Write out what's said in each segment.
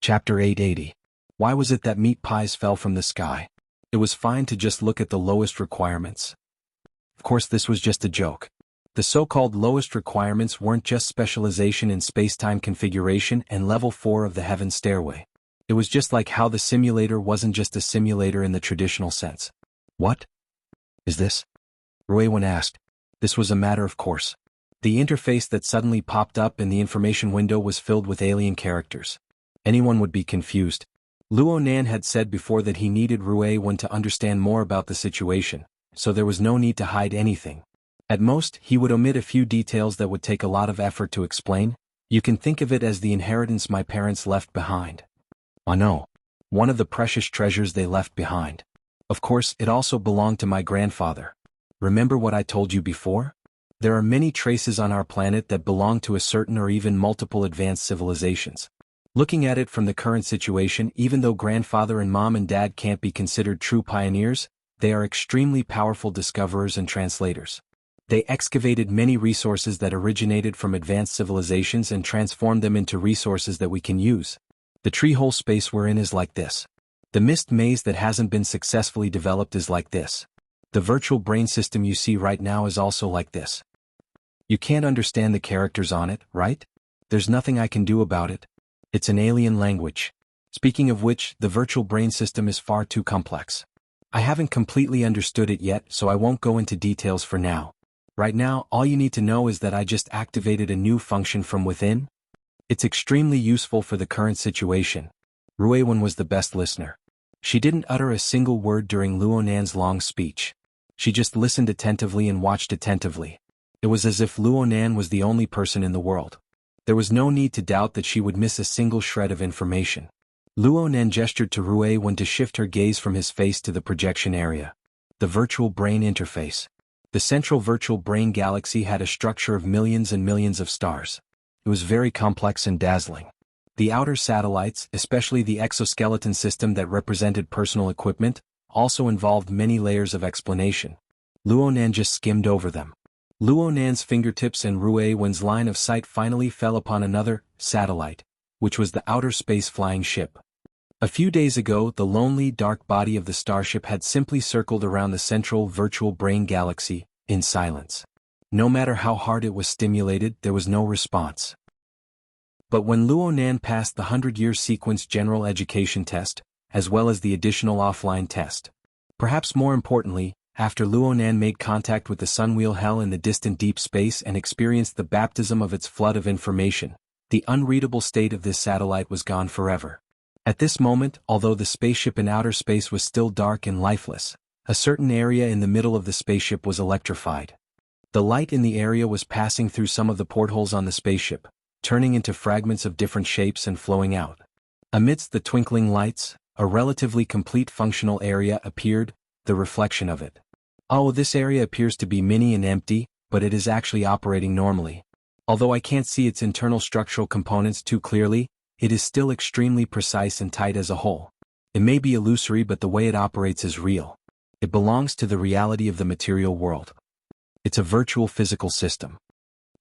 Chapter 880. Why was it that meat pies fell from the sky? It was fine to just look at the lowest requirements. Of course, this was just a joke. The so-called lowest requirements weren't just specialization in space-time configuration and level 4 of the heaven stairway. It was just like how the simulator wasn't just a simulator in the traditional sense. What is this? Ruewen asked. This was a matter of course. The interface that suddenly popped up in the information window was filled with alien characters. Anyone would be confused. Luo Nan had said before that he needed Ruewen to understand more about the situation, so there was no need to hide anything. At most, he would omit a few details that would take a lot of effort to explain. You can think of it as the inheritance my parents left behind. Oh no. One of the precious treasures they left behind. Of course, it also belonged to my grandfather. Remember what I told you before? There are many traces on our planet that belong to a certain or even multiple advanced civilizations. Looking at it from the current situation, even though grandfather and mom and dad can't be considered true pioneers, they are extremely powerful discoverers and translators. They excavated many resources that originated from advanced civilizations and transformed them into resources that we can use. The tree-hole space we're in is like this. The mist maze that hasn't been successfully developed is like this. The virtual brain system you see right now is also like this. You can't understand the characters on it, right? There's nothing I can do about it. It's an alien language. Speaking of which, the virtual brain system is far too complex. I haven't completely understood it yet, so I won't go into details for now. Right now, all you need to know is that I just activated a new function from within. It's extremely useful for the current situation. Ruewen was the best listener. She didn't utter a single word during Luo Nan's long speech. She just listened attentively and watched attentively. It was as if Luo Nan was the only person in the world. There was no need to doubt that she would miss a single shred of information. Luo Nan gestured to Ruewen to shift her gaze from his face to the projection area. The virtual brain interface. The central virtual brain galaxy had a structure of millions and millions of stars. It was very complex and dazzling. The outer satellites, especially the exoskeleton system that represented personal equipment, also involved many layers of explanation. Luo Nan just skimmed over them. Luo Nan's fingertips and Ruewen's line of sight finally fell upon another satellite, which was the outer space flying ship. A few days ago, the lonely, dark body of the starship had simply circled around the central virtual brain galaxy, in silence. No matter how hard it was stimulated, there was no response. But when Luo Nan passed the 100-year sequence general education test, as well as the additional offline test, perhaps more importantly, after Luo Nan made contact with the Sunwheel Hell in the distant deep space and experienced the baptism of its flood of information, the unreadable state of this satellite was gone forever. At this moment, although the spaceship in outer space was still dark and lifeless, a certain area in the middle of the spaceship was electrified. The light in the area was passing through some of the portholes on the spaceship, turning into fragments of different shapes and flowing out. Amidst the twinkling lights, a relatively complete functional area appeared, the reflection of it. Oh, this area appears to be mini and empty, but it is actually operating normally. Although I can't see its internal structural components too clearly, it is still extremely precise and tight as a whole. It may be illusory, but the way it operates is real. It belongs to the reality of the material world. It's a virtual physical system.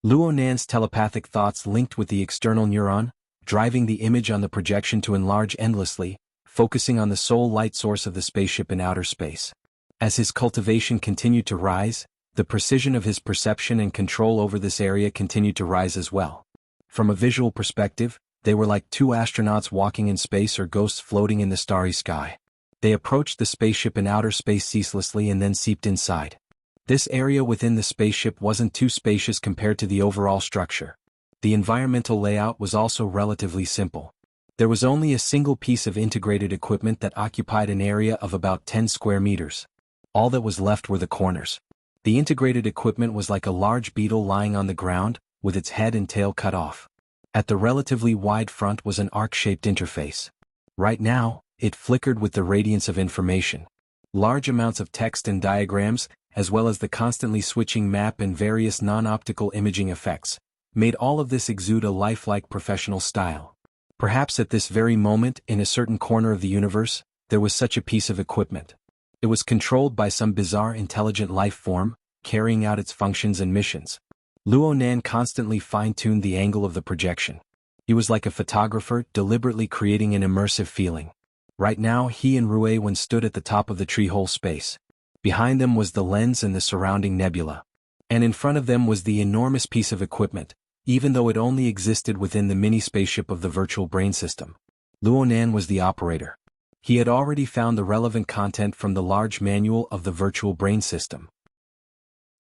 Luo Nan's telepathic thoughts linked with the external neuron, driving the image on the projection to enlarge endlessly, focusing on the sole light source of the spaceship in outer space. As his cultivation continued to rise, the precision of his perception and control over this area continued to rise as well. From a visual perspective, they were like two astronauts walking in space or ghosts floating in the starry sky. They approached the spaceship in outer space ceaselessly and then seeped inside. This area within the spaceship wasn't too spacious compared to the overall structure. The environmental layout was also relatively simple. There was only a single piece of integrated equipment that occupied an area of about 10 square meters. All that was left were the corners. The integrated equipment was like a large beetle lying on the ground, with its head and tail cut off. At the relatively wide front was an arc-shaped interface. Right now, it flickered with the radiance of information. Large amounts of text and diagrams, as well as the constantly switching map and various non-optical imaging effects, made all of this exude a lifelike professional style. Perhaps at this very moment, in a certain corner of the universe, there was such a piece of equipment. It was controlled by some bizarre intelligent life form, carrying out its functions and missions. Luo Nan constantly fine-tuned the angle of the projection. He was like a photographer deliberately creating an immersive feeling. Right now he and Ruewen stood at the top of the tree-hole space. Behind them was the lens and the surrounding nebula. And in front of them was the enormous piece of equipment, even though it only existed within the mini-spaceship of the virtual brain system. Luonan was the operator. He had already found the relevant content from the large manual of the virtual brain system.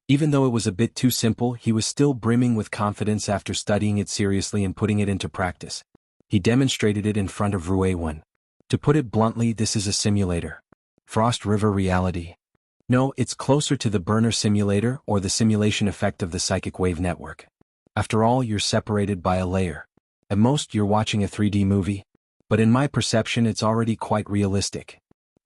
Even though it was a bit too simple, he was still brimming with confidence after studying it seriously and putting it into practice. He demonstrated it in front of Ruewen. To put it bluntly, this is a simulator. Frost River reality. No, it's closer to the burner simulator or the simulation effect of the psychic wave network. After all, you're separated by a layer. At most, you're watching a 3D movie. But in my perception, it's already quite realistic.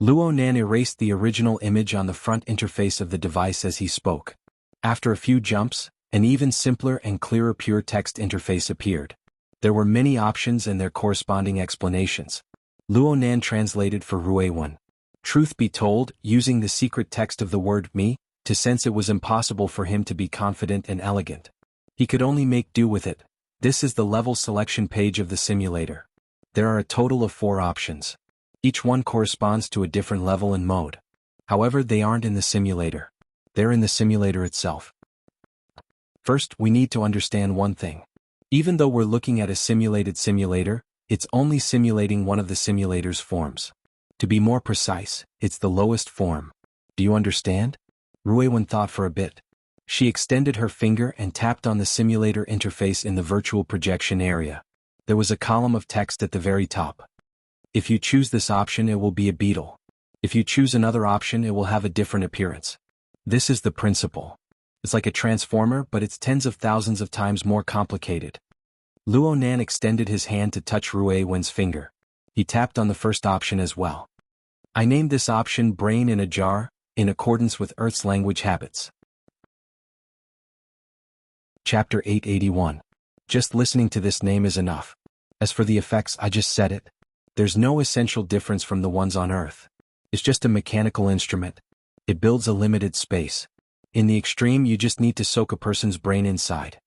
Luonan erased the original image on the front interface of the device as he spoke. After a few jumps, an even simpler and clearer pure text interface appeared. There were many options and their corresponding explanations. Luonan translated for Ruewen. Truth be told, using the secret text of the word me, to sense it was impossible for him to be confident and elegant. He could only make do with it. This is the level selection page of the simulator. There are a total of 4 options. Each one corresponds to a different level and mode. However, they aren't in the simulator. They're in the simulator itself. First, we need to understand one thing. Even though we're looking at a simulated simulator, it's only simulating one of the simulator's forms. To be more precise, it's the lowest form. Do you understand? Ruewen thought for a bit. She extended her finger and tapped on the simulator interface in the virtual projection area. There was a column of text at the very top. If you choose this option, it will be a beetle. If you choose another option, it will have a different appearance. This is the principle. It's like a transformer, but it's tens of thousands of times more complicated. Luonan extended his hand to touch Ruewen's finger. He tapped on the first option as well. I named this option Brain in a Jar, in accordance with Earth's language habits. Chapter 881. Just listening to this name is enough. As for the effects, I just said it. There's no essential difference from the ones on Earth. It's just a mechanical instrument. It builds a limited space. In the extreme, you just need to soak a person's brain inside.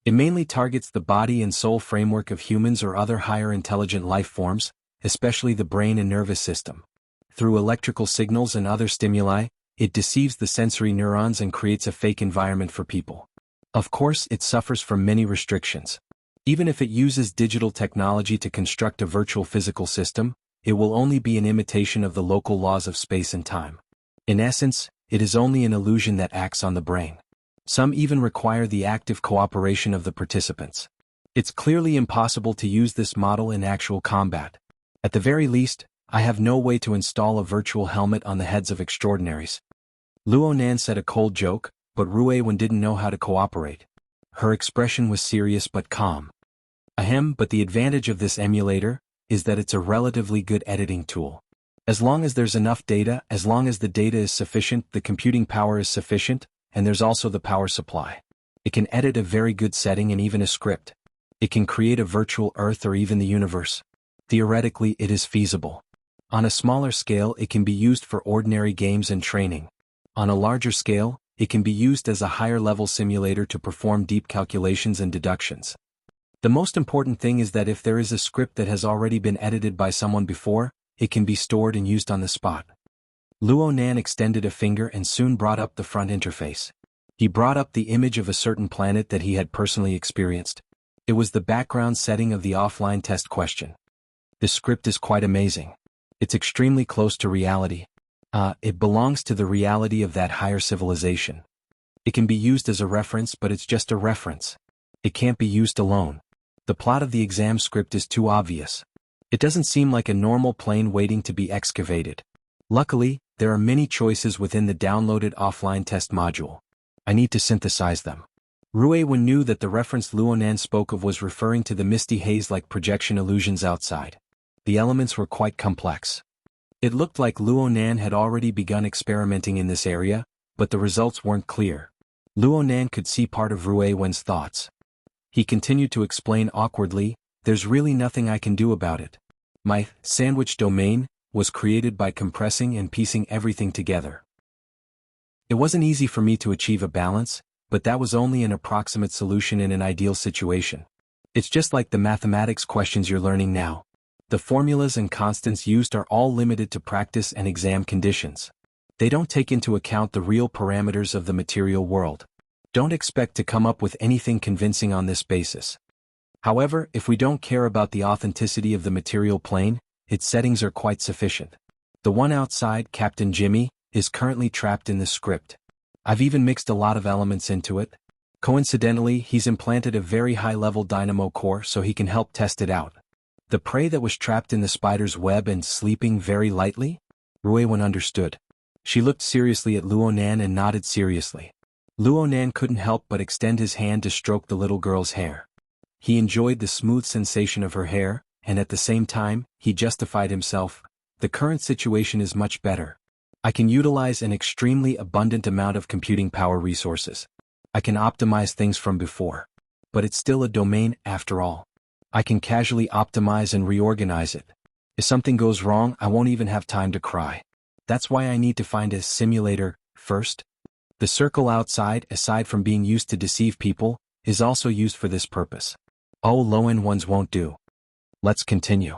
It mainly targets the body and soul framework of humans or other higher intelligent life forms, especially the brain and nervous system. Through electrical signals and other stimuli, it deceives the sensory neurons and creates a fake environment for people. Of course, it suffers from many restrictions. Even if it uses digital technology to construct a virtual physical system, it will only be an imitation of the local laws of space and time. In essence, it is only an illusion that acts on the brain. Some even require the active cooperation of the participants. It's clearly impossible to use this model in actual combat. At the very least, I have no way to install a virtual helmet on the heads of extraordinaries. Luonan said a cold joke, but Ruewen didn't know how to cooperate. Her expression was serious but calm. Ahem, but the advantage of this emulator is that it's a relatively good editing tool. As long as there's enough data, as long as the data is sufficient, the computing power is sufficient, and there's also the power supply. It can edit a very good setting and even a script. It can create a virtual Earth or even the universe. Theoretically, it is feasible. On a smaller scale, it can be used for ordinary games and training. On a larger scale, it can be used as a higher-level simulator to perform deep calculations and deductions. The most important thing is that if there is a script that has already been edited by someone before, it can be stored and used on the spot. Luonan extended a finger and soon brought up the front interface. He brought up the image of a certain planet that he had personally experienced. It was the background setting of the offline test question. The script is quite amazing. It's extremely close to reality. It belongs to the reality of that higher civilization. It can be used as a reference, but it's just a reference. It can't be used alone. The plot of the exam script is too obvious. It doesn't seem like a normal plane waiting to be excavated. Luckily, there are many choices within the downloaded offline test module. I need to synthesize them. Ruewen knew that the reference Luonan spoke of was referring to the misty haze-like projection illusions outside. The elements were quite complex. It looked like Luonan had already begun experimenting in this area, but the results weren't clear. Luonan could see part of Ruewen's thoughts. He continued to explain awkwardly, "There's really nothing I can do about it. My sandwich domain was created by compressing and piecing everything together. It wasn't easy for me to achieve a balance, but that was only an approximate solution in an ideal situation. It's just like the mathematics questions you're learning now. The formulas and constants used are all limited to practice and exam conditions. They don't take into account the real parameters of the material world. Don't expect to come up with anything convincing on this basis. However, if we don't care about the authenticity of the material plane, its settings are quite sufficient. The one outside, Captain Jimmy, is currently trapped in the script. I've even mixed a lot of elements into it. Coincidentally, he's implanted a very high-level dynamo core so he can help test it out. The prey that was trapped in the spider's web and sleeping very lightly? Ruiwen understood. She looked seriously at Luonan and nodded seriously. Luonan couldn't help but extend his hand to stroke the little girl's hair. He enjoyed the smooth sensation of her hair, and at the same time, he justified himself. The current situation is much better. I can utilize an extremely abundant amount of computing power resources. I can optimize things from before. But it's still a domain, after all. I can casually optimize and reorganize it. If something goes wrong, I won't even have time to cry. That's why I need to find a simulator, first. The circle outside, aside from being used to deceive people, is also used for this purpose. Oh, low-end ones won't do. Let's continue.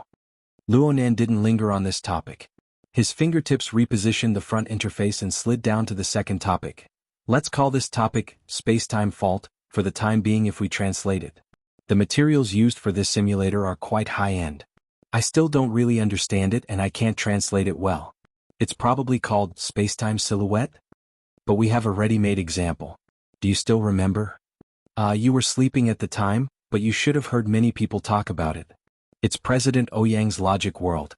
Luonan didn't linger on this topic. His fingertips repositioned the front interface and slid down to the second topic. Let's call this topic, Space-Time Fault, for the time being if we translate it. The materials used for this simulator are quite high-end. I still don't really understand it and I can't translate it well. It's probably called Space-Time Silhouette? But we have a ready-made example. Do you still remember? You were sleeping at the time, but you should have heard many people talk about it. It's President Ouyang's logic world.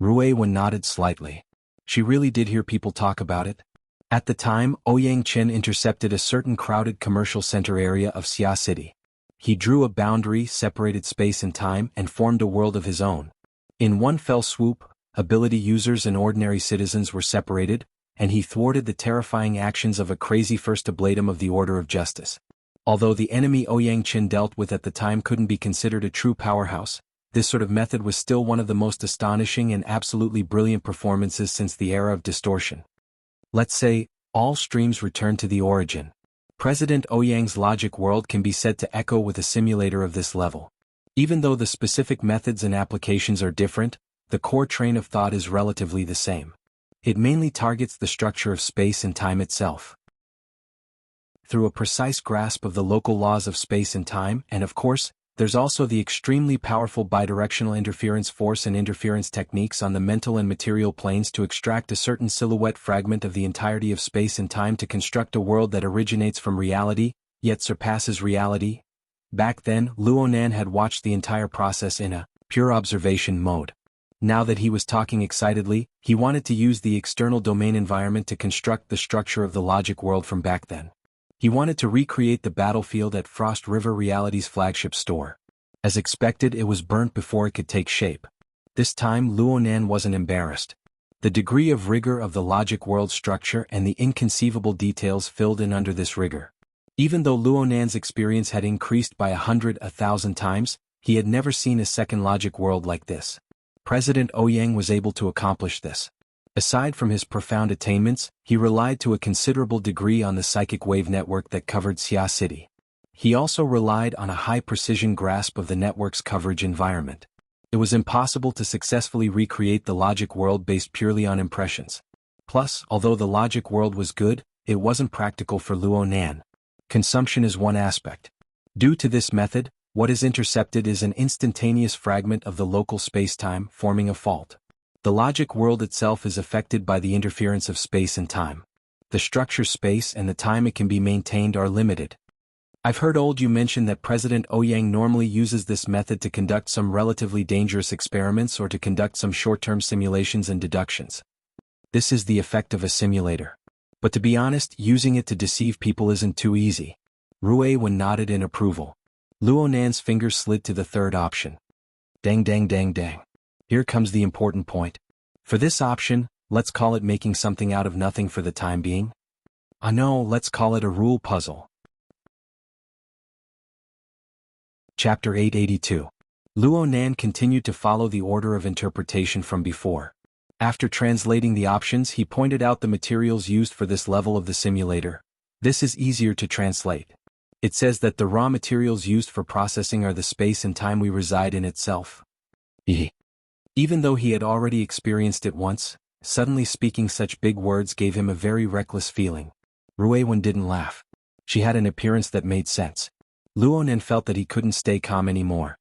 Ruiwen nodded slightly. She really did hear people talk about it. At the time, Ouyang Chen intercepted a certain crowded commercial center area of Xia City. He drew a boundary, separated space and time, and formed a world of his own. In one fell swoop, ability users and ordinary citizens were separated, and he thwarted the terrifying actions of a crazy First Ablatum of the Order of Justice. Although the enemy Ouyang Chen dealt with at the time couldn't be considered a true powerhouse, this sort of method was still one of the most astonishing and absolutely brilliant performances since the era of distortion. Let's say, all streams return to the origin. President Ouyang's logic world can be said to echo with a simulator of this level. Even though the specific methods and applications are different, the core train of thought is relatively the same. It mainly targets the structure of space and time itself. Through a precise grasp of the local laws of space and time, and of course, there's also the extremely powerful bidirectional interference force and interference techniques on the mental and material planes to extract a certain silhouette fragment of the entirety of space and time to construct a world that originates from reality, yet surpasses reality. Back then, Luonan had watched the entire process in a pure observation mode. Now that he was talking excitedly, he wanted to use the external domain environment to construct the structure of the logic world from back then. He wanted to recreate the battlefield at Frost River Reality's flagship store. As expected, it was burnt before it could take shape. This time, Luonan wasn't embarrassed. The degree of rigor of the logic world structure and the inconceivable details filled in under this rigor. Even though Luonan's experience had increased by 1,000 times, he had never seen a second logic world like this. President Ouyang was able to accomplish this. Aside from his profound attainments, he relied to a considerable degree on the psychic wave network that covered Xia City. He also relied on a high-precision grasp of the network's coverage environment. It was impossible to successfully recreate the logic world based purely on impressions. Plus, although the logic world was good, it wasn't practical for Luonan. Consumption is one aspect. Due to this method, what is intercepted is an instantaneous fragment of the local spacetime, forming a fault. The logic world itself is affected by the interference of space and time. The structure space and the time it can be maintained are limited. I've heard you mention that President Ouyang normally uses this method to conduct some relatively dangerous experiments or to conduct some short-term simulations and deductions. This is the effect of a simulator. But to be honest, using it to deceive people isn't too easy. Ruiwen nodded in approval. Luonan's fingers slid to the third option. Dang dang dang dang. Here comes the important point. For this option, let's call it making something out of nothing for the time being. No, let's call it a rule puzzle. Chapter 882. Luonan continued to follow the order of interpretation from before. After translating the options, he pointed out the materials used for this level of the simulator. This is easier to translate. It says that the raw materials used for processing are the space and time we reside in itself. Even though he had already experienced it once, suddenly speaking such big words gave him a very reckless feeling. Ruiwen didn't laugh. She had an appearance that made sense. Luonan felt that he couldn't stay calm anymore.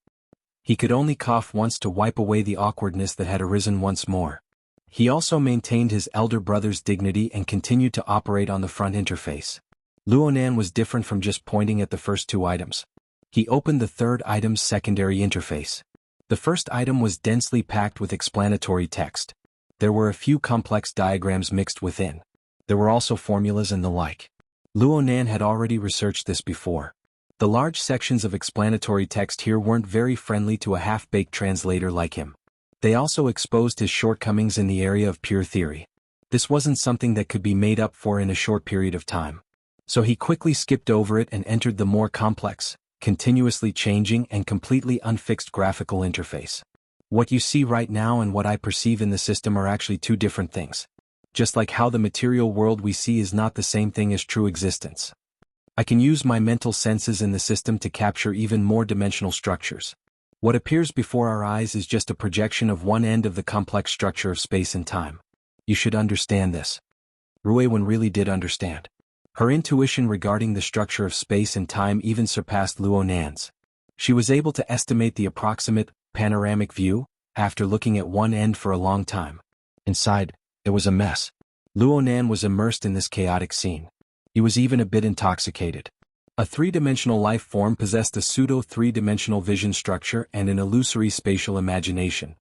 He could only cough once to wipe away the awkwardness that had arisen once more. He also maintained his elder brother's dignity and continued to operate on the front interface. Luonan was different from just pointing at the first two items. He opened the third item's secondary interface. The first item was densely packed with explanatory text. There were a few complex diagrams mixed within. There were also formulas and the like. Luonan had already researched this before. The large sections of explanatory text here weren't very friendly to a half-baked translator like him. They also exposed his shortcomings in the area of pure theory. This wasn't something that could be made up for in a short period of time. So he quickly skipped over it and entered the more complex, continuously changing and completely unfixed graphical interface. What you see right now and what I perceive in the system are actually two different things. Just like how the material world we see is not the same thing as true existence. I can use my mental senses in the system to capture even more dimensional structures. What appears before our eyes is just a projection of one end of the complex structure of space and time. You should understand this. Ruiwen really did understand. Her intuition regarding the structure of space and time even surpassed Luonan's. She was able to estimate the approximate, panoramic view, after looking at one end for a long time. Inside, it was a mess. Luonan was immersed in this chaotic scene. He was even a bit intoxicated. A three-dimensional life form possessed a pseudo-three-dimensional vision structure and an illusory spatial imagination.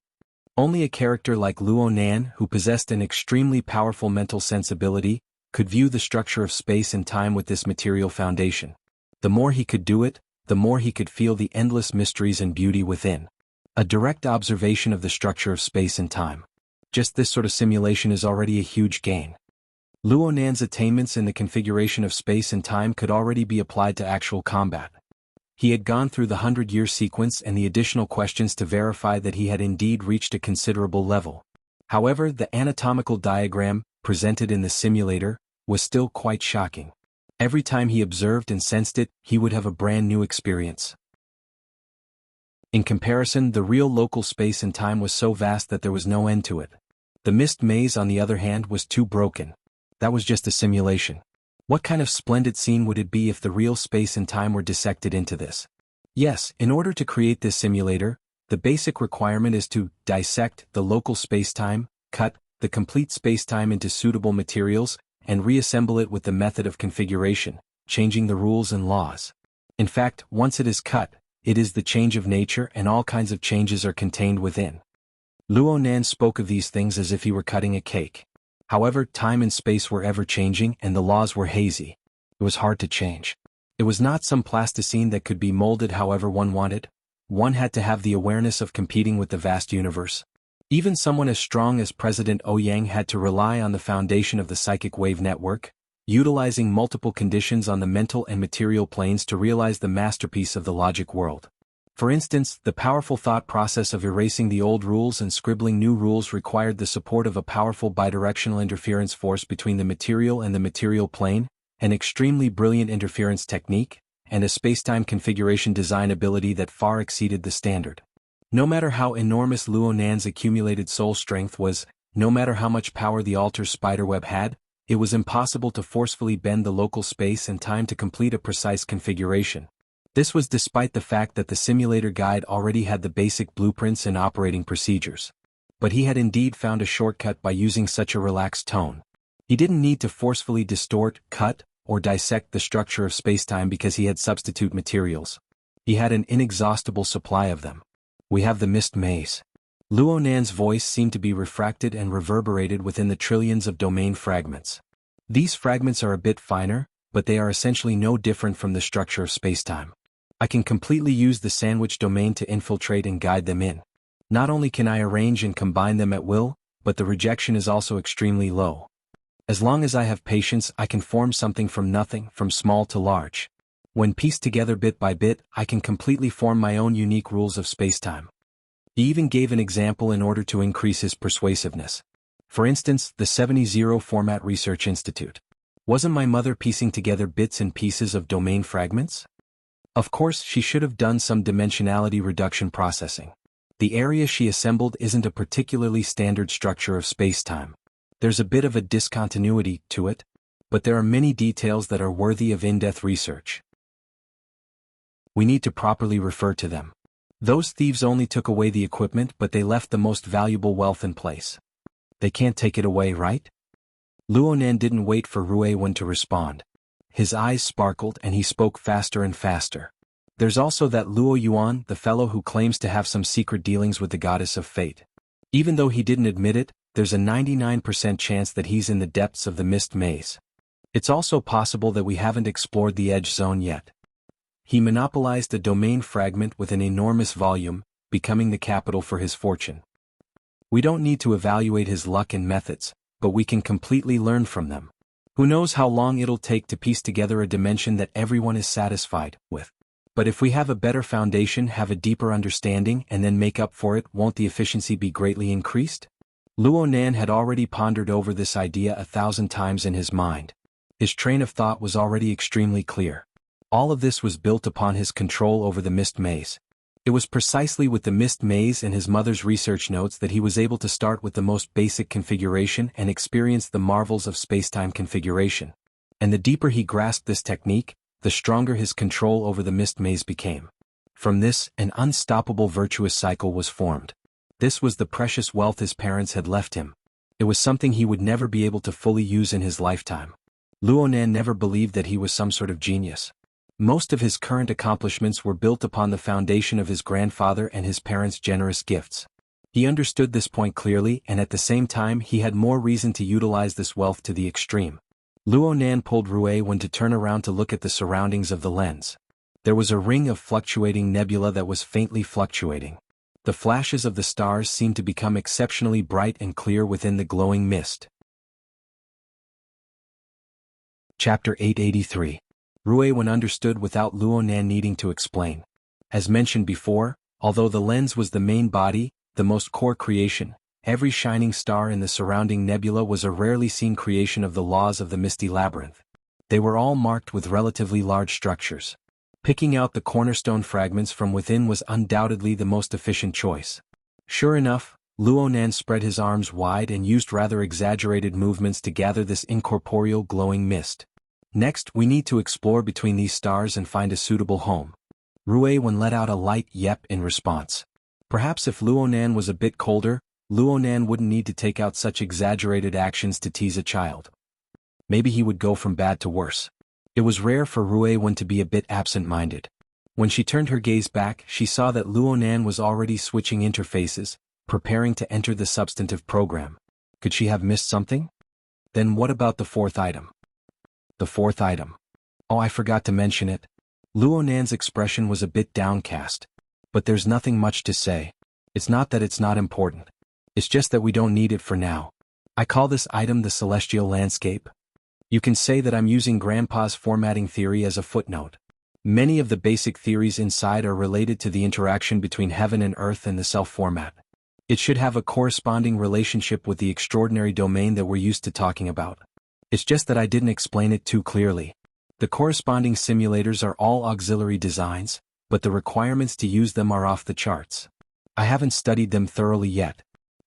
Only a character like Luonan, who possessed an extremely powerful mental sensibility, could view the structure of space and time with this material foundation. The more he could do it, the more he could feel the endless mysteries and beauty within. A direct observation of the structure of space and time. Just this sort of simulation is already a huge gain. Luonan's attainments in the configuration of space and time could already be applied to actual combat. He had gone through the 100-year sequence and the additional questions to verify that he had indeed reached a considerable level. However, the anatomical diagram, presented in the simulator, was still quite shocking. Every time he observed and sensed it, he would have a brand new experience. In comparison, the real local space and time was so vast that there was no end to it. The mist maze, on the other hand, was too broken. That was just a simulation. What kind of splendid scene would it be if the real space and time were dissected into this? Yes, in order to create this simulator, the basic requirement is to dissect the local space-time, cut the complete space-time into suitable materials, and reassemble it with the method of configuration, changing the rules and laws. In fact, once it is cut, it is the change of nature and all kinds of changes are contained within. Luonan spoke of these things as if he were cutting a cake. However, time and space were ever-changing and the laws were hazy. It was hard to change. It was not some plasticine that could be molded however one wanted. One had to have the awareness of competing with the vast universe. Even someone as strong as President Ouyang had to rely on the foundation of the psychic wave network, utilizing multiple conditions on the mental and material planes to realize the masterpiece of the logic world. For instance, the powerful thought process of erasing the old rules and scribbling new rules required the support of a powerful bidirectional interference force between the material and the material plane, an extremely brilliant interference technique, and a spacetime configuration design ability that far exceeded the standard. No matter how enormous Luonan's accumulated soul strength was, no matter how much power the altar's spiderweb had, it was impossible to forcefully bend the local space and time to complete a precise configuration. This was despite the fact that the simulator guide already had the basic blueprints and operating procedures. But he had indeed found a shortcut by using such a relaxed tone. He didn't need to forcefully distort, cut, or dissect the structure of spacetime because he had substitute materials. He had an inexhaustible supply of them. We have the mist maze. Luonan's voice seemed to be refracted and reverberated within the trillions of domain fragments. These fragments are a bit finer, but they are essentially no different from the structure of spacetime. I can completely use the sandwich domain to infiltrate and guide them in. Not only can I arrange and combine them at will, but the rejection is also extremely low. As long as I have patience, I can form something from nothing, from small to large. When pieced together bit by bit, I can completely form my own unique rules of spacetime. He even gave an example in order to increase his persuasiveness. For instance, the 70 Format Research Institute. Wasn't my mother piecing together bits and pieces of domain fragments? Of course, she should have done some dimensionality reduction processing. The area she assembled isn't a particularly standard structure of space-time. There's a bit of a discontinuity to it, but there are many details that are worthy of in-depth research. We need to properly refer to them. Those thieves only took away the equipment, but they left the most valuable wealth in place. They can't take it away, right? Luonan didn't wait for Ruiwen to respond. His eyes sparkled and he spoke faster and faster. There's also that Luo Yuan, the fellow who claims to have some secret dealings with the goddess of fate. Even though he didn't admit it, there's a 99% chance that he's in the depths of the mist maze. It's also possible that we haven't explored the edge zone yet. He monopolized a domain fragment with an enormous volume, becoming the capital for his fortune. We don't need to evaluate his luck and methods, but we can completely learn from them. Who knows how long it'll take to piece together a dimension that everyone is satisfied with. But if we have a better foundation, have a deeper understanding, and then make up for it, won't the efficiency be greatly increased? Luonan had already pondered over this idea 1,000 times in his mind. His train of thought was already extremely clear. All of this was built upon his control over the mist maze. It was precisely with the mist maze and his mother's research notes that he was able to start with the most basic configuration and experience the marvels of spacetime configuration. And the deeper he grasped this technique, the stronger his control over the mist maze became. From this, an unstoppable virtuous cycle was formed. This was the precious wealth his parents had left him. It was something he would never be able to fully use in his lifetime. Luonan never believed that he was some sort of genius. Most of his current accomplishments were built upon the foundation of his grandfather and his parents' generous gifts. He understood this point clearly, and at the same time he had more reason to utilize this wealth to the extreme. Luonan pulled Ruiwen to turn around to look at the surroundings of the lens. There was a ring of fluctuating nebula that was faintly fluctuating. The flashes of the stars seemed to become exceptionally bright and clear within the glowing mist. Chapter 883. Ruiwen understood without Luonan needing to explain. As mentioned before, although the lens was the main body, the most core creation, every shining star in the surrounding nebula was a rarely seen creation of the laws of the misty labyrinth. They were all marked with relatively large structures. Picking out the cornerstone fragments from within was undoubtedly the most efficient choice. Sure enough, Luonan spread his arms wide and used rather exaggerated movements to gather this incorporeal glowing mist. Next, we need to explore between these stars and find a suitable home. Ruiwen let out a light yep in response. Perhaps if Luonan was a bit colder, Luonan wouldn't need to take out such exaggerated actions to tease a child. Maybe he would go from bad to worse. It was rare for Ruiwen to be a bit absent-minded. When she turned her gaze back, she saw that Luonan was already switching interfaces, preparing to enter the substantive program. Could she have missed something? Then what about the fourth item? The fourth item. Oh, I forgot to mention it. Luonan's expression was a bit downcast. But there's nothing much to say. It's not that it's not important. It's just that we don't need it for now. I call this item the celestial landscape. You can say that I'm using Grandpa's formatting theory as a footnote. Many of the basic theories inside are related to the interaction between heaven and earth and the self-format. It should have a corresponding relationship with the extraordinary domain that we're used to talking about. It's just that I didn't explain it too clearly. The corresponding simulators are all auxiliary designs, but the requirements to use them are off the charts. I haven't studied them thoroughly yet.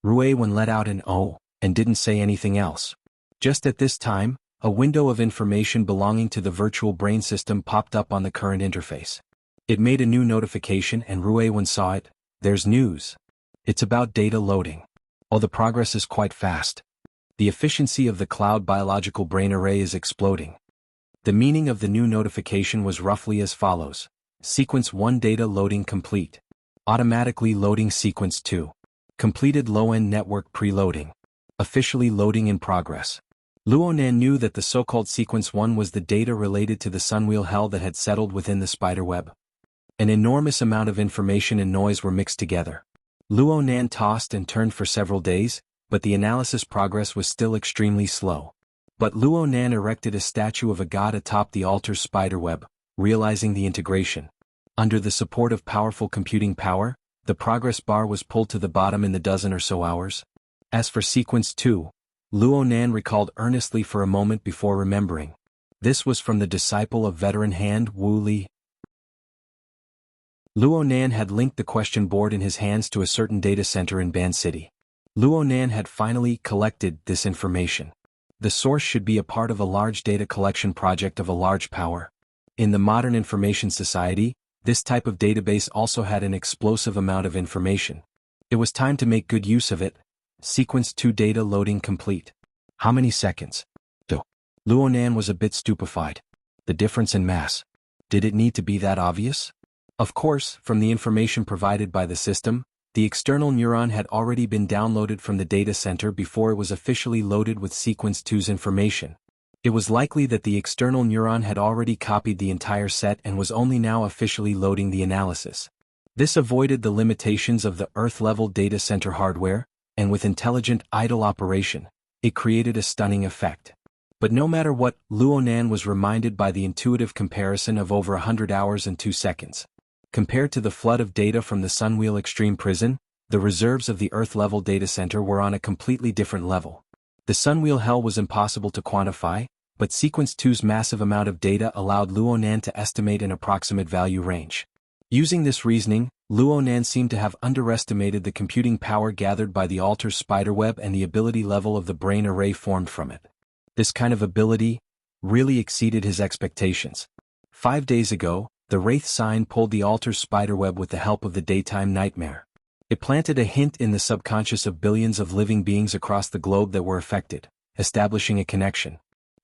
Ruiwen let out an "oh," and didn't say anything else. Just at this time, a window of information belonging to the virtual brain system popped up on the current interface. It made a new notification and Ruiwen saw it. There's news. It's about data loading. Oh, the progress is quite fast. The efficiency of the cloud biological brain array is exploding. The meaning of the new notification was roughly as follows. Sequence 1 data loading complete. Automatically loading sequence 2. Completed low-end network preloading. Officially loading in progress. Luonan knew that the so-called sequence 1 was the data related to the sunwheel hell that had settled within the spiderweb. An enormous amount of information and noise were mixed together. Luonan tossed and turned for several days, but the analysis progress was still extremely slow. But Luonan erected a statue of a god atop the altar's spiderweb, realizing the integration. Under the support of powerful computing power, the progress bar was pulled to the bottom in the dozen or so hours. As for sequence 2, Luonan recalled earnestly for a moment before remembering. This was from the disciple of veteran hand Wu Li. Luo Nan had linked the question board in his hands to a certain data center in Ban City. Luo Nan had finally collected this information. The source should be a part of a large data collection project of a large power. In the modern information society, this type of database also had an explosive amount of information. It was time to make good use of it. Sequence 2 data loading complete. How many seconds? Luo Nan was a bit stupefied. The difference in mass. Did it need to be that obvious? Of course, from the information provided by the system, the external neuron had already been downloaded from the data center before it was officially loaded with Sequence 2's information. It was likely that the external neuron had already copied the entire set and was only now officially loading the analysis. This avoided the limitations of the Earth-level data center hardware, and with intelligent idle operation, it created a stunning effect. But no matter what, Luo Nan was reminded by the intuitive comparison of over 100 hours and 2 seconds. Compared to the flood of data from the Sunwheel Extreme Prison, the reserves of the Earth-level data center were on a completely different level. The Sunwheel hell was impossible to quantify, but Sequence 2's massive amount of data allowed Luo Nan to estimate an approximate value range. Using this reasoning, Luo Nan seemed to have underestimated the computing power gathered by the Alter's spiderweb and the ability level of the brain array formed from it. This kind of ability really exceeded his expectations. 5 days ago, the Wraith sign pulled the Alter's spiderweb with the help of the daytime nightmare. It planted a hint in the subconscious of billions of living beings across the globe that were affected, establishing a connection.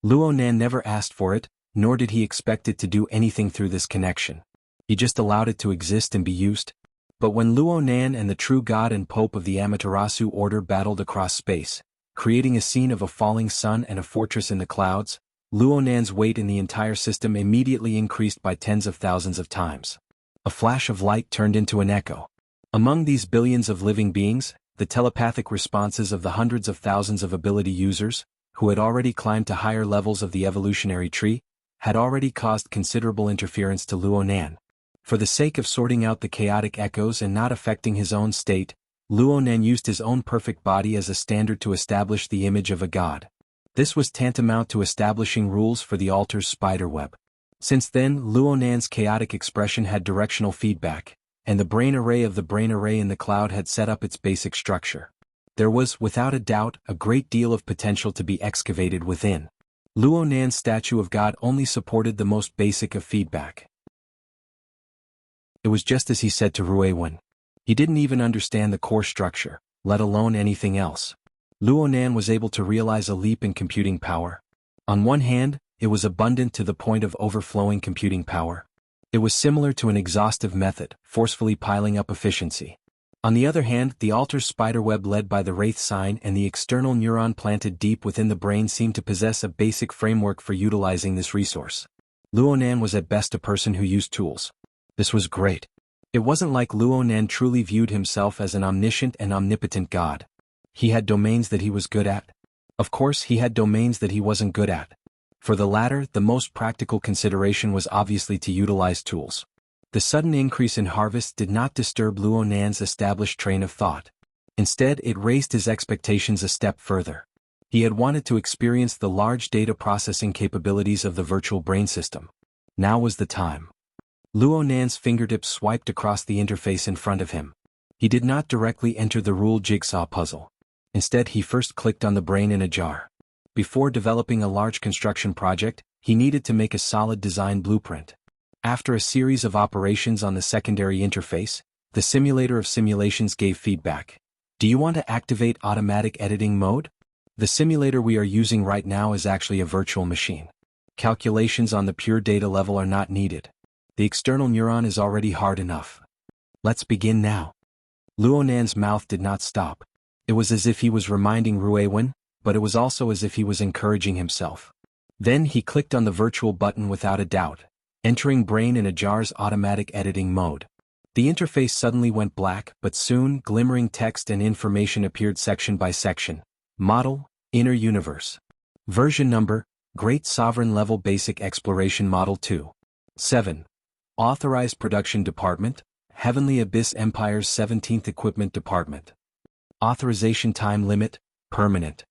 Luo Nan never asked for it, nor did he expect it to do anything through this connection. He just allowed it to exist and be used. But when Luo Nan and the true god and pope of the Amaterasu order battled across space, creating a scene of a falling sun and a fortress in the clouds, Luo Nan's weight in the entire system immediately increased by tens of thousands of times. A flash of light turned into an echo. Among these billions of living beings, the telepathic responses of the hundreds of thousands of ability users, who had already climbed to higher levels of the evolutionary tree, had already caused considerable interference to Luo Nan. For the sake of sorting out the chaotic echoes and not affecting his own state, Luo Nan used his own perfect body as a standard to establish the image of a god. This was tantamount to establishing rules for the Alter's spiderweb. Since then, Luo Nan's chaotic expression had directional feedback, and the brain array of the brain array in the cloud had set up its basic structure. There was, without a doubt, a great deal of potential to be excavated within. Luo Nan's statue of God only supported the most basic of feedback. It was just as he said to Ruiwen. He didn't even understand the core structure, let alone anything else. Luo Nan was able to realize a leap in computing power. On one hand, it was abundant to the point of overflowing computing power. It was similar to an exhaustive method, forcefully piling up efficiency. On the other hand, the Alter's spiderweb led by the Wraith sign and the external neuron planted deep within the brain seemed to possess a basic framework for utilizing this resource. Luo Nan was at best a person who used tools. This was great. It wasn't like Luo Nan truly viewed himself as an omniscient and omnipotent god. He had domains that he was good at. Of course, he had domains that he wasn't good at. For the latter, the most practical consideration was obviously to utilize tools. The sudden increase in harvest did not disturb Luo Nan's established train of thought. Instead, it raised his expectations a step further. He had wanted to experience the large data processing capabilities of the virtual brain system. Now was the time. Luo Nan's fingertips swiped across the interface in front of him. He did not directly enter the rule jigsaw puzzle. Instead, he first clicked on the brain in a jar. Before developing a large construction project, he needed to make a solid design blueprint. After a series of operations on the secondary interface, the simulator of simulations gave feedback. Do you want to activate automatic editing mode? The simulator we are using right now is actually a virtual machine. Calculations on the pure data level are not needed. The external neuron is already hard enough. Let's begin now. Luo Nan's mouth did not stop. It was as if he was reminding Ruiwen, but it was also as if he was encouraging himself. Then he clicked on the virtual button without a doubt, entering brain in a jar's automatic editing mode. The interface suddenly went black, but soon glimmering text and information appeared section by section. Model, Inner Universe. Version number, Great Sovereign Level Basic Exploration Model 2. 7. Authorized Production Department, Heavenly Abyss Empire's 17th Equipment Department. Authorization time limit, permanent.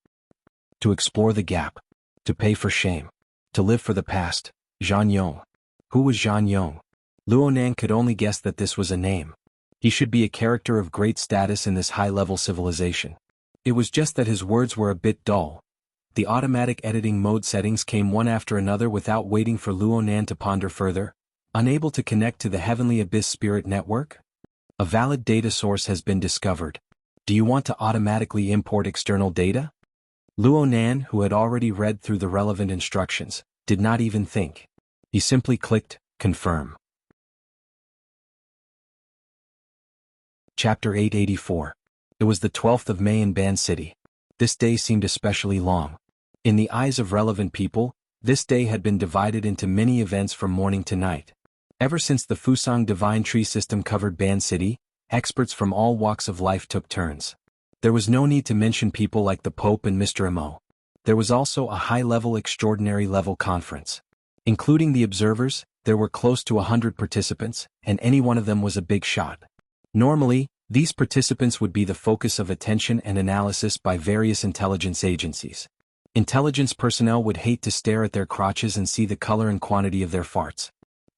To explore the gap. To pay for shame. To live for the past, Zhan Yong. Who was Zhan Yong? Luonan could only guess that this was a name. He should be a character of great status in this high-level civilization. It was just that his words were a bit dull. The automatic editing mode settings came one after another without waiting for Luonan to ponder further. Unable to connect to the Heavenly Abyss Spirit Network? A valid data source has been discovered. Do you want to automatically import external data? Luonan, who had already read through the relevant instructions, did not even think. He simply clicked, Confirm. Chapter 884. It was the 12th of May in Ban City. This day seemed especially long. In the eyes of relevant people, this day had been divided into many events from morning to night. Ever since the Fusang Divine Tree system covered Ban City, experts from all walks of life took turns. There was no need to mention people like the Pope and Mr. Mo. There was also a high-level extraordinary level conference. Including the observers, there were close to 100 participants, and any one of them was a big shot. Normally, these participants would be the focus of attention and analysis by various intelligence agencies. Intelligence personnel would hate to stare at their crotches and see the color and quantity of their farts.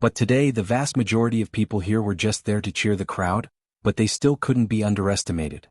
But today the vast majority of people here were just there to cheer the crowd, but they still couldn't be underestimated.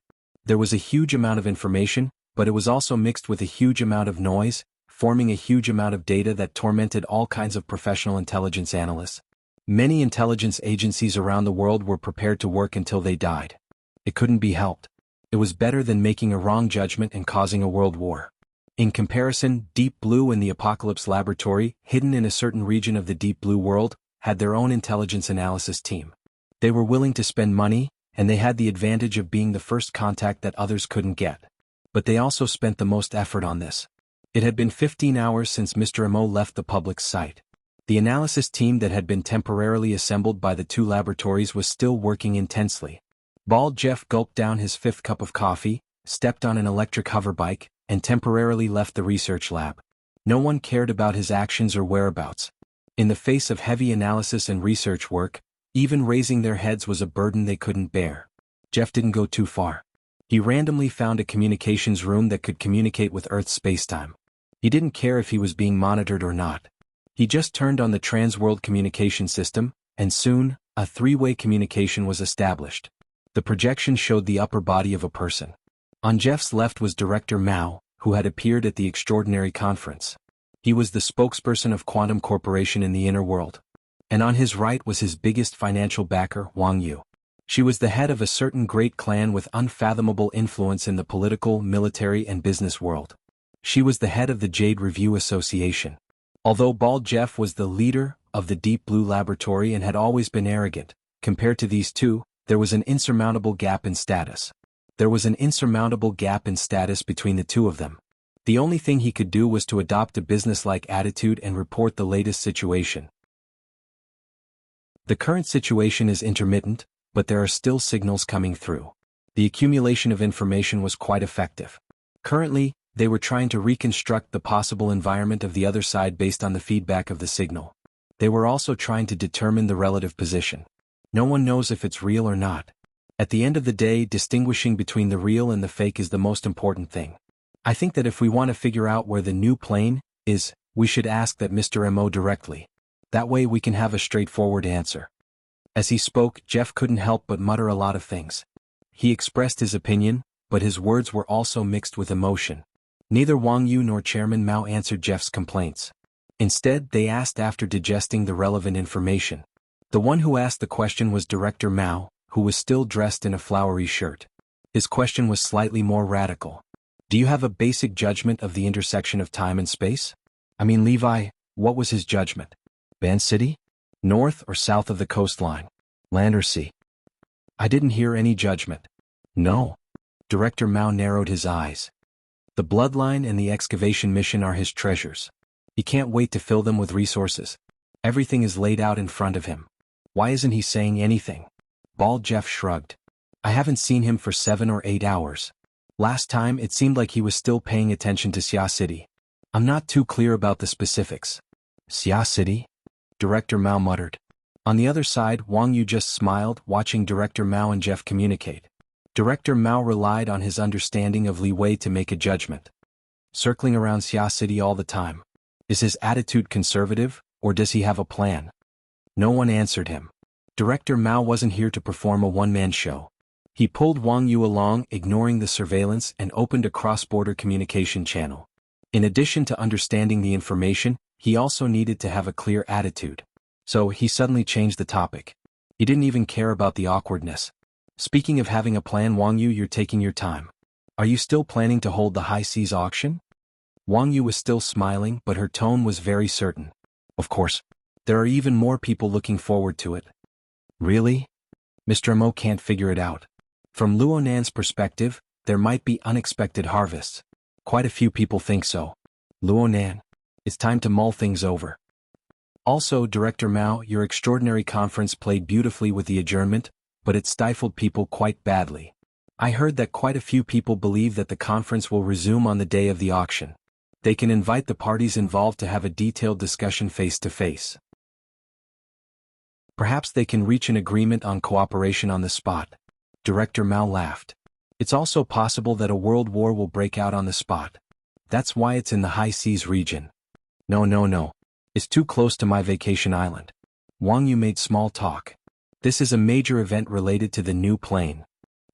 There was a huge amount of information, but it was also mixed with a huge amount of noise, forming a huge amount of data that tormented all kinds of professional intelligence analysts. Many intelligence agencies around the world were prepared to work until they died. It couldn't be helped. It was better than making a wrong judgment and causing a world war. In comparison, Deep Blue and the Apocalypse Laboratory, hidden in a certain region of the Deep Blue world, had their own intelligence analysis team. They were willing to spend money, and they had the advantage of being the first contact that others couldn't get. But they also spent the most effort on this. It had been 15 hours since Mr. Mo left the public's sight. The analysis team that had been temporarily assembled by the two laboratories was still working intensely. Bald Jeff gulped down his 5th cup of coffee, stepped on an electric hoverbike, and temporarily left the research lab. No one cared about his actions or whereabouts. In the face of heavy analysis and research work, even raising their heads was a burden they couldn't bear. Jeff didn't go too far. He randomly found a communications room that could communicate with Earth's spacetime. He didn't care if he was being monitored or not. He just turned on the trans-world communication system, and soon, a three-way communication was established. The projection showed the upper body of a person. On Jeff's left was Director Mao, who had appeared at the extraordinary conference. He was the spokesperson of Quantum Corporation in the inner world. And on his right was his biggest financial backer, Wang Yu. She was the head of a certain great clan with unfathomable influence in the political, military, and business world. She was the head of the Jade Review Association. Although Bald Jeff was the leader of the Deep Blue Laboratory and had always been arrogant, compared to these two, there was an insurmountable gap in status. There was an insurmountable gap in status between the two of them. The only thing he could do was to adopt a business-like attitude and report the latest situation. The current situation is intermittent, but there are still signals coming through. The accumulation of information was quite effective. Currently, they were trying to reconstruct the possible environment of the other side based on the feedback of the signal. They were also trying to determine the relative position. No one knows if it's real or not. At the end of the day, distinguishing between the real and the fake is the most important thing. I think that if we want to figure out where the new plane is, we should ask that Mr. Mo directly. That way we can have a straightforward answer. As he spoke, Jeff couldn't help but mutter a lot of things. He expressed his opinion, but his words were also mixed with emotion. Neither Wang Yu nor Chairman Mao answered Jeff's complaints. Instead, they asked after digesting the relevant information. The one who asked the question was Director Mao, who was still dressed in a flowery shirt. His question was slightly more radical. Do you have a basic judgment of the intersection of time and space? I mean, Levi, what was his judgment? Ban City? North or south of the coastline? Land or sea? I didn't hear any judgment. No. Director Mao narrowed his eyes. The bloodline and the excavation mission are his treasures. He can't wait to fill them with resources. Everything is laid out in front of him. Why isn't he saying anything? Bald Jeff shrugged. I haven't seen him for 7 or 8 hours. Last time it seemed like he was still paying attention to Xia City. I'm not too clear about the specifics. Xia City? Director Mao muttered. On the other side, Wang Yu just smiled, watching Director Mao and Jeff communicate. Director Mao relied on his understanding of Li Wei to make a judgment. Circling around Xia City all the time. Is his attitude conservative, or does he have a plan? No one answered him. Director Mao wasn't here to perform a one-man show. He pulled Wang Yu along, ignoring the surveillance, and opened a cross-border communication channel. In addition to understanding the information, he also needed to have a clear attitude. So he suddenly changed the topic. He didn't even care about the awkwardness. Speaking of having a plan, Wang Yu, you're taking your time. Are you still planning to hold the high seas auction? Wang Yu was still smiling, but her tone was very certain. Of course. There are even more people looking forward to it. Really? Mr. Mo can't figure it out. From Luo Nan's perspective, there might be unexpected harvests. Quite a few people think so. Luo Nan, it's time to mull things over. Also, Director Mao, your extraordinary conference played beautifully with the adjournment, but it stifled people quite badly. I heard that quite a few people believe that the conference will resume on the day of the auction. They can invite the parties involved to have a detailed discussion face-to-face. Perhaps they can reach an agreement on cooperation on the spot. Director Mao laughed. It's also possible that a world war will break out on the spot. That's why it's in the high seas region. No. It's too close to my vacation island. Wang Yu made small talk. This is a major event related to the new plane.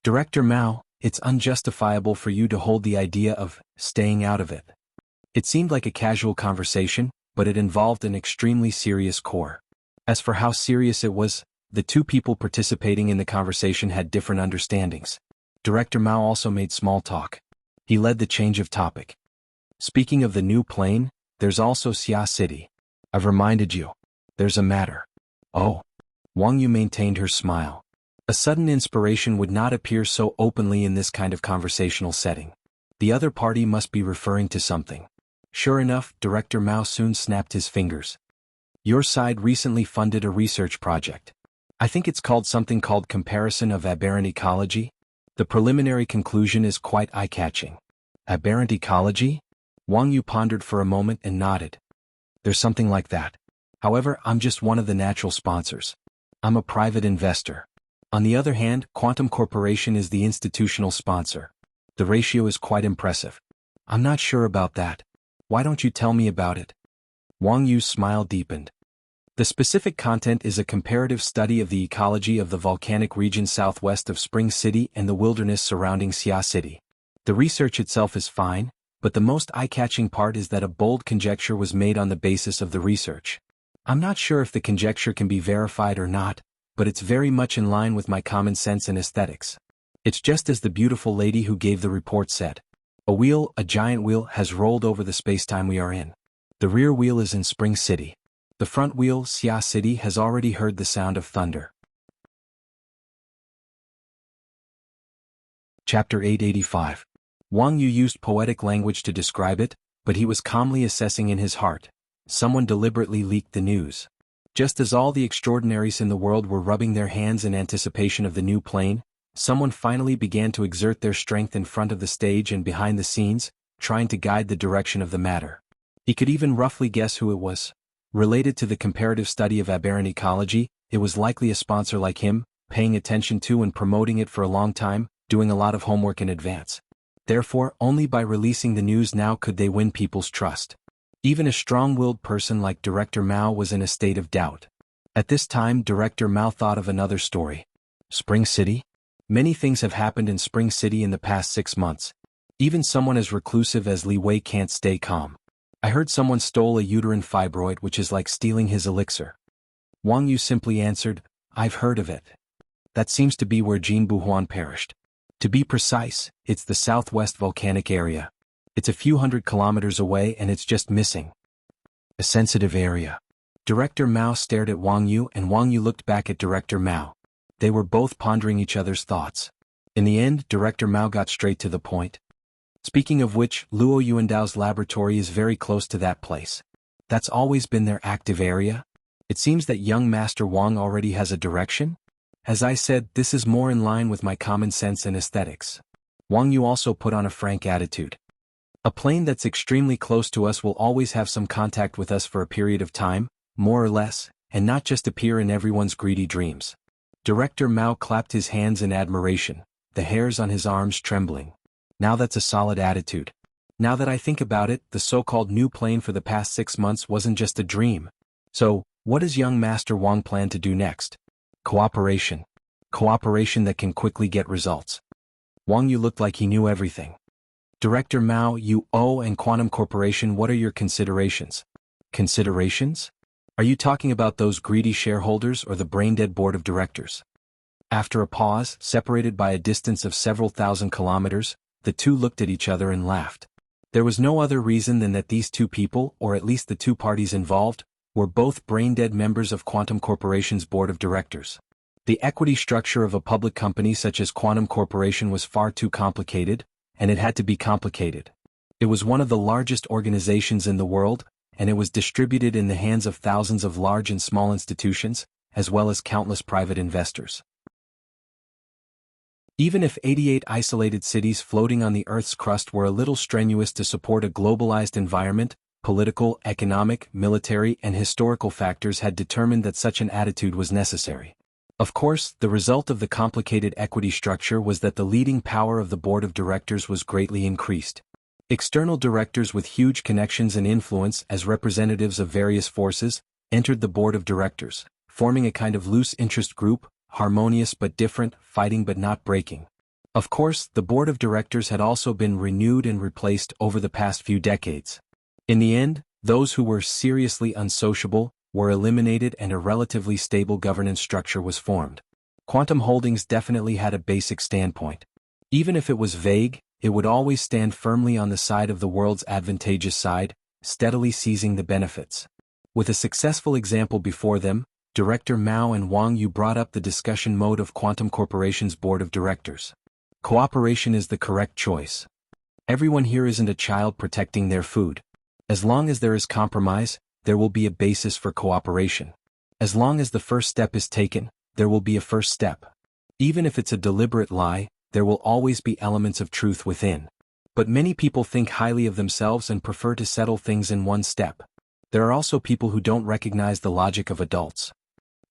Director Mao, it's unjustifiable for you to hold the idea of staying out of it. It seemed like a casual conversation, but it involved an extremely serious core. As for how serious it was, the two people participating in the conversation had different understandings. Director Mao also made small talk. He led the change of topic. Speaking of the new plane, there's also Xia City. I've reminded you. There's a matter. Oh. Wang Yu maintained her smile. A sudden inspiration would not appear so openly in this kind of conversational setting. The other party must be referring to something. Sure enough, Director Mao soon snapped his fingers. Your side recently funded a research project. I think it's called something called Comparison of Aberrant Ecology. The preliminary conclusion is quite eye-catching. Aberrant ecology? Wang Yu pondered for a moment and nodded. There's something like that. However, I'm just one of the natural sponsors. I'm a private investor. On the other hand, Quantum Corporation is the institutional sponsor. The ratio is quite impressive. I'm not sure about that. Why don't you tell me about it? Wang Yu's smile deepened. The specific content is a comparative study of the ecology of the volcanic region southwest of Spring City and the wilderness surrounding Xia City. The research itself is fine, but the most eye-catching part is that a bold conjecture was made on the basis of the research. I'm not sure if the conjecture can be verified or not, but it's very much in line with my common sense and aesthetics. It's just as the beautiful lady who gave the report said. A giant wheel, has rolled over the space-time we are in. The rear wheel is in Spring City. The front wheel, Xia City, has already heard the sound of thunder. Chapter 885. Wang Yu used poetic language to describe it, but he was calmly assessing in his heart. Someone deliberately leaked the news. Just as all the extraordinaries in the world were rubbing their hands in anticipation of the new plane, someone finally began to exert their strength in front of the stage and behind the scenes, trying to guide the direction of the matter. He could even roughly guess who it was. Related to the comparative study of aberrant ecology, it was likely a sponsor like him, paying attention to and promoting it for a long time, doing a lot of homework in advance. Therefore, only by releasing the news now could they win people's trust. Even a strong-willed person like Director Mao was in a state of doubt. At this time, Director Mao thought of another story. Spring City? Many things have happened in Spring City in the past 6 months. Even someone as reclusive as Li Wei can't stay calm. I heard someone stole a uterine fibroid, which is like stealing his elixir. Wang Yu simply answered, I've heard of it. That seems to be where Jin Buhuan perished. To be precise, it's the southwest volcanic area. It's a few hundred kilometers away and it's just missing. A sensitive area. Director Mao stared at Wang Yu and Wang Yu looked back at Director Mao. They were both pondering each other's thoughts. In the end, Director Mao got straight to the point. Speaking of which, Luo Yuandao's laboratory is very close to that place. That's always been their active area. It seems that young Master Wang already has a direction? As I said, this is more in line with my common sense and aesthetics. Wang Yu also put on a frank attitude. A plane that's extremely close to us will always have some contact with us for a period of time, more or less, and not just appear in everyone's greedy dreams. Director Mao clapped his hands in admiration, the hairs on his arms trembling. Now that's a solid attitude. Now that I think about it, the so-called new plane for the past 6 months wasn't just a dream. So, what does young Master Wang plan to do next? Cooperation. Cooperation that can quickly get results. Wang Yu looked like he knew everything. Director Mao, UO and Quantum Corporation, what are your considerations? Considerations? Are you talking about those greedy shareholders or the brain-dead board of directors? After a pause, separated by a distance of several thousand kilometers, the two looked at each other and laughed. There was no other reason than that these two people, or at least the two parties involved, were both brain-dead members of Quantum Corporation's board of directors. The equity structure of a public company such as Quantum Corporation was far too complicated, and it had to be complicated. It was one of the largest organizations in the world, and it was distributed in the hands of thousands of large and small institutions, as well as countless private investors. Even if 88 isolated cities floating on the Earth's crust were a little strenuous to support a globalized environment, political, economic, military, and historical factors had determined that such an attitude was necessary. Of course, the result of the complicated equity structure was that the leading power of the board of directors was greatly increased. External directors with huge connections and influence as representatives of various forces entered the board of directors, forming a kind of loose interest group, harmonious but different, fighting but not breaking. Of course, the board of directors had also been renewed and replaced over the past few decades. In the end, those who were seriously unsociable were eliminated and a relatively stable governance structure was formed. Quantum Holdings definitely had a basic standpoint. Even if it was vague, it would always stand firmly on the side of the world's advantageous side, steadily seizing the benefits. With a successful example before them, Director Mao and Wang Yu brought up the discussion mode of Quantum Corporation's board of directors. Cooperation is the correct choice. Everyone here isn't a child protecting their food. As long as there is compromise, there will be a basis for cooperation. As long as the first step is taken, there will be a first step. Even if it's a deliberate lie, there will always be elements of truth within. But many people think highly of themselves and prefer to settle things in one step. There are also people who don't recognize the logic of adults.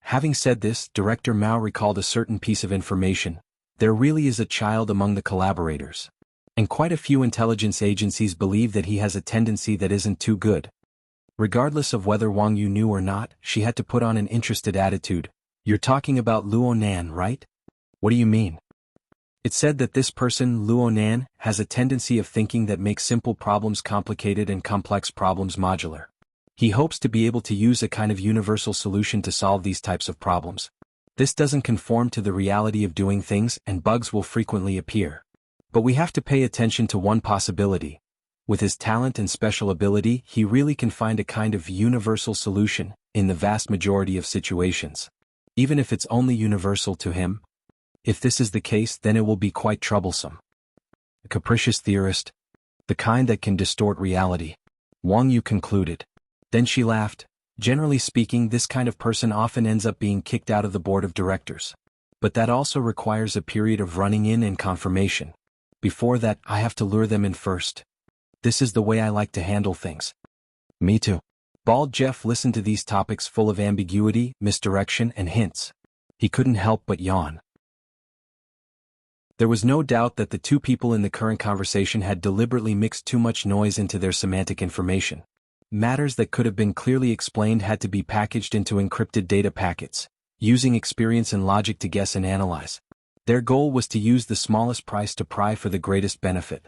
Having said this, Director Mao recalled a certain piece of information. There really is a child among the collaborators. And quite a few intelligence agencies believe that he has a tendency that isn't too good. Regardless of whether Wang Yu knew or not, she had to put on an interested attitude. You're talking about Luo Nan, right? What do you mean? It said that this person, Luo Nan, has a tendency of thinking that makes simple problems complicated and complex problems modular. He hopes to be able to use a kind of universal solution to solve these types of problems. This doesn't conform to the reality of doing things and bugs will frequently appear. But we have to pay attention to one possibility. With his talent and special ability, he really can find a kind of universal solution in the vast majority of situations. Even if it's only universal to him. If this is the case, then it will be quite troublesome. A capricious theorist. The kind that can distort reality. Wang Yu concluded. Then she laughed. Generally speaking, this kind of person often ends up being kicked out of the board of directors. But that also requires a period of running in and confirmation. Before that, I have to lure them in first. This is the way I like to handle things. Me too. Bald Jeff listened to these topics full of ambiguity, misdirection, and hints. He couldn't help but yawn. There was no doubt that the two people in the current conversation had deliberately mixed too much noise into their semantic information. Matters that could have been clearly explained had to be packaged into encrypted data packets, using experience and logic to guess and analyze. Their goal was to use the smallest price to pry for the greatest benefit.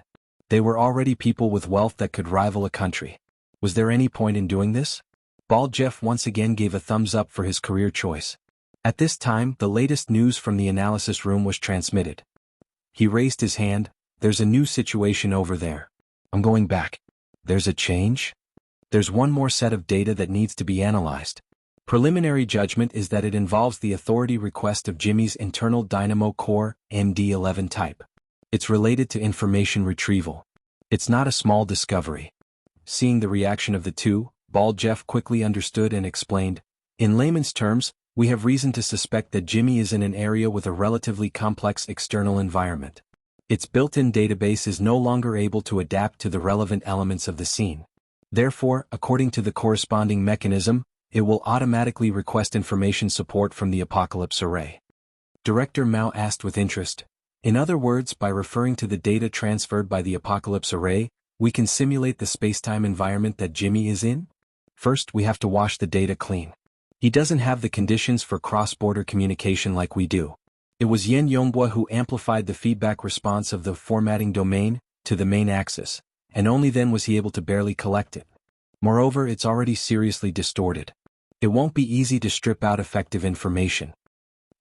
They were already people with wealth that could rival a country. Was there any point in doing this? Bald Jeff once again gave a thumbs up for his career choice. At this time, the latest news from the analysis room was transmitted. He raised his hand. There's a new situation over there. I'm going back. There's a change? There's one more set of data that needs to be analyzed. Preliminary judgment is that it involves the authority request of Jimmy's internal dynamo core, MD11 type. It's related to information retrieval. It's not a small discovery. Seeing the reaction of the two, Bald Jeff quickly understood and explained. In layman's terms, we have reason to suspect that Jimmy is in an area with a relatively complex external environment. Its built-in database is no longer able to adapt to the relevant elements of the scene. Therefore, according to the corresponding mechanism, it will automatically request information support from the Apocalypse Array. Director Mao asked with interest. In other words, by referring to the data transferred by the Apocalypse Array, we can simulate the spacetime environment that Jimmy is in? First, we have to wash the data clean. He doesn't have the conditions for cross-border communication like we do. It was Yen Yonghua who amplified the feedback response of the formatting domain to the main axis, and only then was he able to barely collect it. Moreover, it's already seriously distorted. It won't be easy to strip out effective information.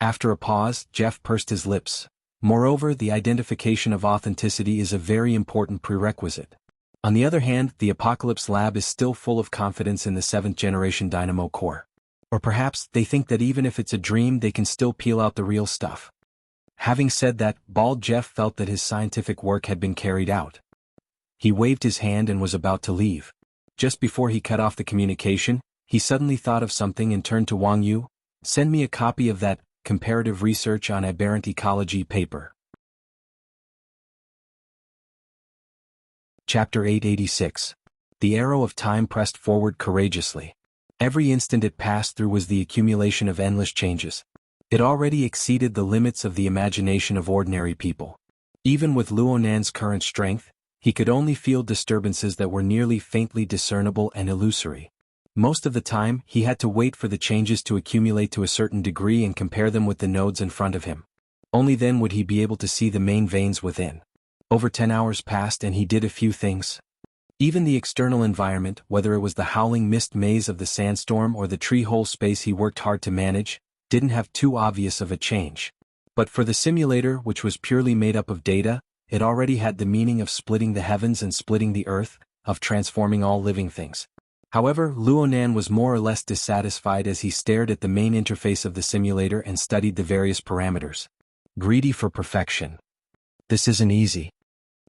After a pause, Jeff pursed his lips. Moreover, the identification of authenticity is a very important prerequisite. On the other hand, the Apocalypse Lab is still full of confidence in the 7th-generation Dynamo core. Or perhaps they think that even if it's a dream they can still peel out the real stuff. Having said that, Bald Jeff felt that his scientific work had been carried out. He waved his hand and was about to leave. Just before he cut off the communication, he suddenly thought of something and turned to Wang Yu. "Send me a copy of that comparative research on aberrant ecology paper." Chapter 886. The arrow of time pressed forward courageously. Every instant it passed through was the accumulation of endless changes. It already exceeded the limits of the imagination of ordinary people. Even with Luonan's current strength, he could only feel disturbances that were nearly faintly discernible and illusory. Most of the time, he had to wait for the changes to accumulate to a certain degree and compare them with the nodes in front of him. Only then would he be able to see the main veins within. Over 10 hours passed and he did a few things. Even the external environment, whether it was the howling mist maze of the sandstorm or the tree-hole space he worked hard to manage, didn't have too obvious of a change. But for the simulator, which was purely made up of data, it already had the meaning of splitting the heavens and splitting the earth, of transforming all living things. However, Luonan was more or less dissatisfied as he stared at the main interface of the simulator and studied the various parameters. Greedy for perfection. This isn't easy.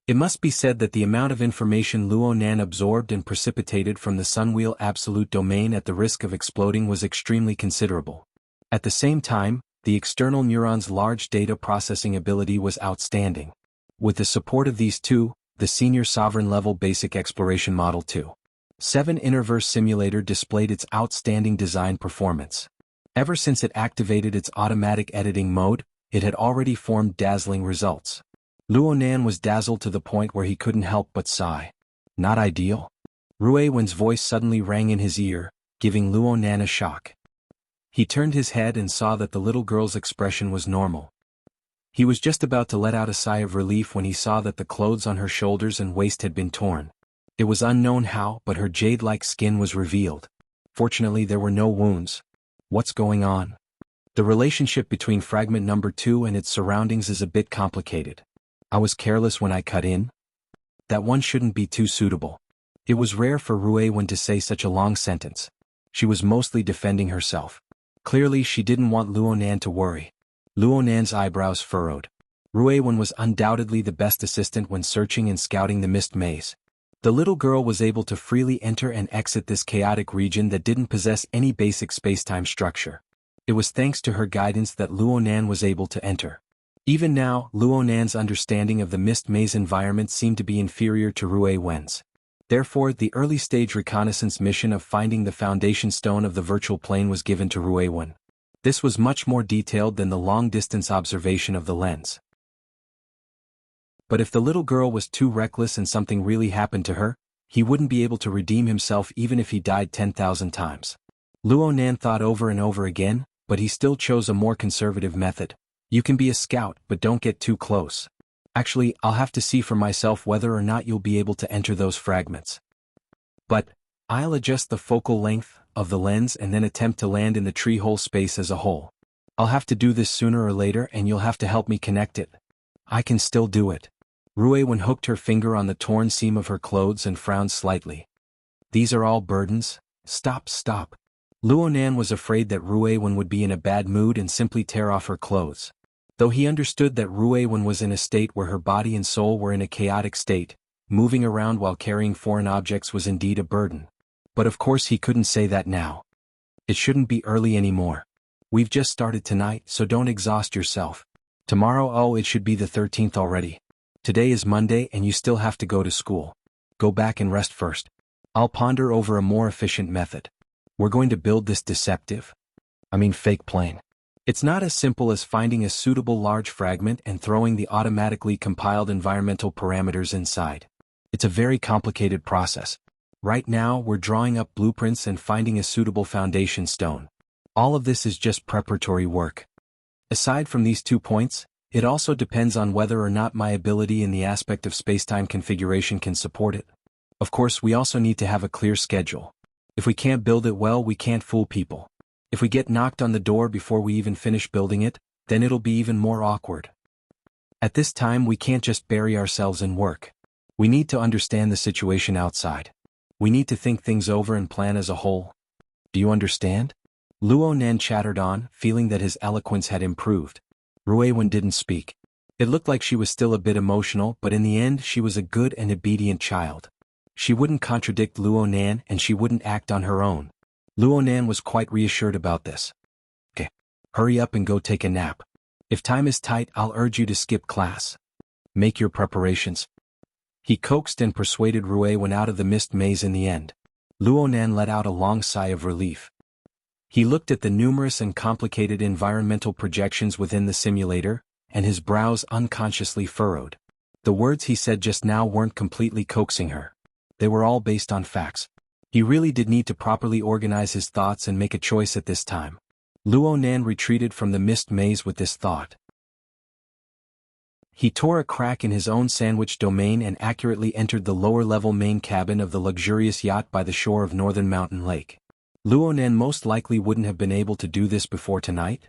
It must be said that the amount of information Luonan absorbed and precipitated from the Sunwheel Absolute Domain at the risk of exploding was extremely considerable. At the same time, the external neuron's large data processing ability was outstanding. With the support of these two, the Senior Sovereign Level Basic Exploration Model 2.7 Interverse Simulator displayed its outstanding design performance. Ever since it activated its automatic editing mode, it had already formed dazzling results. Luonan was dazzled to the point where he couldn't help but sigh. Not ideal? Ruiwen's voice suddenly rang in his ear, giving Luonan a shock. He turned his head and saw that the little girl's expression was normal. He was just about to let out a sigh of relief when he saw that the clothes on her shoulders and waist had been torn. It was unknown how, but her jade-like skin was revealed. Fortunately, there were no wounds. What's going on? The relationship between fragment number 2 and its surroundings is a bit complicated. I was careless when I cut in? That one shouldn't be too suitable. It was rare for Ruiwen to say such a long sentence. She was mostly defending herself. Clearly she didn't want Luonan to worry. Luonan's eyebrows furrowed. Ruiwen was undoubtedly the best assistant when searching and scouting the mist maze. The little girl was able to freely enter and exit this chaotic region that didn't possess any basic spacetime structure. It was thanks to her guidance that Luonan was able to enter. Even now, Luonan's understanding of the mist maze environment seemed to be inferior to Ruiwen's. Therefore, the early-stage reconnaissance mission of finding the foundation stone of the virtual plane was given to Ruiwen. This was much more detailed than the long-distance observation of the lens. But if the little girl was too reckless and something really happened to her, he wouldn't be able to redeem himself even if he died 10,000 times. Luonan thought over and over again, but he still chose a more conservative method. You can be a scout, but don't get too close. Actually, I'll have to see for myself whether or not you'll be able to enter those fragments. But I'll adjust the focal length of the lens and then attempt to land in the tree hole space as a whole. I'll have to do this sooner or later and you'll have to help me connect it. I can still do it. Ruiwen hooked her finger on the torn seam of her clothes and frowned slightly. These are all burdens? Stop. Luonan was afraid that Ruiwen would be in a bad mood and simply tear off her clothes. Though he understood that Ruiwen was in a state where her body and soul were in a chaotic state, moving around while carrying foreign objects was indeed a burden. But of course he couldn't say that now. It shouldn't be early anymore. We've just started tonight, so don't exhaust yourself. Tomorrow, it should be the 13th already. Today is Monday and you still have to go to school. Go back and rest first. I'll ponder over a more efficient method. We're going to build this fake plane. It's not as simple as finding a suitable large fragment and throwing the automatically compiled environmental parameters inside. It's a very complicated process. Right now, we're drawing up blueprints and finding a suitable foundation stone. All of this is just preparatory work. Aside from these 2 points, it also depends on whether or not my ability in the aspect of spacetime configuration can support it. Of course, we also need to have a clear schedule. If we can't build it well, we can't fool people. If we get knocked on the door before we even finish building it, then it'll be even more awkward. At this time, we can't just bury ourselves in work. We need to understand the situation outside. We need to think things over and plan as a whole. Do you understand? Luo Nan chattered on, feeling that his eloquence had improved. Ruiwen didn't speak. It looked like she was still a bit emotional, but in the end she was a good and obedient child. She wouldn't contradict Luo Nan and she wouldn't act on her own. Luo Nan was quite reassured about this. Okay. Hurry up and go take a nap. If time is tight, I'll urge you to skip class. Make your preparations. He coaxed and persuaded Ruiwen out of the mist maze in the end. Luo Nan let out a long sigh of relief. He looked at the numerous and complicated environmental projections within the simulator, and his brows unconsciously furrowed. The words he said just now weren't completely coaxing her. They were all based on facts. He really did need to properly organize his thoughts and make a choice at this time. Luo Nan retreated from the mist maze with this thought. He tore a crack in his own sandwich domain and accurately entered the lower-level main cabin of the luxurious yacht by the shore of Northern Mountain Lake. Luo Nan most likely wouldn't have been able to do this before tonight.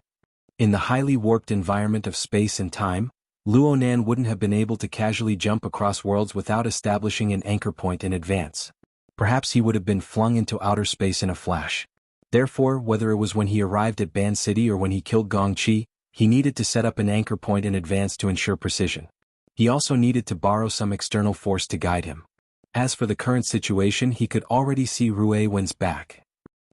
In the highly warped environment of space and time, Luo Nan wouldn't have been able to casually jump across worlds without establishing an anchor point in advance. Perhaps he would have been flung into outer space in a flash. Therefore, whether it was when he arrived at Ban City or when he killed Gong Chi, he needed to set up an anchor point in advance to ensure precision. He also needed to borrow some external force to guide him. As for the current situation, he could already see Ruiwen's back.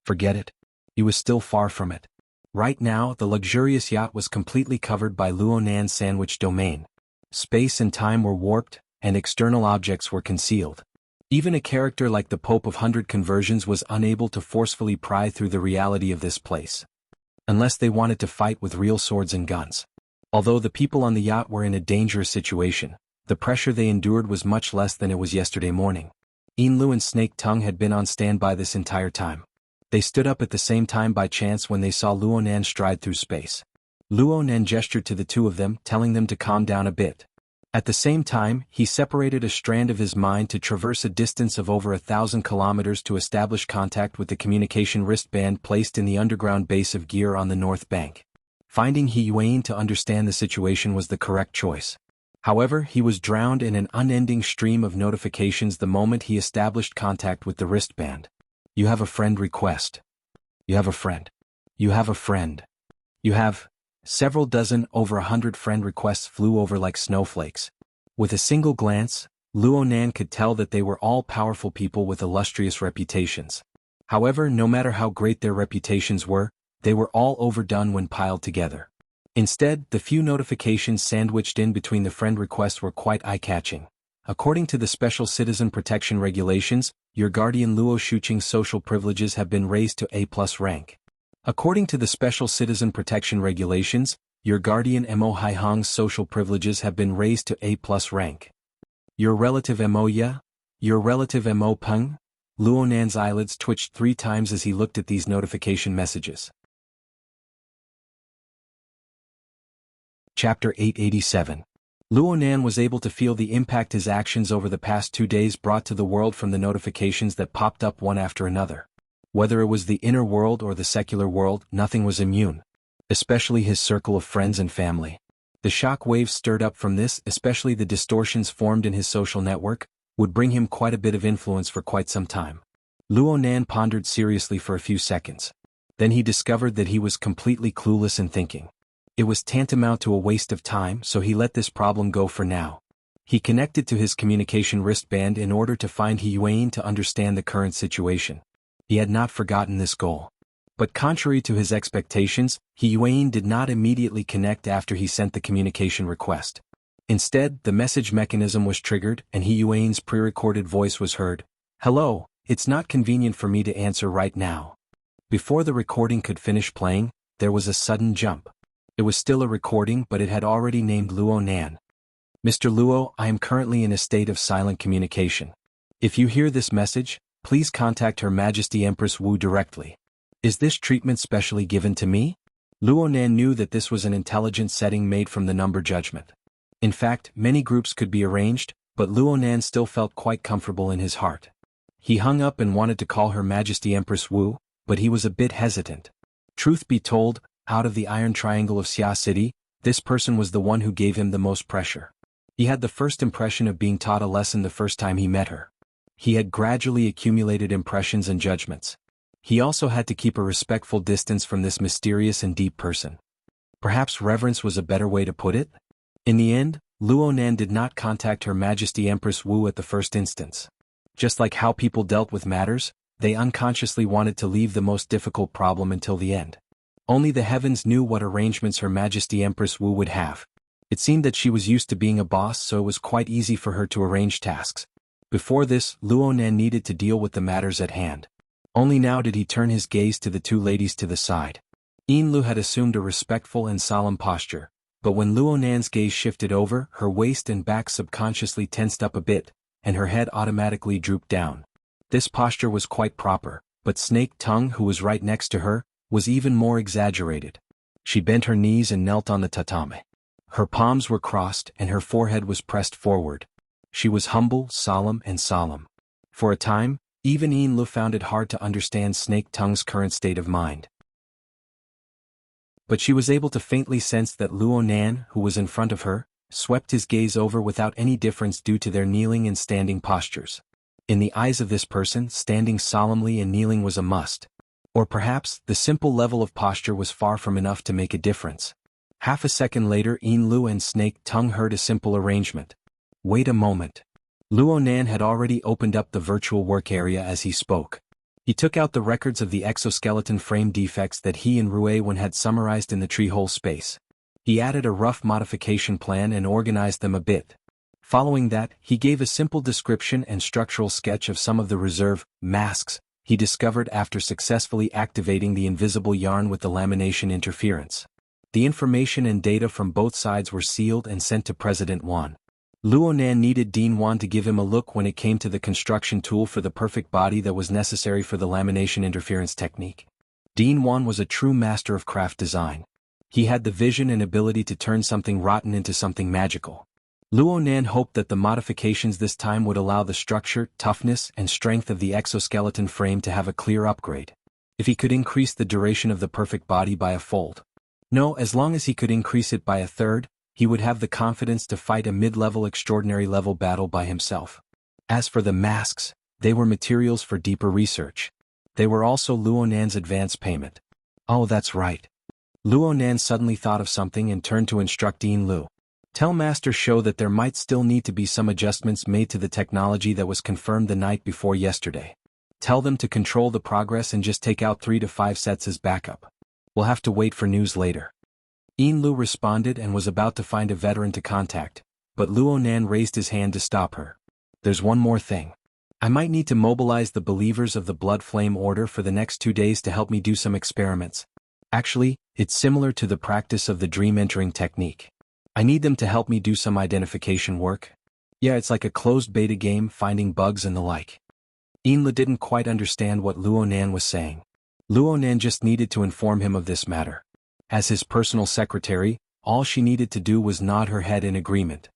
Forget it. He was still far from it. Right now, the luxurious yacht was completely covered by Luo Nan's sandwich domain. Space and time were warped, and external objects were concealed. Even a character like the Pope of 100 Conversions was unable to forcefully pry through the reality of this place. Unless they wanted to fight with real swords and guns. Although the people on the yacht were in a dangerous situation, the pressure they endured was much less than it was yesterday morning. Yinlu and Snake Tongue had been on standby this entire time. They stood up at the same time by chance when they saw Luo Nan stride through space. Luo Nan gestured to the two of them, telling them to calm down a bit. At the same time, he separated a strand of his mind to traverse a distance of over 1,000 kilometers to establish contact with the communication wristband placed in the underground base of Gear on the north bank. Finding He Yuan to understand the situation was the correct choice. However, he was drowned in an unending stream of notifications the moment he established contact with the wristband. You have a friend request. You have a friend. You have a friend. You have... Several dozen, over 100 friend requests flew over like snowflakes. With a single glance, Luo Nan could tell that they were all powerful people with illustrious reputations. However, no matter how great their reputations were, they were all overdone when piled together. Instead, the few notifications sandwiched in between the friend requests were quite eye-catching. According to the Special Citizen Protection Regulations, your guardian Luo Shuqing's social privileges have been raised to A+ rank. According to the Special Citizen Protection Regulations, your guardian Mo Haihong's social privileges have been raised to A+ rank. Your relative Mo Ya? Your relative Mo Peng? Luo Nan's eyelids twitched 3 times as he looked at these notification messages. Chapter 887. Luo Nan was able to feel the impact his actions over the past 2 days brought to the world from the notifications that popped up one after another. Whether it was the inner world or the secular world, nothing was immune. Especially his circle of friends and family. The shock waves stirred up from this, especially the distortions formed in his social network, would bring him quite a bit of influence for quite some time. Luo Nan pondered seriously for a few seconds. Then he discovered that he was completely clueless in thinking. It was tantamount to a waste of time, so he let this problem go for now. He connected to his communication wristband in order to find He Yuan to understand the current situation. He had not forgotten this goal. But contrary to his expectations, He Yuan did not immediately connect after he sent the communication request. Instead, the message mechanism was triggered and He Yuan's pre-recorded voice was heard. Hello, it's not convenient for me to answer right now. Before the recording could finish playing, there was a sudden jump. It was still a recording, but it had already named Luo Nan. Mr. Luo, I am currently in a state of silent communication. If you hear this message, please contact Her Majesty Empress Wu directly. Is this treatment specially given to me? Luonan knew that this was an intelligent setting made from the number judgment. In fact, many groups could be arranged, but Luonan still felt quite comfortable in his heart. He hung up and wanted to call Her Majesty Empress Wu, but he was a bit hesitant. Truth be told, out of the Iron Triangle of Xia City, this person was the one who gave him the most pressure. He had the first impression of being taught a lesson the first time he met her. He had gradually accumulated impressions and judgments. He also had to keep a respectful distance from this mysterious and deep person. Perhaps reverence was a better way to put it? In the end, Luonan did not contact Her Majesty Empress Wu at the first instance. Just like how people dealt with matters, they unconsciously wanted to leave the most difficult problem until the end. Only the heavens knew what arrangements Her Majesty Empress Wu would have. It seemed that she was used to being a boss, so it was quite easy for her to arrange tasks. Before this, Luonan needed to deal with the matters at hand. Only now did he turn his gaze to the two ladies to the side. Lu had assumed a respectful and solemn posture, but when Luonan's gaze shifted over, her waist and back subconsciously tensed up a bit, and her head automatically drooped down. This posture was quite proper, but Snake Tongue, who was right next to her, was even more exaggerated. She bent her knees and knelt on the tatame. Her palms were crossed and her forehead was pressed forward. She was humble, solemn, and solemn. For a time, even Lu found it hard to understand Snake Tongue's current state of mind. But she was able to faintly sense that Luonan, who was in front of her, swept his gaze over without any difference due to their kneeling and standing postures. In the eyes of this person, standing solemnly and kneeling was a must. Or perhaps, the simple level of posture was far from enough to make a difference. Half a second later, Lu and Snake Tongue heard a simple arrangement. Wait a moment. Luonan had already opened up the virtual work area as he spoke. He took out the records of the exoskeleton frame defects that he and Ruewen had summarized in the tree-hole space. He added a rough modification plan and organized them a bit. Following that, he gave a simple description and structural sketch of some of the reserve masks he discovered after successfully activating the invisible yarn with the lamination interference. The information and data from both sides were sealed and sent to President Wan. Luonan needed Dean Wan to give him a look when it came to the construction tool for the perfect body that was necessary for the lamination interference technique. Dean Wan was a true master of craft design. He had the vision and ability to turn something rotten into something magical. Luonan hoped that the modifications this time would allow the structure, toughness, and strength of the exoskeleton frame to have a clear upgrade. If he could increase the duration of the perfect body by a fold. No, as long as he could increase it by a third, he would have the confidence to fight a mid-level extraordinary level battle by himself. As for the masks, they were materials for deeper research. They were also Luonan's advance payment. Oh, that's right. Luonan suddenly thought of something and turned to instruct Lu. Tell Master Shou that there might still need to be some adjustments made to the technology that was confirmed the night before yesterday. Tell them to control the progress and just take out 3 to 5 sets as backup. We'll have to wait for news later. Lu responded and was about to find a veteran to contact, but Luonan raised his hand to stop her. There's one more thing. I might need to mobilize the believers of the Blood Flame Order for the next 2 days to help me do some experiments. Actually, it's similar to the practice of the dream entering technique. I need them to help me do some identification work. Yeah, it's like a closed beta game, finding bugs and the like. Lu didn't quite understand what Luonan was saying. Luonan just needed to inform him of this matter. As his personal secretary, all she needed to do was nod her head in agreement.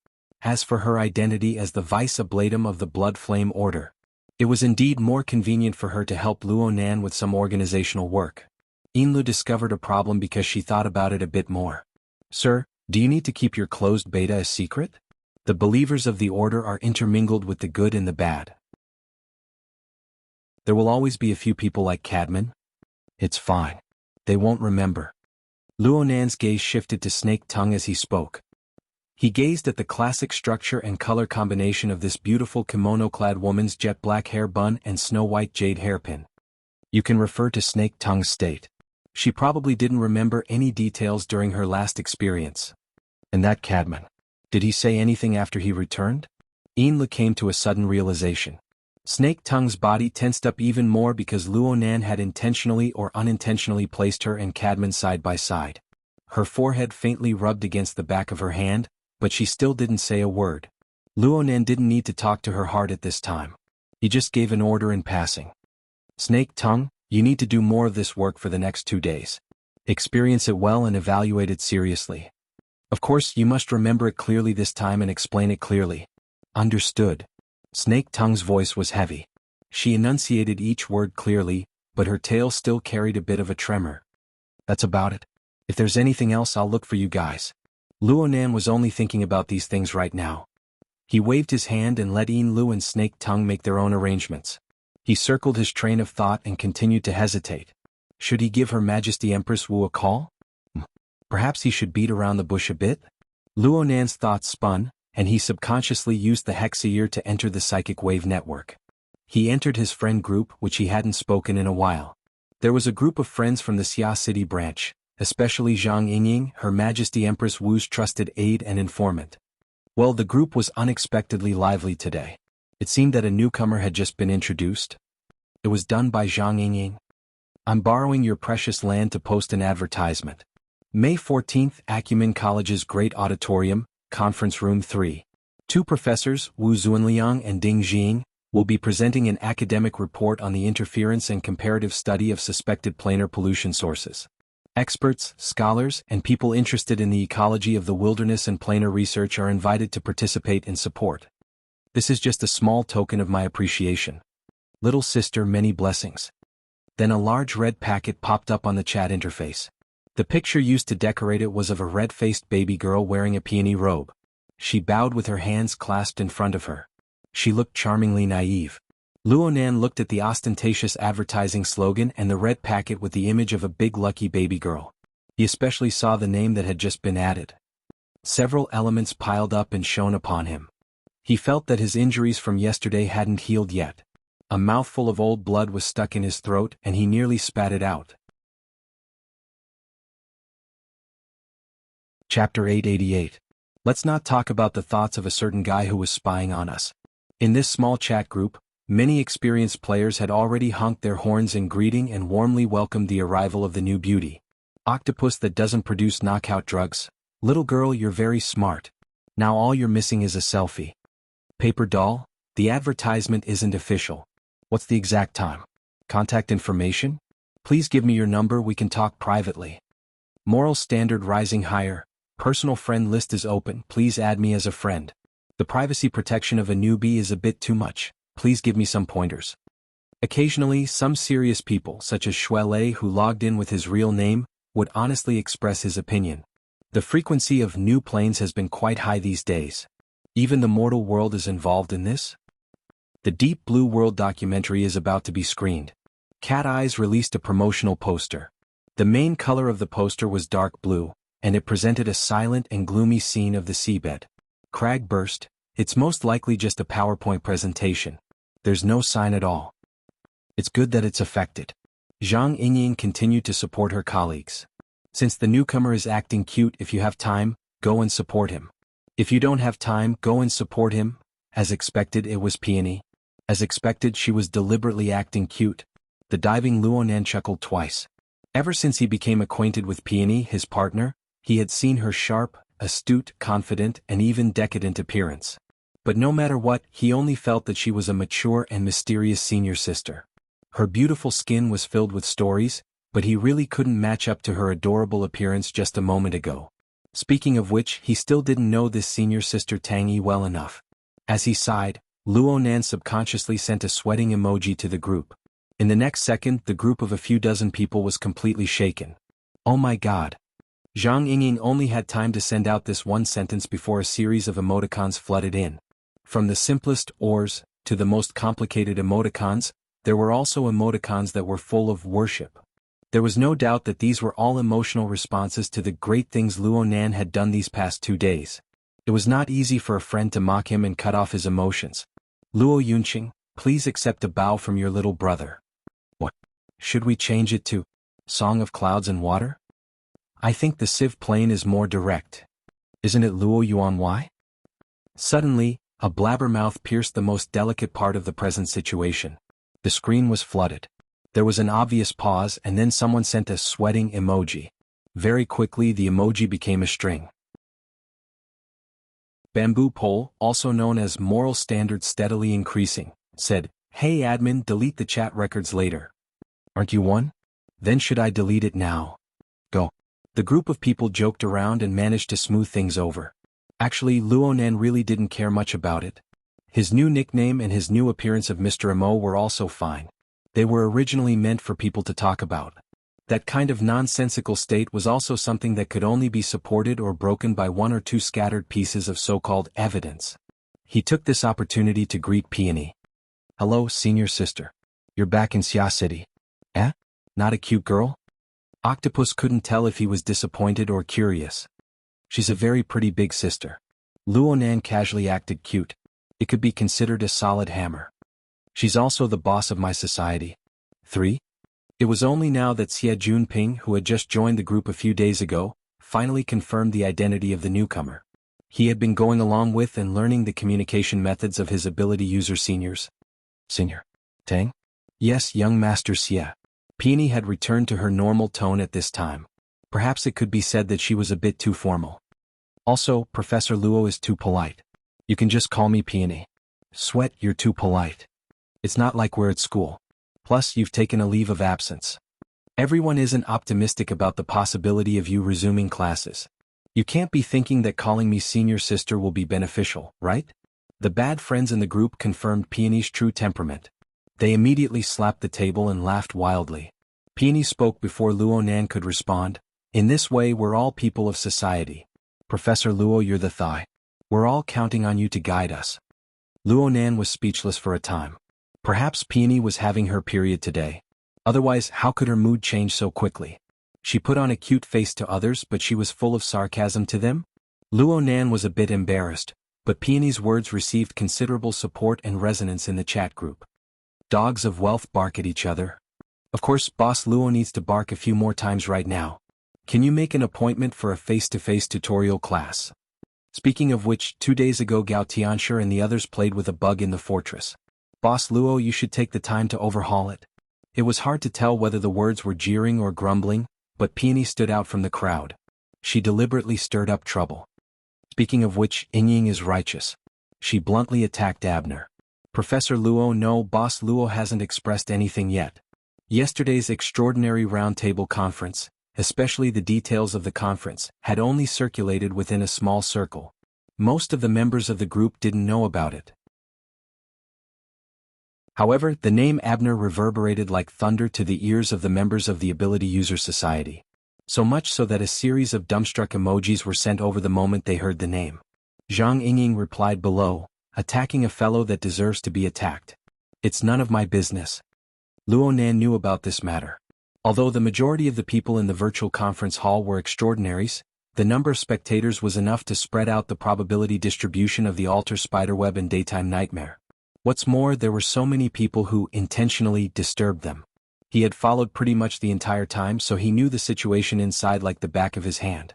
As for her identity as the Vice Ablatum of the Blood Flame Order, it was indeed more convenient for her to help Luonan with some organizational work. Lu discovered a problem because she thought about it a bit more. Sir, do you need to keep your closed beta a secret? The believers of the Order are intermingled with the good and the bad. There will always be a few people like Cadman. It's fine. They won't remember. Luonan's gaze shifted to Snake Tongue as he spoke. He gazed at the classic structure and color combination of this beautiful kimono-clad woman's jet black hair bun and snow-white jade hairpin. You can refer to Snake Tongue's state. She probably didn't remember any details during her last experience. And that Cadman. Did he say anything after he returned? Lu came to a sudden realization. Snake Tongue's body tensed up even more because Luonan had intentionally or unintentionally placed her and Cadman side by side. Her forehead faintly rubbed against the back of her hand, but she still didn't say a word. Luonan didn't need to talk to her heart at this time. He just gave an order in passing. Snake Tongue, You need to do more of this work for the next 2 days. Experience it well and evaluate it seriously. Of course, you must remember it clearly this time and explain it clearly. Understood. Snake Tongue's voice was heavy. She enunciated each word clearly, but her tail still carried a bit of a tremor. That's about it. If there's anything else, I'll look for you guys. Luonan was only thinking about these things right now. He waved his hand and let Yin Lu and Snake Tongue make their own arrangements. He circled his train of thought and continued to hesitate. Should he give Her Majesty Empress Wu a call? Perhaps he should beat around the bush a bit? Luonan's thoughts spun, and he subconsciously used the Hexeer to enter the psychic wave network. He entered his friend group, which he hadn't spoken in a while. There was a group of friends from the Xia City branch, especially Zhang Yingying, Her Majesty Empress Wu's trusted aide and informant. Well, the group was unexpectedly lively today. It seemed that a newcomer had just been introduced. It was done by Zhang Yingying. I'm borrowing your precious land to post an advertisement. May 14th, Acumen College's Great Auditorium, Conference Room 3. 2 professors, Wu Zunliang and Ding Jing, will be presenting an academic report on the interference and comparative study of suspected planar pollution sources. Experts, scholars, and people interested in the ecology of the wilderness and planar research are invited to participate and support. This is just a small token of my appreciation. Little sister, many blessings. Then a large red packet popped up on the chat interface. The picture used to decorate it was of a red-faced baby girl wearing a peony robe. She bowed with her hands clasped in front of her. She looked charmingly naive. Luonan looked at the ostentatious advertising slogan and the red packet with the image of a big lucky baby girl. He especially saw the name that had just been added. Several elements piled up and shone upon him. He felt that his injuries from yesterday hadn't healed yet. A mouthful of old blood was stuck in his throat and he nearly spat it out. Chapter 888. Let's not talk about the thoughts of a certain guy who was spying on us. In this small chat group, many experienced players had already honked their horns in greeting and warmly welcomed the arrival of the new beauty. Octopus that doesn't produce knockout drugs. Little girl, you're very smart. Now all you're missing is a selfie. Paper doll, the advertisement isn't official. What's the exact time? Contact information? Please give me your number, we can talk privately. Moral standard rising higher. Personal friend list is open, please add me as a friend. The privacy protection of a newbie is a bit too much, please give me some pointers. Occasionally, some serious people, such as Shuelei, who logged in with his real name, would honestly express his opinion. The frequency of new planes has been quite high these days. Even the mortal world is involved in this? The Deep Blue World documentary is about to be screened. Cat Eyes released a promotional poster. The main color of the poster was dark blue, and it presented a silent and gloomy scene of the seabed. Crag burst. It's most likely just a PowerPoint presentation. There's no sign at all. It's good that it's affected. Zhang Yingying continued to support her colleagues. Since the newcomer is acting cute, if you have time, go and support him. If you don't have time, go and support him. As expected, it was Peony. As expected, she was deliberately acting cute. The diving Luonan chuckled twice. Ever since he became acquainted with Peony, his partner, he had seen her sharp, astute, confident, and even decadent appearance. But no matter what, he only felt that she was a mature and mysterious senior sister. Her beautiful skin was filled with stories, but he really couldn't match up to her adorable appearance just a moment ago. Speaking of which, he still didn't know this senior sister Tangy well enough. As he sighed, Luonan subconsciously sent a sweating emoji to the group. In the next second, the group of a few dozen people was completely shaken. Oh my god. Zhang Yingying only had time to send out this one sentence before a series of emoticons flooded in. From the simplest ors to the most complicated emoticons, there were also emoticons that were full of worship. There was no doubt that these were all emotional responses to the great things Luonan had done these past 2 days. It was not easy for a friend to mock him and cut off his emotions. Luo Yunqing, please accept a bow from your little brother. What? Should we change it to Song of Clouds and Water? I think the Civ plane is more direct. Isn't it Luo Yuan Y? Suddenly, a blabbermouth pierced the most delicate part of the present situation. The screen was flooded. There was an obvious pause and then someone sent a sweating emoji. Very quickly the emoji became a string. Bamboo Pole, also known as Moral Standard Steadily Increasing, said, "Hey admin, delete the chat records later." Aren't you one? Then should I delete it now? Go. The group of people joked around and managed to smooth things over. Actually, Luonan really didn't care much about it. His new nickname and his new appearance of Mr. Mo were also fine. They were originally meant for people to talk about. That kind of nonsensical state was also something that could only be supported or broken by one or two scattered pieces of so-called evidence. He took this opportunity to greet Peony. Hello, senior sister. You're back in Xia City. Eh? Not a cute girl? Octopus couldn't tell if he was disappointed or curious. She's a very pretty big sister. Luonan casually acted cute. It could be considered a solid hammer. She's also the boss of my society. 3. It was only now that Xie Junping, who had just joined the group a few days ago, finally confirmed the identity of the newcomer. He had been going along with and learning the communication methods of his ability user seniors. Senior. Tang? Yes, young Master Xie. Peony had returned to her normal tone at this time. Perhaps it could be said that she was a bit too formal. Also, Professor Luo is too polite. You can just call me Peony. Sweat, you're too polite. It's not like we're at school. Plus, you've taken a leave of absence. Everyone isn't optimistic about the possibility of you resuming classes. You can't be thinking that calling me senior sister will be beneficial, right? The bad friends in the group confirmed Peony's true temperament. They immediately slapped the table and laughed wildly. Peony spoke before Luonan could respond. In this way, we're all people of society. Professor Luo, you're the thigh. We're all counting on you to guide us. Luonan was speechless for a time. Perhaps Peony was having her period today. Otherwise, how could her mood change so quickly? She put on a cute face to others, but she was full of sarcasm to them? Luonan was a bit embarrassed, but Peony's words received considerable support and resonance in the chat group. Dogs of wealth bark at each other. Of course, Boss Luo needs to bark a few more times right now. Can you make an appointment for a face-to-face tutorial class? Speaking of which, 2 days ago Gao Tianshi and the others played with a bug in the fortress. Boss Luo, you should take the time to overhaul it. It was hard to tell whether the words were jeering or grumbling, but Peony stood out from the crowd. She deliberately stirred up trouble. Speaking of which, Ying is righteous. She bluntly attacked Abner. Professor Luo, no, Boss Luo hasn't expressed anything yet. Yesterday's extraordinary roundtable conference, especially the details of the conference, had only circulated within a small circle. Most of the members of the group didn't know about it. However, the name Abner reverberated like thunder to the ears of the members of the Ability User Society. So much so that a series of dumbstruck emojis were sent over the moment they heard the name. Zhang Yingying replied below, attacking a fellow that deserves to be attacked. It's none of my business. Luonan knew about this matter. Although the majority of the people in the virtual conference hall were extraordinaries, the number of spectators was enough to spread out the probability distribution of the altar spiderweb and daytime nightmare. What's more, there were so many people who intentionally disturbed them. He had followed pretty much the entire time, so he knew the situation inside like the back of his hand.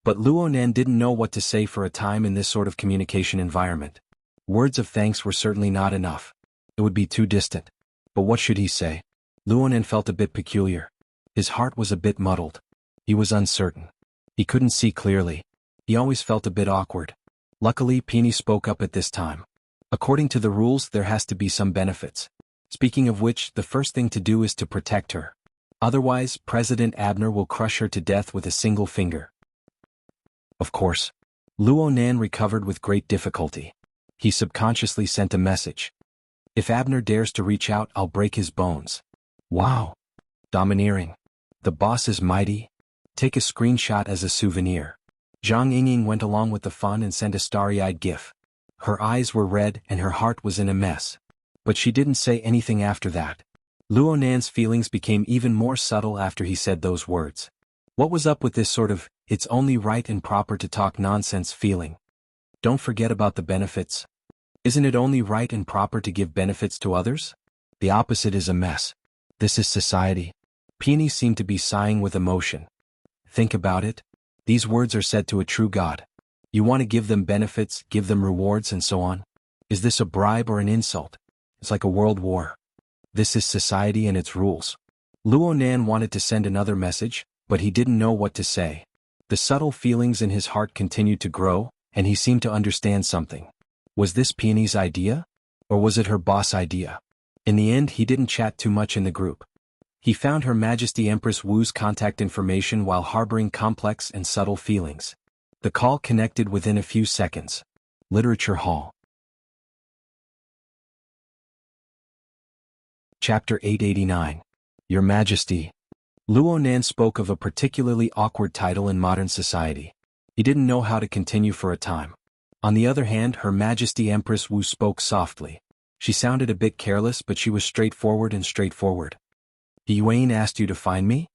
But Luonan didn't know what to say for a time in this sort of communication environment. Words of thanks were certainly not enough. It would be too distant. But what should he say? Luonan felt a bit peculiar. His heart was a bit muddled. He was uncertain. He couldn't see clearly. He always felt a bit awkward. Luckily, Peony spoke up at this time. According to the rules, there has to be some benefits. Speaking of which, the first thing to do is to protect her. Otherwise, President Abner will crush her to death with a single finger. Of course. Luonan recovered with great difficulty. He subconsciously sent a message. If Abner dares to reach out, I'll break his bones. Wow. Domineering. The boss is mighty. Take a screenshot as a souvenir. Zhang Yingying went along with the fun and sent a starry-eyed gif. Her eyes were red and her heart was in a mess. But she didn't say anything after that. Luonan's feelings became even more subtle after he said those words. What was up with this sort of, it's only right and proper to talk nonsense feeling? Don't forget about the benefits. Isn't it only right and proper to give benefits to others? The opposite is a mess. This is society. Peony seemed to be sighing with emotion. Think about it. These words are said to a true God. You want to give them benefits, give them rewards and so on? Is this a bribe or an insult? It's like a world war. This is society and its rules. Luonan wanted to send another message, but he didn't know what to say. The subtle feelings in his heart continued to grow, and he seemed to understand something. Was this Peony's idea? Or was it her boss' idea? In the end, he didn't chat too much in the group. He found Her Majesty Empress Wu's contact information while harboring complex and subtle feelings. The call connected within a few seconds. Literature Hall. Chapter 889. Your Majesty. Luo Nan spoke of a particularly awkward title in modern society. He didn't know how to continue for a time. On the other hand, Her Majesty Empress Wu spoke softly. She sounded a bit careless, but she was straightforward and straightforward. Yuan asked you to find me?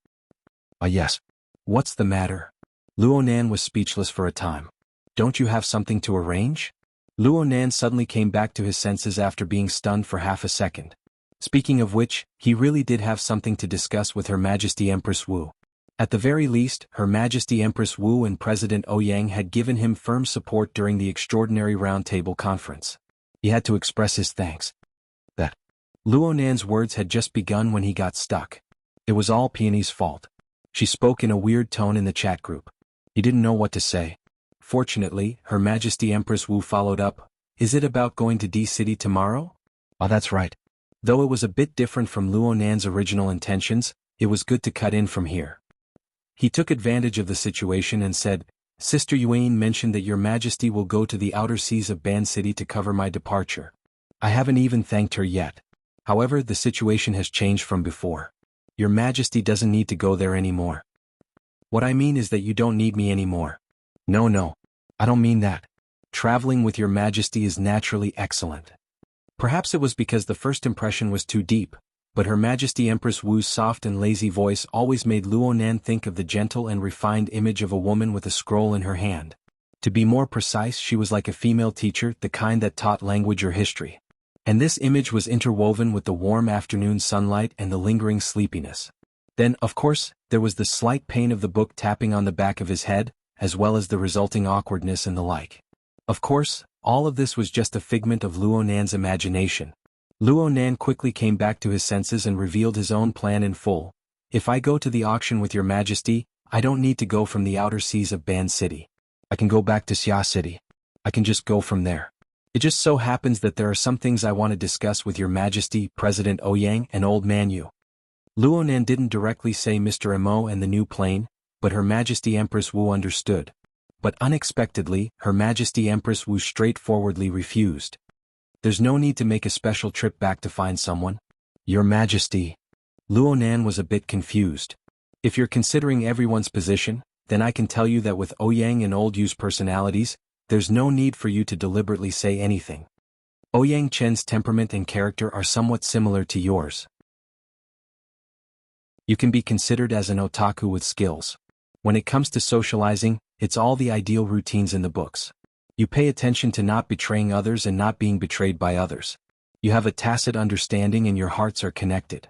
Yes. What's the matter? Luo Nan was speechless for a time. Don't you have something to arrange? Luo Nan suddenly came back to his senses after being stunned for half a second. Speaking of which, he really did have something to discuss with Her Majesty Empress Wu. At the very least, Her Majesty Empress Wu and President Ouyang had given him firm support during the extraordinary roundtable conference. He had to express his thanks. That Luo Nan's words had just begun when he got stuck. It was all Peony's fault. She spoke in a weird tone in the chat group. He didn't know what to say. Fortunately, Her Majesty Empress Wu followed up. Is it about going to D-City tomorrow? Oh, that's right. Though it was a bit different from Luo Nan's original intentions, it was good to cut in from here. He took advantage of the situation and said, Sister Yuan mentioned that Your Majesty will go to the outer seas of Ban City to cover my departure. I haven't even thanked her yet. However, the situation has changed from before. Your Majesty doesn't need to go there anymore. What I mean is that you don't need me anymore. No, I don't mean that. Traveling with Your Majesty is naturally excellent. Perhaps it was because the first impression was too deep, but Her Majesty Empress Wu's soft and lazy voice always made Luo Nan think of the gentle and refined image of a woman with a scroll in her hand. To be more precise, she was like a female teacher, the kind that taught language or history. And this image was interwoven with the warm afternoon sunlight and the lingering sleepiness. Then, of course, there was the slight pain of the book tapping on the back of his head, as well as the resulting awkwardness and the like. Of course, all of this was just a figment of Luo Nan's imagination. Luo Nan quickly came back to his senses and revealed his own plan in full. If I go to the auction with Your Majesty, I don't need to go from the outer seas of Ban City. I can go back to Xia City. I can just go from there. It just so happens that there are some things I want to discuss with Your Majesty, President Ouyang, and Old Man Yu. Luo Nan didn't directly say Mr. Mo and the new plane, but Her Majesty Empress Wu understood. But unexpectedly, Her Majesty Empress Wu straightforwardly refused. There's no need to make a special trip back to find someone. Your Majesty. Luo Nan was a bit confused. If you're considering everyone's position, then I can tell you that with Ouyang and Old Yu's personalities, there's no need for you to deliberately say anything. Ouyang Chen's temperament and character are somewhat similar to yours. You can be considered as an otaku with skills. When it comes to socializing, it's all the ideal routines in the books. You pay attention to not betraying others and not being betrayed by others. You have a tacit understanding and your hearts are connected.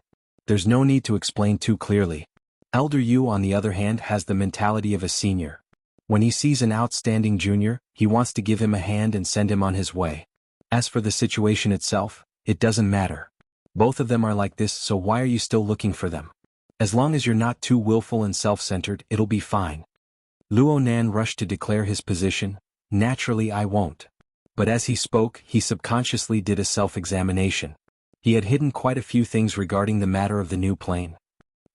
There's no need to explain too clearly. Elder Yu, on the other hand, has the mentality of a senior. When he sees an outstanding junior, he wants to give him a hand and send him on his way. As for the situation itself, it doesn't matter. Both of them are like this, so why are you still looking for them? As long as you're not too willful and self-centered, it'll be fine. Luo Nan rushed to declare his position. Naturally I won't. But as he spoke, he subconsciously did a self-examination. He had hidden quite a few things regarding the matter of the new plane.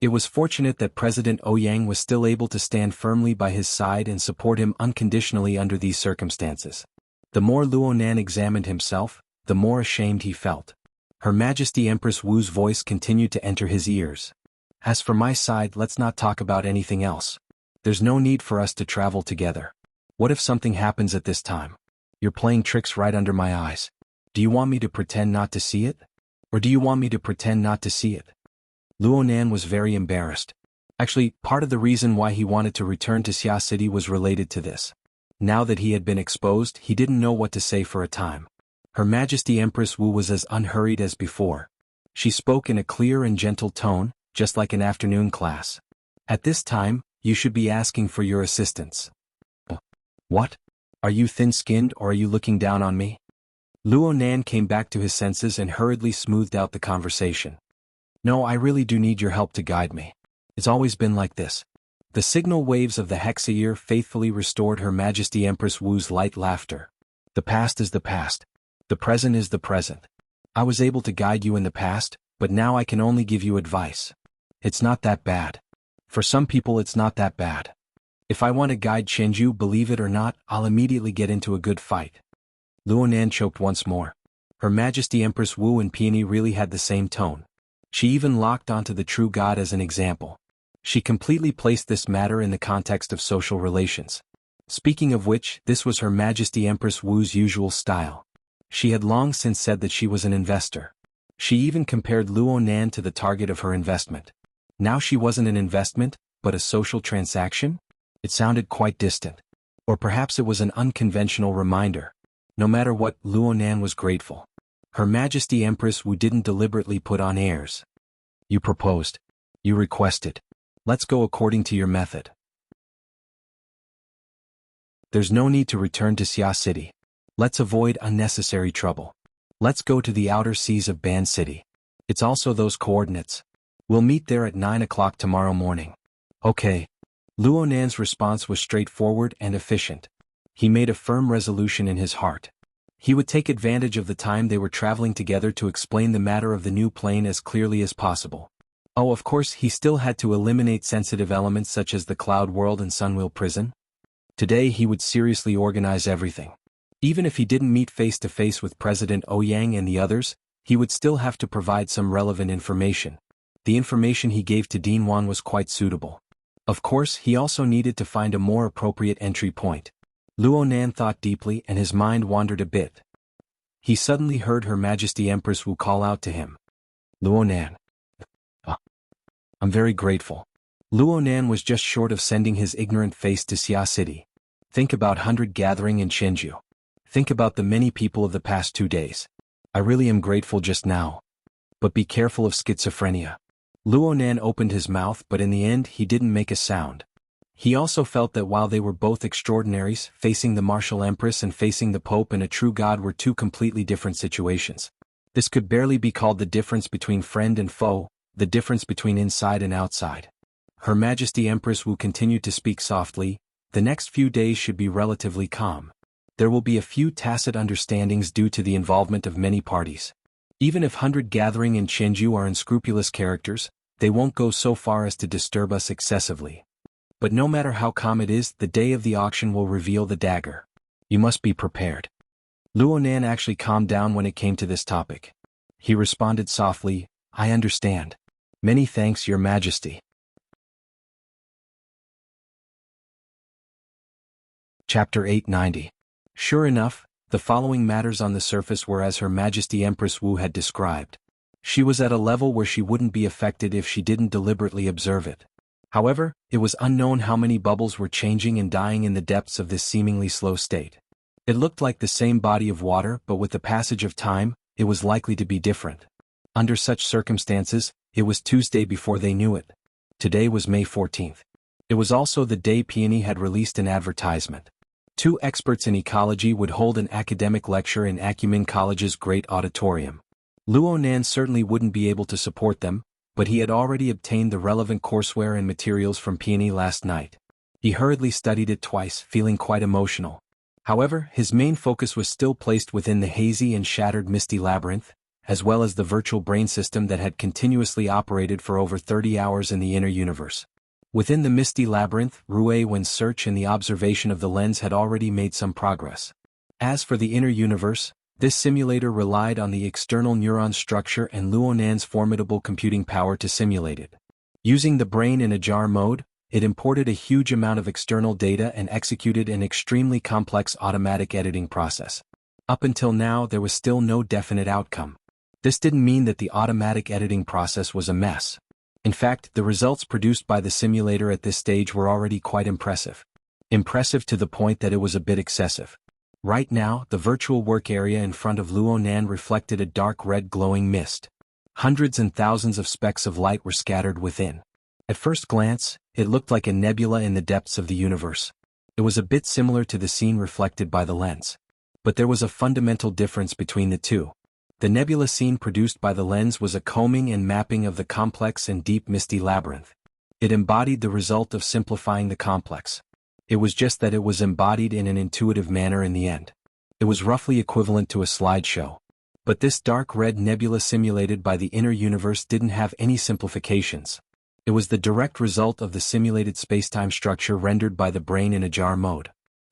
It was fortunate that President Ouyang was still able to stand firmly by his side and support him unconditionally under these circumstances. The more Luo Nan examined himself, the more ashamed he felt. Her Majesty Empress Wu's voice continued to enter his ears. As for my side, let's not talk about anything else. There's no need for us to travel together. What if something happens at this time? You're playing tricks right under my eyes. Do you want me to pretend not to see it? Or do you want me to pretend not to see it? Luo Nan was very embarrassed. Actually, part of the reason why he wanted to return to Xia City was related to this. Now that he had been exposed, he didn't know what to say for a time. Her Majesty Empress Wu was as unhurried as before. She spoke in a clear and gentle tone, just like an afternoon class. At this time, you should be asking for your assistance. What? Are you thin-skinned or are you looking down on me? Luo Nan came back to his senses and hurriedly smoothed out the conversation. No, I really do need your help to guide me. It's always been like this. The signal waves of the hexayear faithfully restored Her Majesty Empress Wu's light laughter. The past is the past. The present is the present. I was able to guide you in the past, but now I can only give you advice. It's not that bad. For some people it's not that bad. If I want to guide Chenju, believe it or not, I'll immediately get into a good fight. Luonan choked once more. Her Majesty Empress Wu and Peony really had the same tone. She even locked onto the true god as an example. She completely placed this matter in the context of social relations. Speaking of which, this was Her Majesty Empress Wu's usual style. She had long since said that she was an investor. She even compared Luonan to the target of her investment. Now she wasn't an investment, but a social transaction? It sounded quite distant. Or perhaps it was an unconventional reminder. No matter what, Luonan was grateful. Her Majesty Empress Wu didn't deliberately put on airs. You proposed. You requested. Let's go according to your method. There's no need to return to Xia City. Let's avoid unnecessary trouble. Let's go to the outer seas of Ban City. It's also those coordinates. We'll meet there at 9 o'clock tomorrow morning. Okay. Luonan's response was straightforward and efficient. He made a firm resolution in his heart. He would take advantage of the time they were traveling together to explain the matter of the new plane as clearly as possible. Oh, of course, he still had to eliminate sensitive elements such as the Cloud World and Sunwheel Prison. Today he would seriously organize everything. Even if he didn't meet face-to-face with President Ouyang and the others, he would still have to provide some relevant information. The information he gave to Dean Wan was quite suitable. Of course, he also needed to find a more appropriate entry point. Luonan thought deeply and his mind wandered a bit. He suddenly heard Her Majesty Empress Wu call out to him. Luonan. I'm very grateful. Luonan was just short of sending his ignorant face to Xia City. Think about 100 gathering in Chenju. Think about the many people of the past 2 days. I really am grateful just now. But be careful of schizophrenia. Luonan opened his mouth, but in the end he didn't make a sound. He also felt that while they were both extraordinaries, facing the martial empress and facing the pope and a true god were two completely different situations. This could barely be called the difference between friend and foe, the difference between inside and outside. Her Majesty Empress Wu continued to speak softly. The next few days should be relatively calm. There will be a few tacit understandings due to the involvement of many parties. Even if 100 gathering in Chenju are unscrupulous characters, they won't go so far as to disturb us excessively. But no matter how calm it is, the day of the auction will reveal the dagger. You must be prepared. Luonan actually calmed down when it came to this topic. He responded softly, I understand. Many thanks, Your Majesty. Chapter 890. Sure enough, the following matters on the surface were as Her Majesty Empress Wu had described. She was at a level where she wouldn't be affected if she didn't deliberately observe it. However, it was unknown how many bubbles were changing and dying in the depths of this seemingly slow state. It looked like the same body of water, but with the passage of time, it was likely to be different. Under such circumstances, it was Tuesday before they knew it. Today was May 14th. It was also the day Peony had released an advertisement. 2 experts in ecology would hold an academic lecture in Acumen College's great auditorium. Luonan certainly wouldn't be able to support them, but he had already obtained the relevant courseware and materials from Peony last night. He hurriedly studied it twice, feeling quite emotional. However, his main focus was still placed within the hazy and shattered Misty Labyrinth, as well as the virtual brain system that had continuously operated for over 30 hours in the inner universe. Within the Misty Labyrinth, Rue Wen's search and the observation of the lens had already made some progress. As for the inner universe, this simulator relied on the external neuron structure and Luonan's formidable computing power to simulate it. Using the brain in a jar mode, it imported a huge amount of external data and executed an extremely complex automatic editing process. Up until now, there was still no definite outcome. This didn't mean that the automatic editing process was a mess. In fact, the results produced by the simulator at this stage were already quite impressive. Impressive to the point that it was a bit excessive. Right now, the virtual work area in front of Luonan reflected a dark red glowing mist. Hundreds and thousands of specks of light were scattered within. At first glance, it looked like a nebula in the depths of the universe. It was a bit similar to the scene reflected by the lens. But there was a fundamental difference between the two. The nebula scene produced by the lens was a combing and mapping of the complex and deep misty labyrinth. It embodied the result of simplifying the complex. It was just that it was embodied in an intuitive manner in the end. It was roughly equivalent to a slideshow. But this dark red nebula simulated by the inner universe didn't have any simplifications. It was the direct result of the simulated spacetime structure rendered by the brain in a jar mode.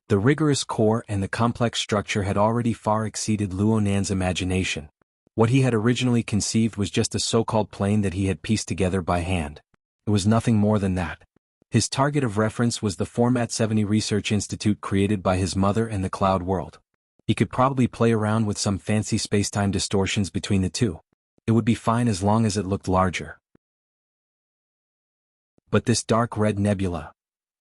The rigorous core and the complex structure had already far exceeded Luo Nan's imagination. What he had originally conceived was just a so-called plane that he had pieced together by hand. It was nothing more than that. His target of reference was the Format 70 Research Institute created by his mother and the cloud world. He could probably play around with some fancy spacetime distortions between the two. It would be fine as long as it looked larger. But this dark red nebula,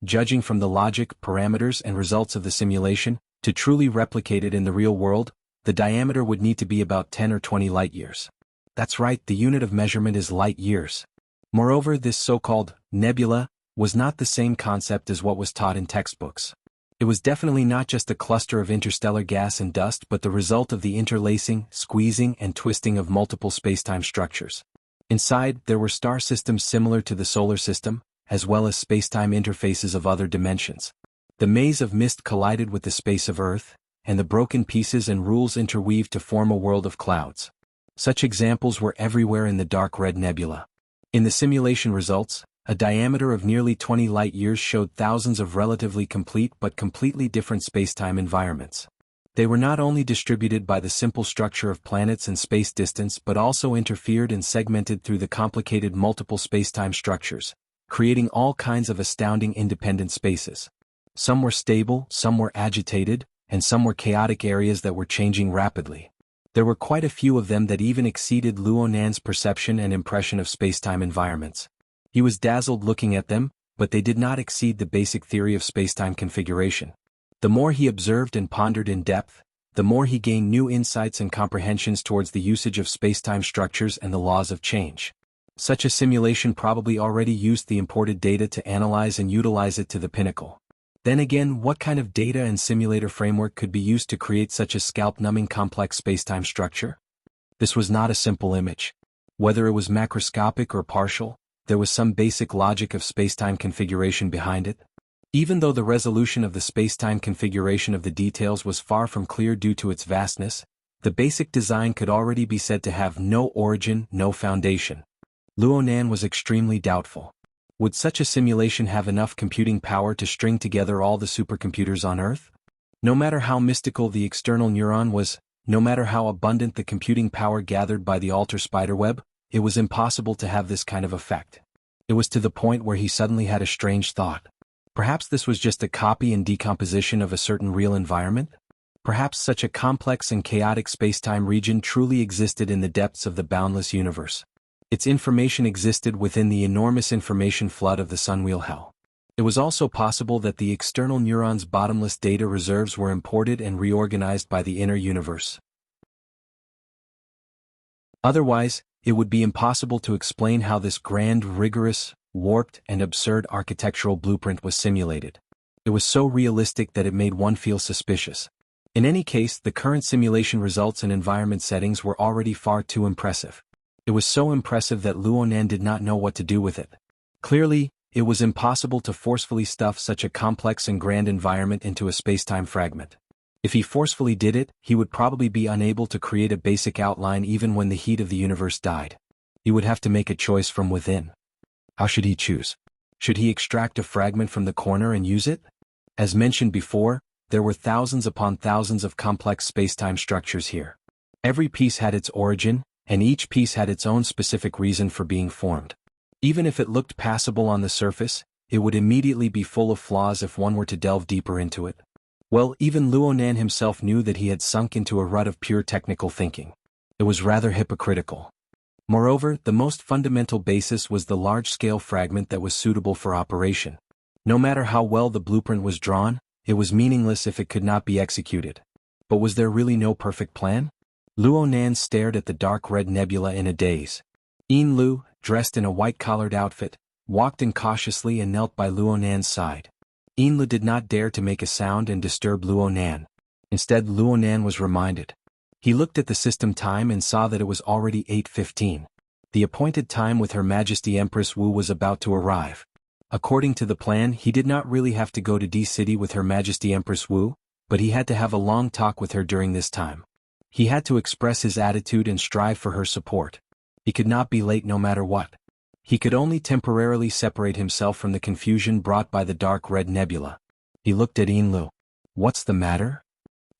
judging from the logic, parameters, and results of the simulation, to truly replicate it in the real world, the diameter would need to be about 10 or 20 light-years. That's right, the unit of measurement is light-years. Moreover, this so-called nebula was not the same concept as what was taught in textbooks. It was definitely not just a cluster of interstellar gas and dust but the result of the interlacing, squeezing, and twisting of multiple spacetime structures. Inside, there were star systems similar to the solar system, as well as spacetime interfaces of other dimensions. The maze of mist collided with the space of Earth, and the broken pieces and rules interweaved to form a world of clouds. Such examples were everywhere in the dark red nebula. In the simulation results, a diameter of nearly 20 light-years showed thousands of relatively complete but completely different spacetime environments. They were not only distributed by the simple structure of planets and space distance but also interfered and segmented through the complicated multiple spacetime structures, creating all kinds of astounding independent spaces. Some were stable, some were agitated, and some were chaotic areas that were changing rapidly. There were quite a few of them that even exceeded Luo Nan's perception and impression of spacetime environments. He was dazzled looking at them, but they did not exceed the basic theory of spacetime configuration. The more he observed and pondered in depth, the more he gained new insights and comprehensions towards the usage of spacetime structures and the laws of change. Such a simulation probably already used the imported data to analyze and utilize it to the pinnacle. Then again, what kind of data and simulator framework could be used to create such a scalp-numbing complex spacetime structure? This was not a simple image. Whether it was macroscopic or partial, there was some basic logic of spacetime configuration behind it. Even though the resolution of the spacetime configuration of the details was far from clear due to its vastness, the basic design could already be said to have no origin, no foundation. Luo Nan was extremely doubtful. Would such a simulation have enough computing power to string together all the supercomputers on Earth? No matter how mystical the external neuron was, no matter how abundant the computing power gathered by the alter spiderweb, it was impossible to have this kind of effect. It was to the point where he suddenly had a strange thought. Perhaps this was just a copy and decomposition of a certain real environment? Perhaps such a complex and chaotic spacetime region truly existed in the depths of the boundless universe. Its information existed within the enormous information flood of the sunwheel hell. It was also possible that the external neuron's bottomless data reserves were imported and reorganized by the inner universe. Otherwise, it would be impossible to explain how this grand, rigorous, warped, and absurd architectural blueprint was simulated. It was so realistic that it made one feel suspicious. In any case, the current simulation results and environment settings were already far too impressive. It was so impressive that Luo Nan did not know what to do with it. Clearly, it was impossible to forcefully stuff such a complex and grand environment into a spacetime fragment. If he forcefully did it, he would probably be unable to create a basic outline even when the heat of the universe died. He would have to make a choice from within. How should he choose? Should he extract a fragment from the corner and use it? As mentioned before, there were thousands upon thousands of complex spacetime structures here. Every piece had its origin, and each piece had its own specific reason for being formed. Even if it looked passable on the surface, it would immediately be full of flaws if one were to delve deeper into it. Well, even Luo Nan himself knew that he had sunk into a rut of pure technical thinking. It was rather hypocritical. Moreover, the most fundamental basis was the large-scale fragment that was suitable for operation. No matter how well the blueprint was drawn, it was meaningless if it could not be executed. But was there really no perfect plan? Luo Nan stared at the dark red nebula in a daze. Yin Lu, dressed in a white-collared outfit, walked in cautiously and knelt by Luo Nan's side. Yin Lu did not dare to make a sound and disturb Luo Nan. Instead, Luo Nan was reminded. He looked at the system time and saw that it was already 8:15. The appointed time with Her Majesty Empress Wu was about to arrive. According to the plan, he did not really have to go to D-City with Her Majesty Empress Wu, but he had to have a long talk with her during this time. He had to express his attitude and strive for her support. He could not be late no matter what. He could only temporarily separate himself from the confusion brought by the dark red nebula. He looked at Yinlu. What's the matter?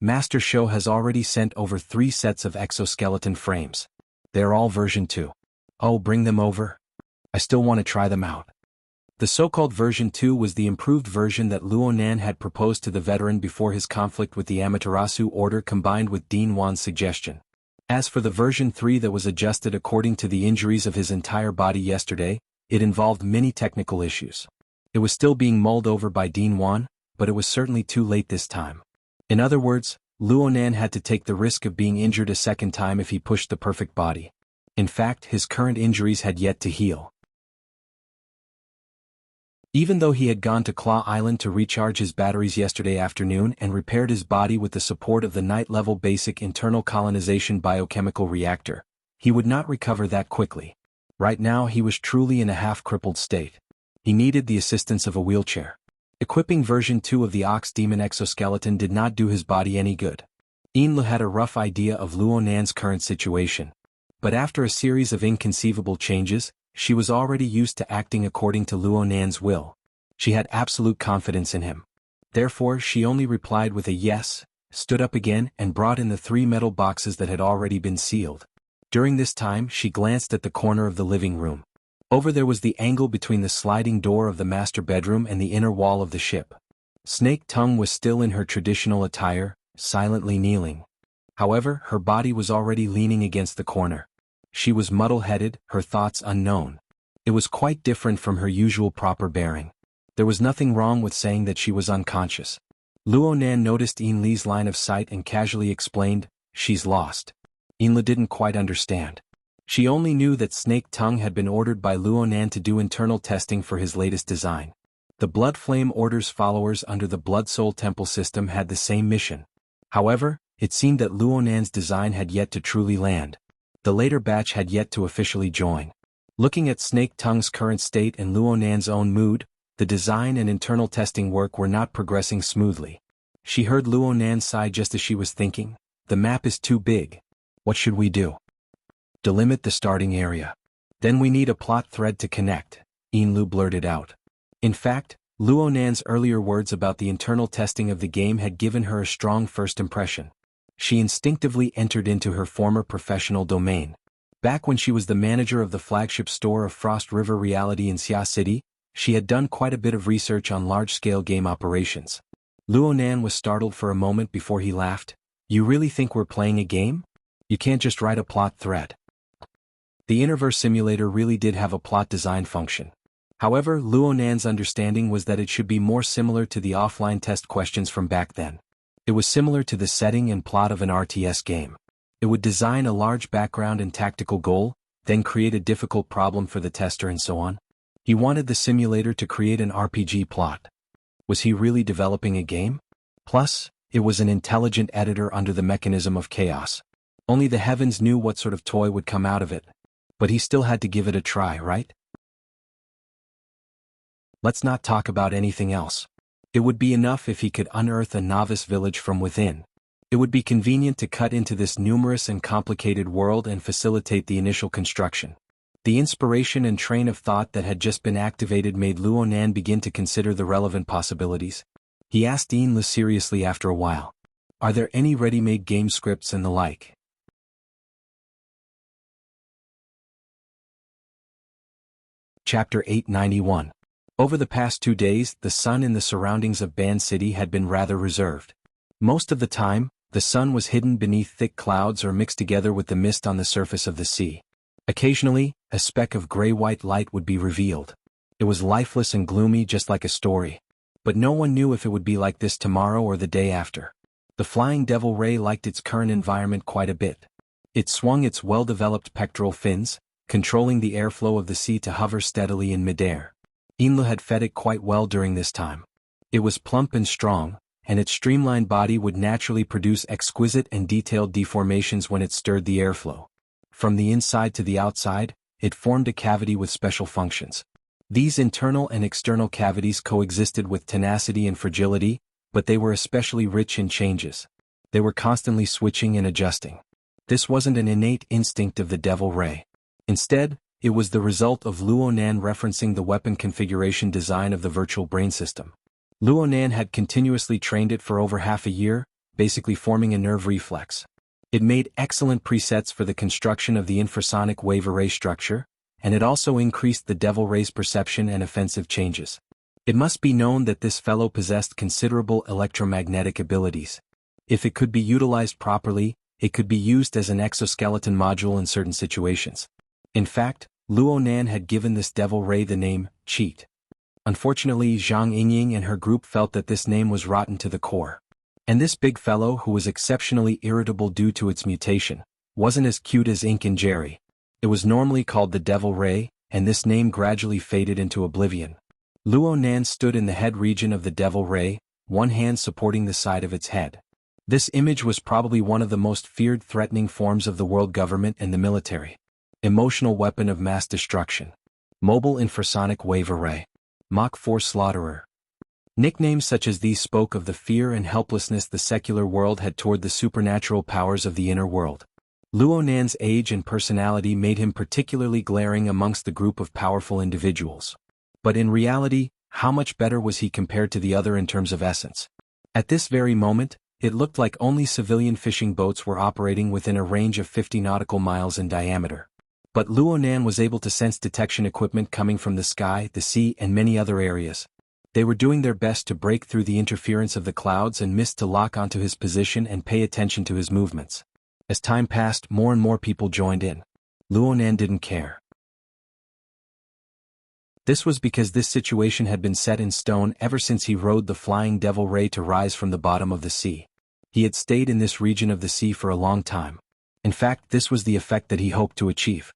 Master Shou has already sent over 3 sets of exoskeleton frames. They're all version 2. Oh, bring them over. I still want to try them out. The so-called version 2 was the improved version that Luonan had proposed to the veteran before his conflict with the Amaterasu order combined with Dean Wan's suggestion. As for the version 3 that was adjusted according to the injuries of his entire body yesterday, it involved many technical issues. It was still being mulled over by Dean Wan, but it was certainly too late this time. In other words, Luonan had to take the risk of being injured a second time if he pushed the perfect body. In fact, his current injuries had yet to heal. Even though he had gone to Claw Island to recharge his batteries yesterday afternoon and repaired his body with the support of the night-level basic internal colonization biochemical reactor, he would not recover that quickly. Right now he was truly in a half-crippled state. He needed the assistance of a wheelchair. Equipping version 2 of the Ox Demon exoskeleton did not do his body any good. Yinlu had a rough idea of Luonan's current situation. But after a series of inconceivable changes, she was already used to acting according to Luonan's will. She had absolute confidence in him. Therefore she only replied with a yes, stood up again and brought in the 3 metal boxes that had already been sealed. During this time she glanced at the corner of the living room. Over there was the angle between the sliding door of the master bedroom and the inner wall of the ship. Snake Tongue was still in her traditional attire, silently kneeling. However, her body was already leaning against the corner. She was muddle-headed, her thoughts unknown. It was quite different from her usual proper bearing. There was nothing wrong with saying that she was unconscious. Luonan noticed Yinli's line of sight and casually explained, "She's lost." Yinli didn't quite understand. She only knew that Snake Tongue had been ordered by Luonan to do internal testing for his latest design. The Blood Flame Order's followers under the Blood Soul Temple system had the same mission. However, it seemed that Luonan's design had yet to truly land. The later batch had yet to officially join. Looking at Snake Tongue's current state and Luonan's own mood, the design and internal testing work were not progressing smoothly. She heard Luonan sigh just as she was thinking, "The map is too big. What should we do?" "Delimit the starting area. Then we need a plot thread to connect," Yinlu blurted out. In fact, Luonan's earlier words about the internal testing of the game had given her a strong first impression. She instinctively entered into her former professional domain. Back when she was the manager of the flagship store of Frost River Reality in Xia City, she had done quite a bit of research on large-scale game operations. Luonan was startled for a moment before he laughed. "You really think we're playing a game? You can't just write a plot thread." The Interverse Simulator really did have a plot design function. However, Luonan's understanding was that it should be more similar to the offline test questions from back then. It was similar to the setting and plot of an RTS game. It would design a large background and tactical goal, then create a difficult problem for the tester and so on. He wanted the simulator to create an RPG plot. Was he really developing a game? Plus, it was an intelligent editor under the mechanism of chaos. Only the heavens knew what sort of toy would come out of it. But he still had to give it a try, right? Let's not talk about anything else. It would be enough if he could unearth a novice village from within. It would be convenient to cut into this numerous and complicated world and facilitate the initial construction. The inspiration and train of thought that had just been activated made Luonan begin to consider the relevant possibilities. He asked Yinli seriously after a while, "Are there any ready-made game scripts and the like?" Chapter 891. Over the past 2 days, the sun in the surroundings of Ban City had been rather reserved. Most of the time, the sun was hidden beneath thick clouds or mixed together with the mist on the surface of the sea. Occasionally, a speck of gray-white light would be revealed. It was lifeless and gloomy just like a story. But no one knew if it would be like this tomorrow or the day after. The Flying Devil Ray liked its current environment quite a bit. It swung its well-developed pectoral fins, controlling the airflow of the sea to hover steadily in midair. Yinlu had fed it quite well during this time. It was plump and strong, and its streamlined body would naturally produce exquisite and detailed deformations when it stirred the airflow. From the inside to the outside, it formed a cavity with special functions. These internal and external cavities coexisted with tenacity and fragility, but they were especially rich in changes. They were constantly switching and adjusting. This wasn't an innate instinct of the Devil Ray. Instead, It was the result of Luonan referencing the weapon configuration design of the virtual brain system. Luonan had continuously trained it for over half a year, basically forming a nerve reflex. It made excellent presets for the construction of the infrasonic wave array structure, and it also increased the devil ray's perception and offensive changes. It must be known that this fellow possessed considerable electromagnetic abilities. If it could be utilized properly, it could be used as an exoskeleton module in certain situations. In fact, Luonan had given this devil ray the name, Cheat. Unfortunately, Zhang Yingying and her group felt that this name was rotten to the core. And this big fellow, who was exceptionally irritable due to its mutation, wasn't as cute as Ink and Jerry. It was normally called the Devil Ray, and this name gradually faded into oblivion. Luonan stood in the head region of the Devil Ray, one hand supporting the side of its head. This image was probably one of the most feared threatening forms of the world government and the military. Emotional weapon of mass destruction. Mobile infrasonic wave array. Mach 4 slaughterer. Nicknames such as these spoke of the fear and helplessness the secular world had toward the supernatural powers of the inner world. Luonan's age and personality made him particularly glaring amongst the group of powerful individuals. But in reality, how much better was he compared to the other in terms of essence? At this very moment, it looked like only civilian fishing boats were operating within a range of 50 nautical miles in diameter. But Luonan was able to sense detection equipment coming from the sky, the sea, and many other areas. They were doing their best to break through the interference of the clouds and mist to lock onto his position and pay attention to his movements. As time passed, more and more people joined in. Luonan didn't care. This was because this situation had been set in stone ever since he rode the flying devil ray to rise from the bottom of the sea. He had stayed in this region of the sea for a long time. In fact, this was the effect that he hoped to achieve.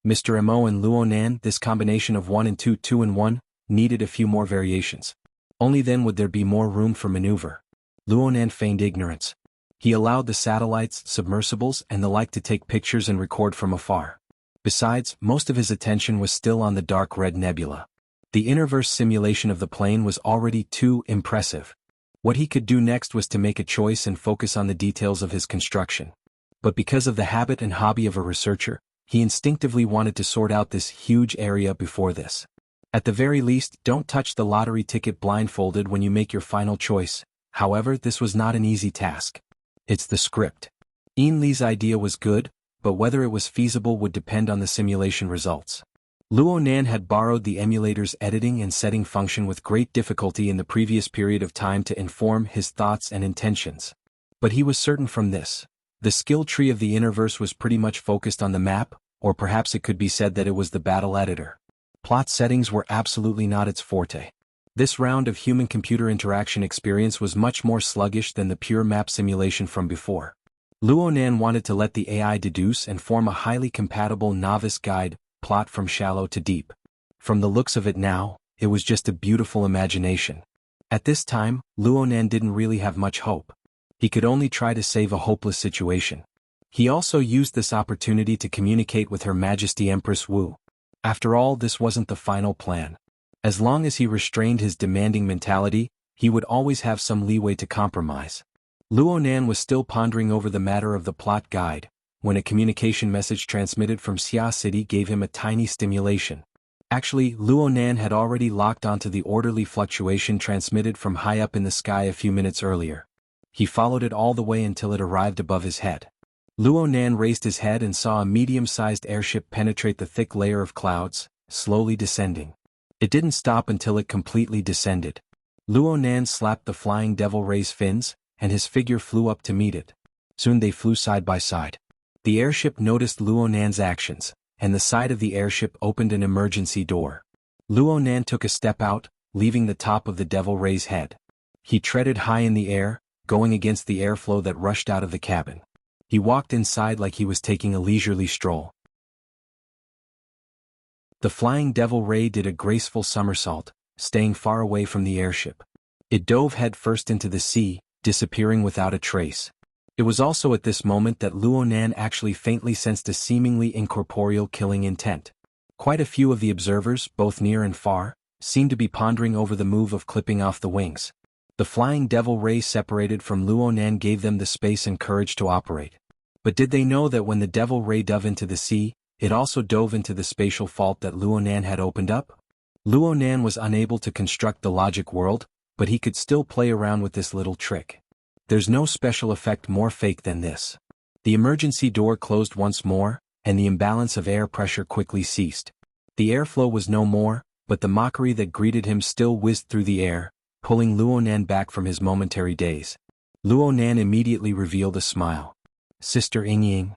Mr. Mo and Luonan, this combination of 1 and 2, 2 and 1, needed a few more variations. Only then would there be more room for maneuver. Luonan feigned ignorance. He allowed the satellites, submersibles, and the like to take pictures and record from afar. Besides, most of his attention was still on the dark red nebula. The interverse simulation of the plane was already too impressive. What he could do next was to make a choice and focus on the details of his construction. But because of the habit and hobby of a researcher, he instinctively wanted to sort out this huge area before this. At the very least, don't touch the lottery ticket blindfolded when you make your final choice. However, this was not an easy task. It's the script. Ian Lee's idea was good, but whether it was feasible would depend on the simulation results. Luonan had borrowed the emulator's editing and setting function with great difficulty in the previous period of time to inform his thoughts and intentions. But he was certain from this. The skill tree of the Interverse was pretty much focused on the map, or perhaps it could be said that it was the battle editor. Plot settings were absolutely not its forte. This round of human-computer interaction experience was much more sluggish than the pure map simulation from before. Luonan wanted to let the AI deduce and form a highly compatible novice guide plot from shallow to deep. From the looks of it now, it was just a beautiful imagination. At this time, Luonan didn't really have much hope. He could only try to save a hopeless situation. He also used this opportunity to communicate with Her Majesty Empress Wu. After all, this wasn't the final plan. As long as he restrained his demanding mentality, he would always have some leeway to compromise. Luonan was still pondering over the matter of the plot guide, when a communication message transmitted from Xia City gave him a tiny stimulation. Actually, Luonan had already locked onto the orderly fluctuation transmitted from high up in the sky a few minutes earlier. He followed it all the way until it arrived above his head. Luonan raised his head and saw a medium-sized airship penetrate the thick layer of clouds, slowly descending. It didn't stop until it completely descended. Luonan slapped the flying devil ray's fins, and his figure flew up to meet it. Soon they flew side by side. The airship noticed Luonan's actions, and the side of the airship opened an emergency door. Luonan took a step out, leaving the top of the devil ray's head. He treaded high in the air, going against the airflow that rushed out of the cabin. He walked inside like he was taking a leisurely stroll. The flying devil ray did a graceful somersault, staying far away from the airship. It dove headfirst into the sea, disappearing without a trace. It was also at this moment that Luonan actually faintly sensed a seemingly incorporeal killing intent. Quite a few of the observers, both near and far, seemed to be pondering over the move of clipping off the wings. The flying devil ray separated from Luonan gave them the space and courage to operate. But did they know that when the devil ray dove into the sea, it also dove into the spatial fault that Luonan had opened up. Luonan was unable to construct the logic world, but he could still play around with this little trick. There's no special effect more fake than this. The emergency door closed once more, and the imbalance of air pressure quickly ceased. The airflow was no more, but the mockery that greeted him still whizzed through the air, pulling Luonan back from his momentary daze. Luonan immediately revealed a smile. Sister Yingying.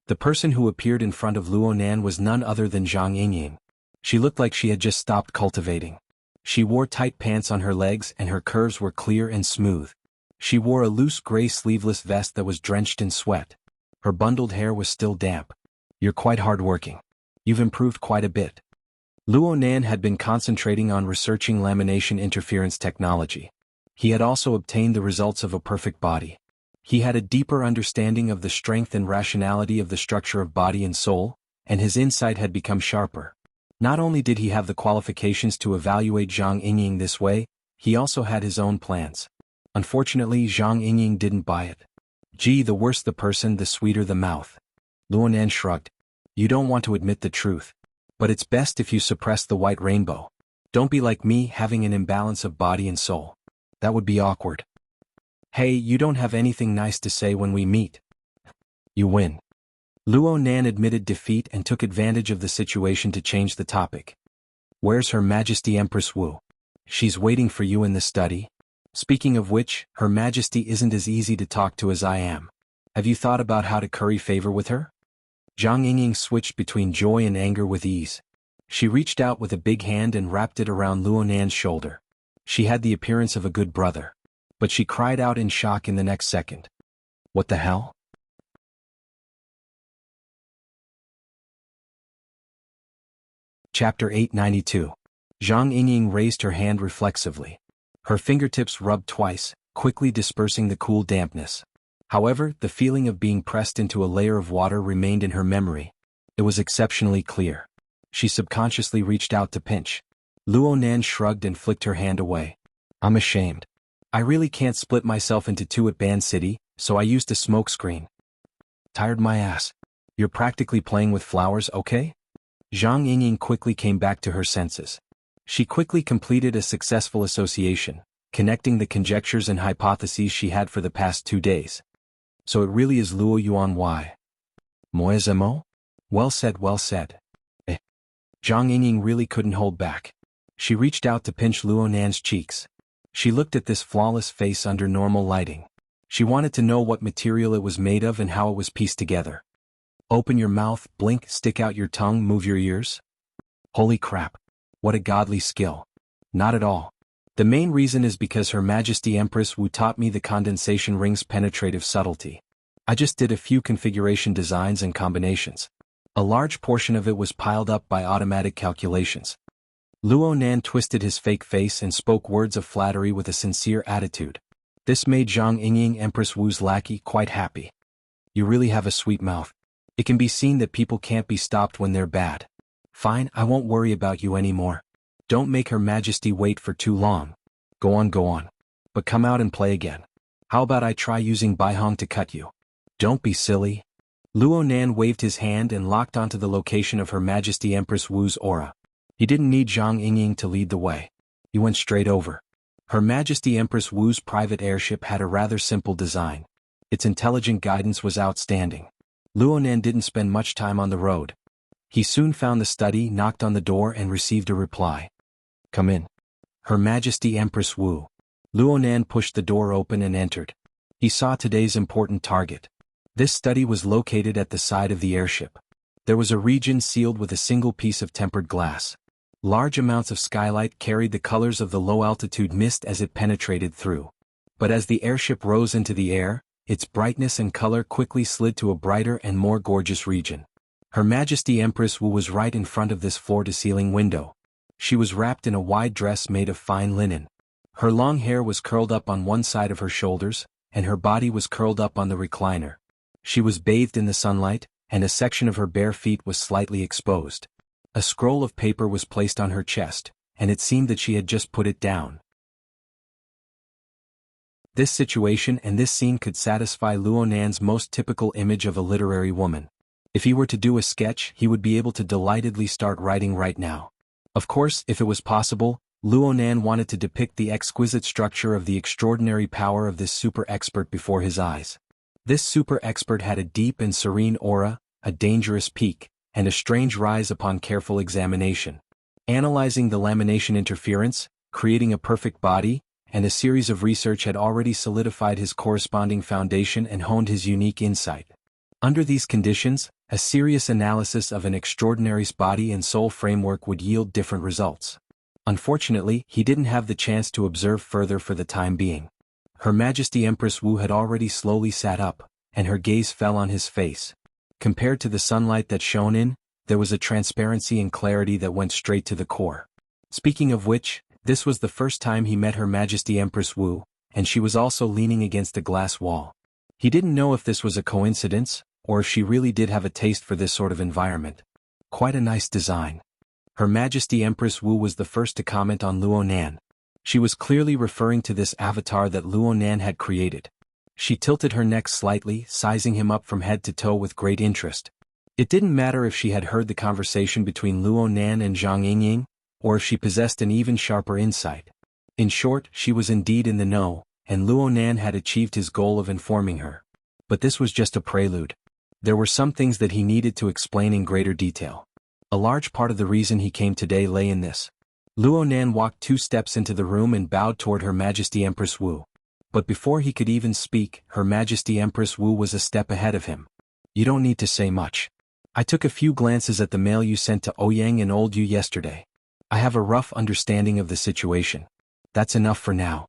The person who appeared in front of Luonan was none other than Zhang Yingying. She looked like she had just stopped cultivating. She wore tight pants on her legs and her curves were clear and smooth. She wore a loose gray sleeveless vest that was drenched in sweat. Her bundled hair was still damp. You're quite hardworking. You've improved quite a bit. Luonan had been concentrating on researching lamination interference technology. He had also obtained the results of a perfect body. He had a deeper understanding of the strength and rationality of the structure of body and soul, and his insight had become sharper. Not only did he have the qualifications to evaluate Zhang Yingying this way, he also had his own plans. Unfortunately, Zhang Yingying didn't buy it. Gee, the worse the person, the sweeter the mouth. Luonan shrugged. You don't want to admit the truth. But it's best if you suppress the white rainbow. Don't be like me, having an imbalance of body and soul. That would be awkward. Hey, you don't have anything nice to say when we meet. You win. Luonan admitted defeat and took advantage of the situation to change the topic. Where's Her Majesty Empress Wu? She's waiting for you in the study. Speaking of which, Her Majesty isn't as easy to talk to as I am. Have you thought about how to curry favor with her? Zhang Yingying switched between joy and anger with ease. She reached out with a big hand and wrapped it around Luonan's shoulder. She had the appearance of a good brother. But she cried out in shock in the next second. What the hell? Chapter 892. Zhang Yingying raised her hand reflexively. Her fingertips rubbed twice, quickly dispersing the cool dampness. However, the feeling of being pressed into a layer of water remained in her memory. It was exceptionally clear. She subconsciously reached out to pinch. Luonan shrugged and flicked her hand away. I'm ashamed. I really can't split myself into two at Band City, so I used a smokescreen. Tired my ass. You're practically playing with flowers, okay? Zhang Yingying quickly came back to her senses. She quickly completed a successful association, connecting the conjectures and hypotheses she had for the past 2 days. So it really is Luo Yuan Y. Moezemo? Well said, well said. Zhang Yingying really couldn't hold back. She reached out to pinch Luonan's cheeks. She looked at this flawless face under normal lighting. She wanted to know what material it was made of and how it was pieced together. Open your mouth, blink, stick out your tongue, move your ears. Holy crap. What a godly skill. Not at all. The main reason is because Her Majesty Empress Wu taught me the condensation ring's penetrative subtlety. I just did a few configuration designs and combinations. A large portion of it was piled up by automatic calculations. Luonan twisted his fake face and spoke words of flattery with a sincere attitude. This made Zhang Yingying, Empress Wu's lackey, quite happy. You really have a sweet mouth. It can be seen that people can't be stopped when they're bad. Fine, I won't worry about you anymore. Don't make Her Majesty wait for too long. Go on. But come out and play again. How about I try using Baihong to cut you? Don't be silly. Luonan waved his hand and locked onto the location of Her Majesty Empress Wu's aura. He didn't need Zhang Yingying to lead the way. He went straight over. Her Majesty Empress Wu's private airship had a rather simple design. Its intelligent guidance was outstanding. Luonan didn't spend much time on the road. He soon found the study, knocked on the door and received a reply. Come in. Her Majesty Empress Wu. Luonan pushed the door open and entered. He saw today's important target. This study was located at the side of the airship. There was a region sealed with a single piece of tempered glass. Large amounts of skylight carried the colors of the low-altitude mist as it penetrated through. But as the airship rose into the air, its brightness and color quickly slid to a brighter and more gorgeous region. Her Majesty Empress Wu was right in front of this floor-to-ceiling window. She was wrapped in a wide dress made of fine linen. Her long hair was curled up on one side of her shoulders, and her body was curled up on the recliner. She was bathed in the sunlight, and a section of her bare feet was slightly exposed. A scroll of paper was placed on her chest, and it seemed that she had just put it down. This situation and this scene could satisfy Luonan's most typical image of a literary woman. If he were to do a sketch, he would be able to delightedly start writing right now. Of course, if it was possible, Luonan wanted to depict the exquisite structure of the extraordinary power of this super expert before his eyes. This super expert had a deep and serene aura, a dangerous peak, and a strange rise upon careful examination. Analyzing the lamination interference, creating a perfect body, and a series of research had already solidified his corresponding foundation and honed his unique insight. Under these conditions, a serious analysis of an extraordinary's body and soul framework would yield different results. Unfortunately, he didn't have the chance to observe further for the time being. Her Majesty Empress Wu had already slowly sat up, and her gaze fell on his face. Compared to the sunlight that shone in, there was a transparency and clarity that went straight to the core. Speaking of which, this was the first time he met Her Majesty Empress Wu, and she was also leaning against a glass wall. He didn't know if this was a coincidence, or if she really did have a taste for this sort of environment. Quite a nice design. Her Majesty Empress Wu was the first to comment on Luonan. She was clearly referring to this avatar that Luonan had created. She tilted her neck slightly, sizing him up from head to toe with great interest. It didn't matter if she had heard the conversation between Luonan and Zhang Yingying, or if she possessed an even sharper insight. In short, she was indeed in the know, and Luonan had achieved his goal of informing her. But this was just a prelude. There were some things that he needed to explain in greater detail. A large part of the reason he came today lay in this. Luonan walked 2 steps into the room and bowed toward Her Majesty Empress Wu. But before he could even speak, Her Majesty Empress Wu was a step ahead of him. You don't need to say much. I took a few glances at the mail you sent to Ouyang and Old Yu yesterday. I have a rough understanding of the situation. That's enough for now.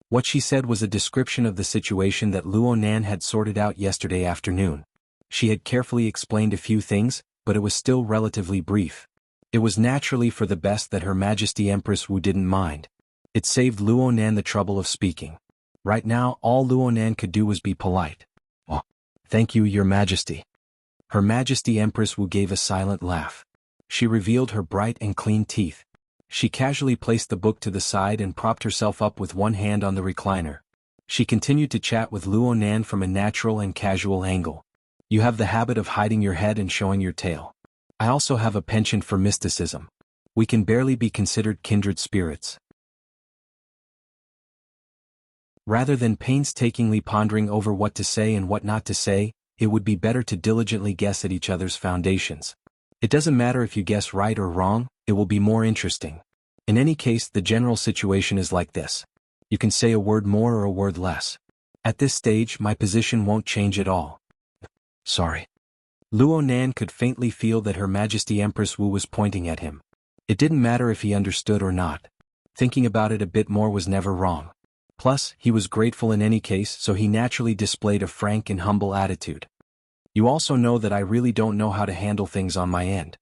What she said was a description of the situation that Luonan had sorted out yesterday afternoon. She had carefully explained a few things, but it was still relatively brief. It was naturally for the best that Her Majesty Empress Wu didn't mind. It saved Luonan the trouble of speaking. Right now, all Luonan could do was be polite. Oh, thank you, Your Majesty. Her Majesty Empress Wu gave a silent laugh. She revealed her bright and clean teeth. She casually placed the book to the side and propped herself up with one hand on the recliner. She continued to chat with Luonan from a natural and casual angle. You have the habit of hiding your head and showing your tail. I also have a penchant for mysticism. We can barely be considered kindred spirits. Rather than painstakingly pondering over what to say and what not to say, it would be better to diligently guess at each other's foundations. It doesn't matter if you guess right or wrong, it will be more interesting. In any case, the general situation is like this. You can say a word more or a word less. At this stage, my position won't change at all. Sorry. Luonan could faintly feel that Her Majesty Empress Wu was pointing at him. It didn't matter if he understood or not. Thinking about it a bit more was never wrong. Plus, he was grateful in any case, so he naturally displayed a frank and humble attitude. You also know that I really don't know how to handle things on my end.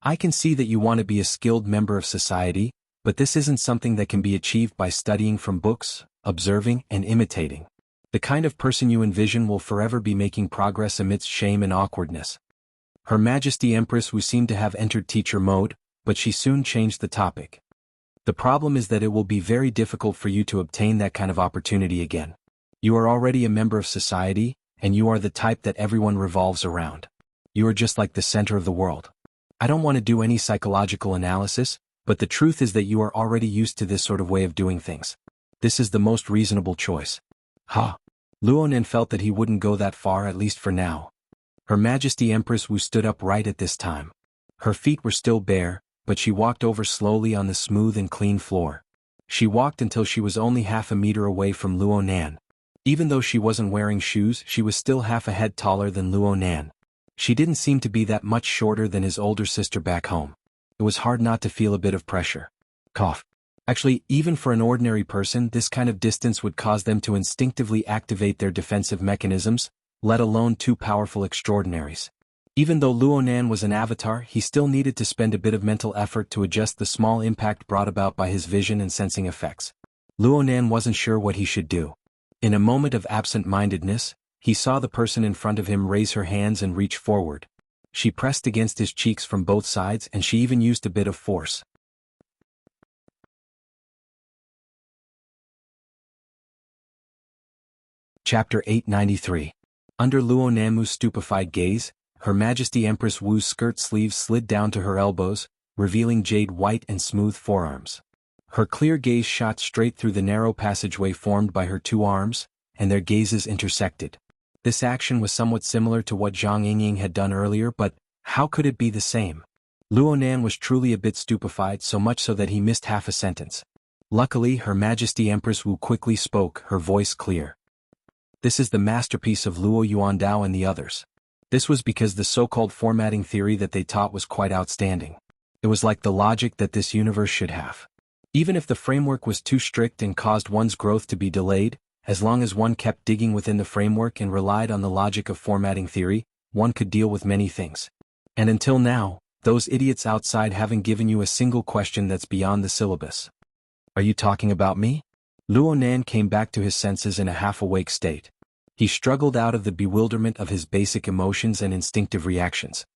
I can see that you want to be a skilled member of society, but this isn't something that can be achieved by studying from books, observing, and imitating. The kind of person you envision will forever be making progress amidst shame and awkwardness. Her Majesty Empress Wu seemed to have entered teacher mode, but she soon changed the topic. The problem is that it will be very difficult for you to obtain that kind of opportunity again. You are already a member of society, and you are the type that everyone revolves around. You are just like the center of the world. I don't want to do any psychological analysis, but the truth is that you are already used to this sort of way of doing things. This is the most reasonable choice. Luonan felt that he wouldn't go that far, at least for now. Her Majesty Empress Wu stood up right at this time. Her feet were still bare, but she walked over slowly on the smooth and clean floor. She walked until she was only half a meter away from Luonan. Even though she wasn't wearing shoes, she was still half a head taller than Luonan. She didn't seem to be that much shorter than his older sister back home. It was hard not to feel a bit of pressure. Cough. Actually, even for an ordinary person, this kind of distance would cause them to instinctively activate their defensive mechanisms, let alone 2 powerful extraordinaries. Even though Luonan was an avatar, he still needed to spend a bit of mental effort to adjust the small impact brought about by his vision and sensing effects. Luonan wasn't sure what he should do. In a moment of absent-mindedness, he saw the person in front of him raise her hands and reach forward. She pressed against his cheeks from both sides, and she even used a bit of force. Chapter 893. Under Luonanmu's stupefied gaze, Her Majesty Empress Wu's skirt sleeves slid down to her elbows, revealing jade white and smooth forearms. Her clear gaze shot straight through the narrow passageway formed by her two arms, and their gazes intersected. This action was somewhat similar to what Zhang Yingying had done earlier, but how could it be the same? Luonan was truly a bit stupefied, so much so that he missed half a sentence. Luckily, Her Majesty Empress Wu quickly spoke, her voice clear. This is the masterpiece of Luo Yuandao and the others. This was because the so-called formatting theory that they taught was quite outstanding. It was like the logic that this universe should have. Even if the framework was too strict and caused one's growth to be delayed, as long as one kept digging within the framework and relied on the logic of formatting theory, one could deal with many things. And until now, those idiots outside haven't given you a single question that's beyond the syllabus. Are you talking about me? Luonan came back to his senses in a half-awake state. He struggled out of the bewilderment of his basic emotions and instinctive reactions.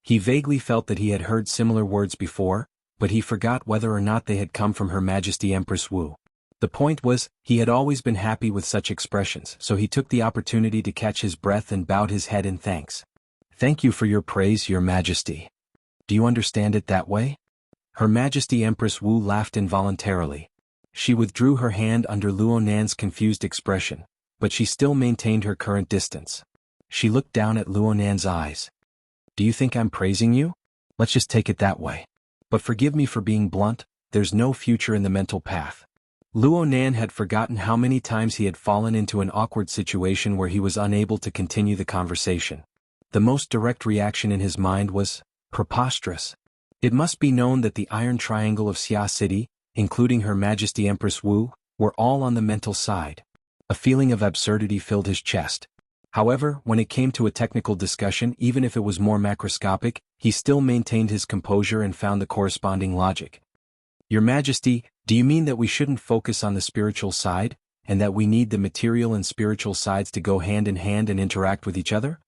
He vaguely felt that he had heard similar words before, but he forgot whether or not they had come from Her Majesty Empress Wu. The point was, he had always been happy with such expressions, so he took the opportunity to catch his breath and bowed his head in thanks. Thank you for your praise, Your Majesty. Do you understand it that way? Her Majesty Empress Wu laughed involuntarily. She withdrew her hand under Luonan's confused expression, but she still maintained her current distance. She looked down at Luonan's eyes. Do you think I'm praising you? Let's just take it that way. But forgive me for being blunt, there's no future in the mental path. Luonan had forgotten how many times he had fallen into an awkward situation where he was unable to continue the conversation. The most direct reaction in his mind was, preposterous. It must be known that the Iron Triangle of Xia City, including Her Majesty Empress Wu, were all on the mental side. A feeling of absurdity filled his chest. However, when it came to a technical discussion, even if it was more macroscopic, he still maintained his composure and found the corresponding logic. Your Majesty, do you mean that we shouldn't focus on the spiritual side, and that we need the material and spiritual sides to go hand in hand and interact with each other?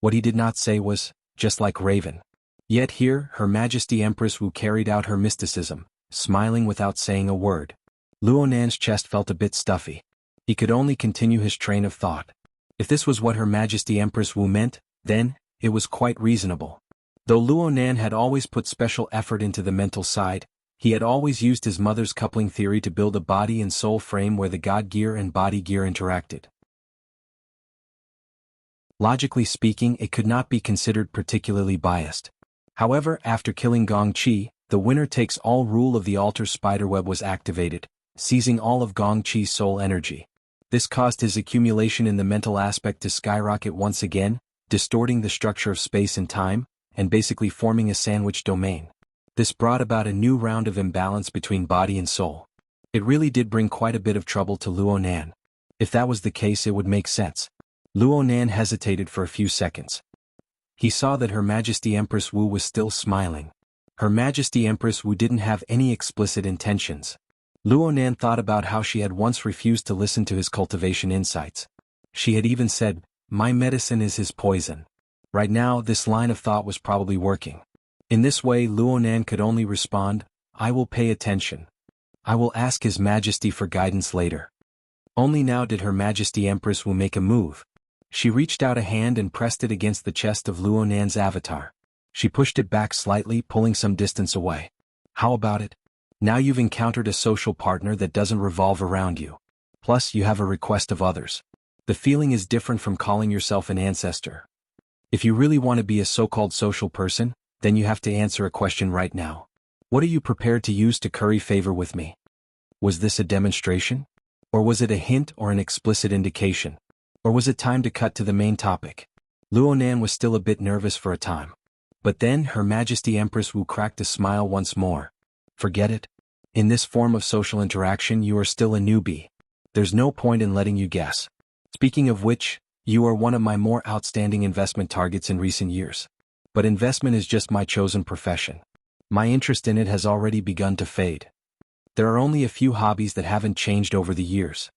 What he did not say was, just like Raven. Yet here, Her Majesty Empress Wu carried out her mysticism, smiling without saying a word. Luonan's chest felt a bit stuffy. He could only continue his train of thought. If this was what Her Majesty Empress Wu meant, then, it was quite reasonable. Though Luonan had always put special effort into the mental side, he had always used his mother's coupling theory to build a body and soul frame where the God gear and body gear interacted. Logically speaking, it could not be considered particularly biased. However, after killing Gong Qi, the winner takes all rule of the altar spiderweb was activated, seizing all of Gong Qi's soul energy. This caused his accumulation in the mental aspect to skyrocket once again, distorting the structure of space and time, and basically forming a sandwich domain. This brought about a new round of imbalance between body and soul. It really did bring quite a bit of trouble to Luonan. If that was the case, it would make sense. Luonan hesitated for a few seconds. He saw that Her Majesty Empress Wu was still smiling. Her Majesty Empress Wu didn't have any explicit intentions. Luonan thought about how she had once refused to listen to his cultivation insights. She had even said, "My medicine is his poison." Right now, this line of thought was probably working. In this way, Luonan could only respond, "I will pay attention. I will ask His Majesty for guidance later." Only now did Her Majesty Empress Wu make a move. She reached out a hand and pressed it against the chest of Luonan's avatar. She pushed it back slightly, pulling some distance away. How about it? Now you've encountered a social partner that doesn't revolve around you. Plus, you have a request of others. The feeling is different from calling yourself an ancestor. If you really want to be a so-called social person, then you have to answer a question right now. What are you prepared to use to curry favor with me? Was this a demonstration? Or was it a hint or an explicit indication? Or was it time to cut to the main topic? Luonan was still a bit nervous for a time. But then Her Majesty Empress Wu cracked a smile once more. Forget it. In this form of social interaction, you are still a newbie. There's no point in letting you guess. Speaking of which, you are one of my more outstanding investment targets in recent years. But investment is just my chosen profession. My interest in it has already begun to fade. There are only a few hobbies that haven't changed over the years.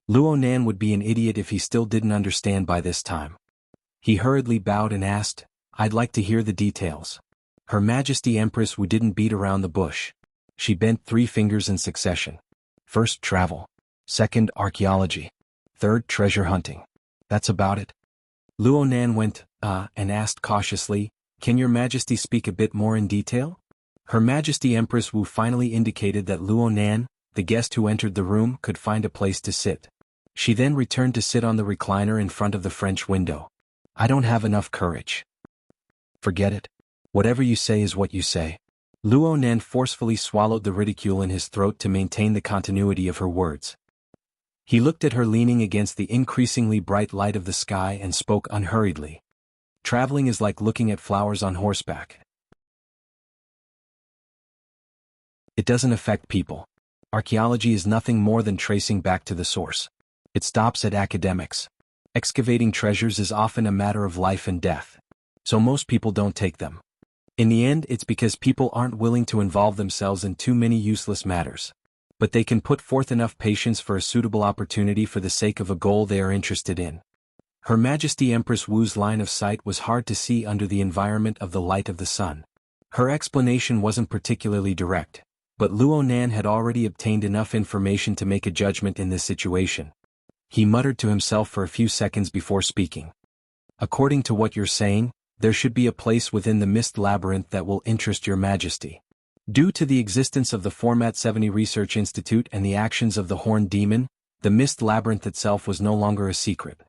Luonan would be an idiot if he still didn't understand by this time. He hurriedly bowed and asked, "I'd like to hear the details." Her Majesty Empress Wu didn't beat around the bush. She bent 3 fingers in succession. First, travel. Second, archaeology. Third, treasure hunting. That's about it. Luonan went, and asked cautiously, "Can your Majesty speak a bit more in detail?" Her Majesty Empress Wu finally indicated that Luo Nan, the guest who entered the room, could find a place to sit. She then returned to sit on the recliner in front of the French window. "I don't have enough courage." "Forget it. Whatever you say is what you say." Luo Nan forcefully swallowed the ridicule in his throat to maintain the continuity of her words. He looked at her leaning against the increasingly bright light of the sky and spoke unhurriedly. "Traveling is like looking at flowers on horseback. It doesn't affect people. Archaeology is nothing more than tracing back to the source. It stops at academics. Excavating treasures is often a matter of life and death. So most people don't take them. In the end, it's because people aren't willing to involve themselves in too many useless matters. But they can put forth enough patience for a suitable opportunity for the sake of a goal they are interested in." Her Majesty Empress Wu's line of sight was hard to see under the environment of the light of the sun. Her explanation wasn't particularly direct, but Luo Nan had already obtained enough information to make a judgment in this situation. He muttered to himself for a few seconds before speaking. "According to what you're saying, there should be a place within the Mist Labyrinth that will interest your Majesty. Due to the existence of the Format 70 Research Institute and the actions of the Horned Demon, the Mist Labyrinth itself was no longer a secret."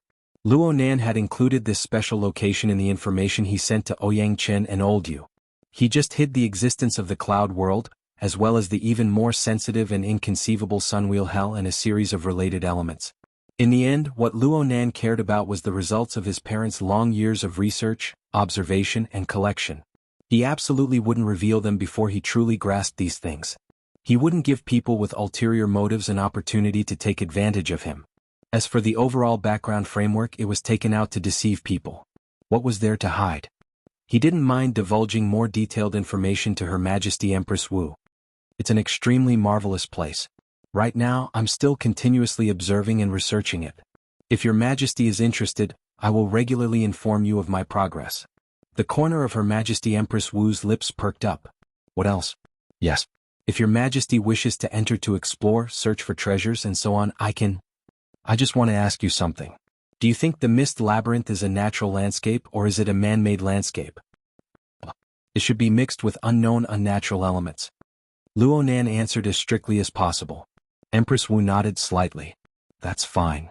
Luo Nan had included this special location in the information he sent to Ouyang Chen and Old Yu. He just hid the existence of the Cloud World, as well as the even more sensitive and inconceivable Sunwheel Hell and a series of related elements. In the end, what Luo Nan cared about was the results of his parents' long years of research, observation, and collection. He absolutely wouldn't reveal them before he truly grasped these things. He wouldn't give people with ulterior motives an opportunity to take advantage of him. As for the overall background framework, it was taken out to deceive people. What was there to hide? He didn't mind divulging more detailed information to Her Majesty Empress Wu. "It's an extremely marvelous place. Right now, I'm still continuously observing and researching it. If your Majesty is interested, I will regularly inform you of my progress." The corner of Her Majesty Empress Wu's lips perked up. "What else?" "Yes. If your Majesty wishes to enter to explore, search for treasures and so on, I just want to ask you something. Do you think the Mist Labyrinth is a natural landscape or is it a man-made landscape?" "It should be mixed with unknown unnatural elements." Luo Nan answered as strictly as possible. Empress Wu nodded slightly. "That's fine."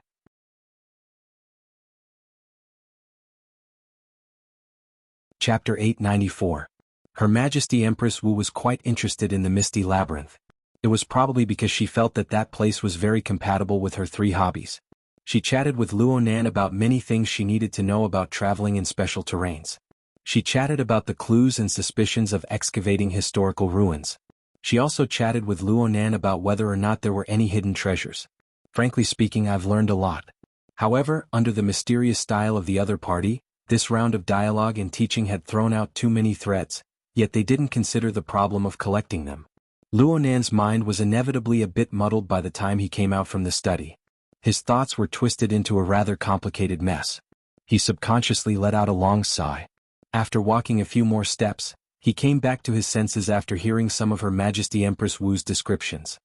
Chapter 894. Her Majesty Empress Wu was quite interested in the Misty Labyrinth. It was probably because she felt that that place was very compatible with her three hobbies. She chatted with Luo Nan about many things she needed to know about traveling in special terrains. She chatted about the clues and suspicions of excavating historical ruins. She also chatted with Luo Nan about whether or not there were any hidden treasures. Frankly speaking, I've learned a lot. However, under the mysterious style of the other party, this round of dialogue and teaching had thrown out too many threads, yet they didn't consider the problem of collecting them. Luo Nan's mind was inevitably a bit muddled by the time he came out from the study. His thoughts were twisted into a rather complicated mess. He subconsciously let out a long sigh. After walking a few more steps, he came back to his senses after hearing some of Her Majesty Empress Wu's descriptions.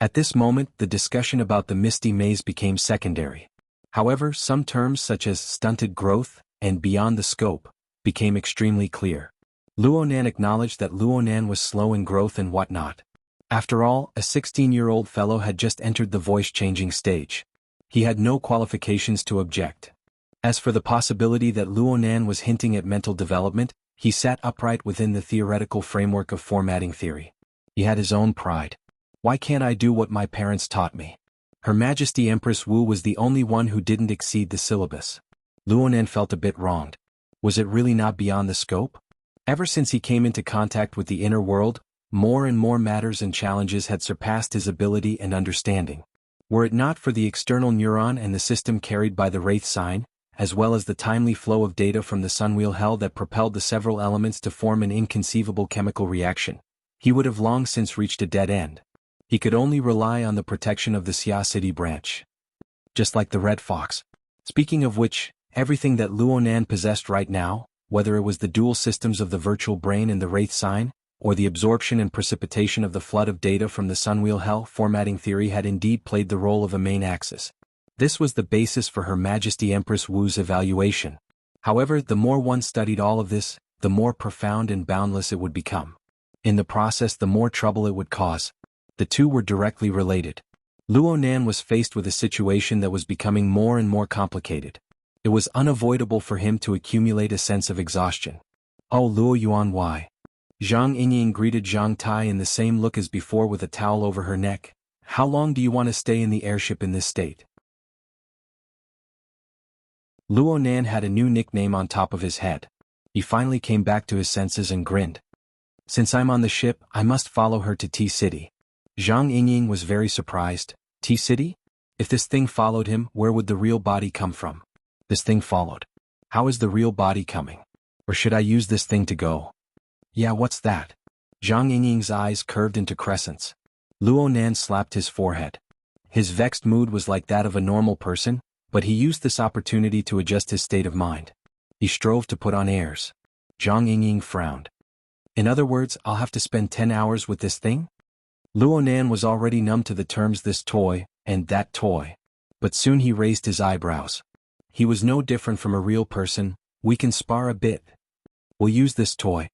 At this moment, the discussion about the Misty Maze became secondary. However, some terms such as stunted growth and beyond the scope became extremely clear. Luo Nan acknowledged that Luo Nan was slow in growth and whatnot. After all, a 16-year-old fellow had just entered the voice-changing stage. He had no qualifications to object. As for the possibility that Luo Nan was hinting at mental development, he sat upright within the theoretical framework of formatting theory. He had his own pride. Why can't I do what my parents taught me? Her Majesty Empress Wu was the only one who didn't exceed the syllabus. Luo Nan felt a bit wronged. Was it really not beyond the scope? Ever since he came into contact with the inner world, more and more matters and challenges had surpassed his ability and understanding. Were it not for the external neuron and the system carried by the Wraith sign, as well as the timely flow of data from the Sunwheel Hell that propelled the several elements to form an inconceivable chemical reaction, he would have long since reached a dead end. He could only rely on the protection of the Xia City branch. Just like the Red Fox. Speaking of which, everything that Luo Nan possessed right now, whether it was the dual systems of the virtual brain and the Wraith sign, or the absorption and precipitation of the flood of data from the Sunwheel Hell, formatting theory had indeed played the role of a main axis. This was the basis for Her Majesty Empress Wu's evaluation. However, the more one studied all of this, the more profound and boundless it would become. In the process, the more trouble it would cause. The two were directly related. Luo Nan was faced with a situation that was becoming more and more complicated. It was unavoidable for him to accumulate a sense of exhaustion. "Oh, Luo Yuan, why?" Zhang Yingying greeted Zhang Tai in the same look as before with a towel over her neck. "How long do you want to stay in the airship in this state?" Luo Nan had a new nickname on top of his head. He finally came back to his senses and grinned. "Since I'm on the ship, I must follow her to T-City." Zhang Yingying was very surprised. T-City? If this thing followed him, where would the real body come from? This thing followed. How is the real body coming? Or should I use this thing to go? Yeah, what's that? Zhang Yingying's eyes curved into crescents. Luo Nan slapped his forehead. His vexed mood was like that of a normal person, but he used this opportunity to adjust his state of mind. He strove to put on airs. Zhang Yingying frowned. "In other words, I'll have to spend 10 hours with this thing?" Luo Nan was already numb to the terms "this toy" and "that toy." But soon he raised his eyebrows. He was no different from a real person. "We can spar a bit. We'll use this toy."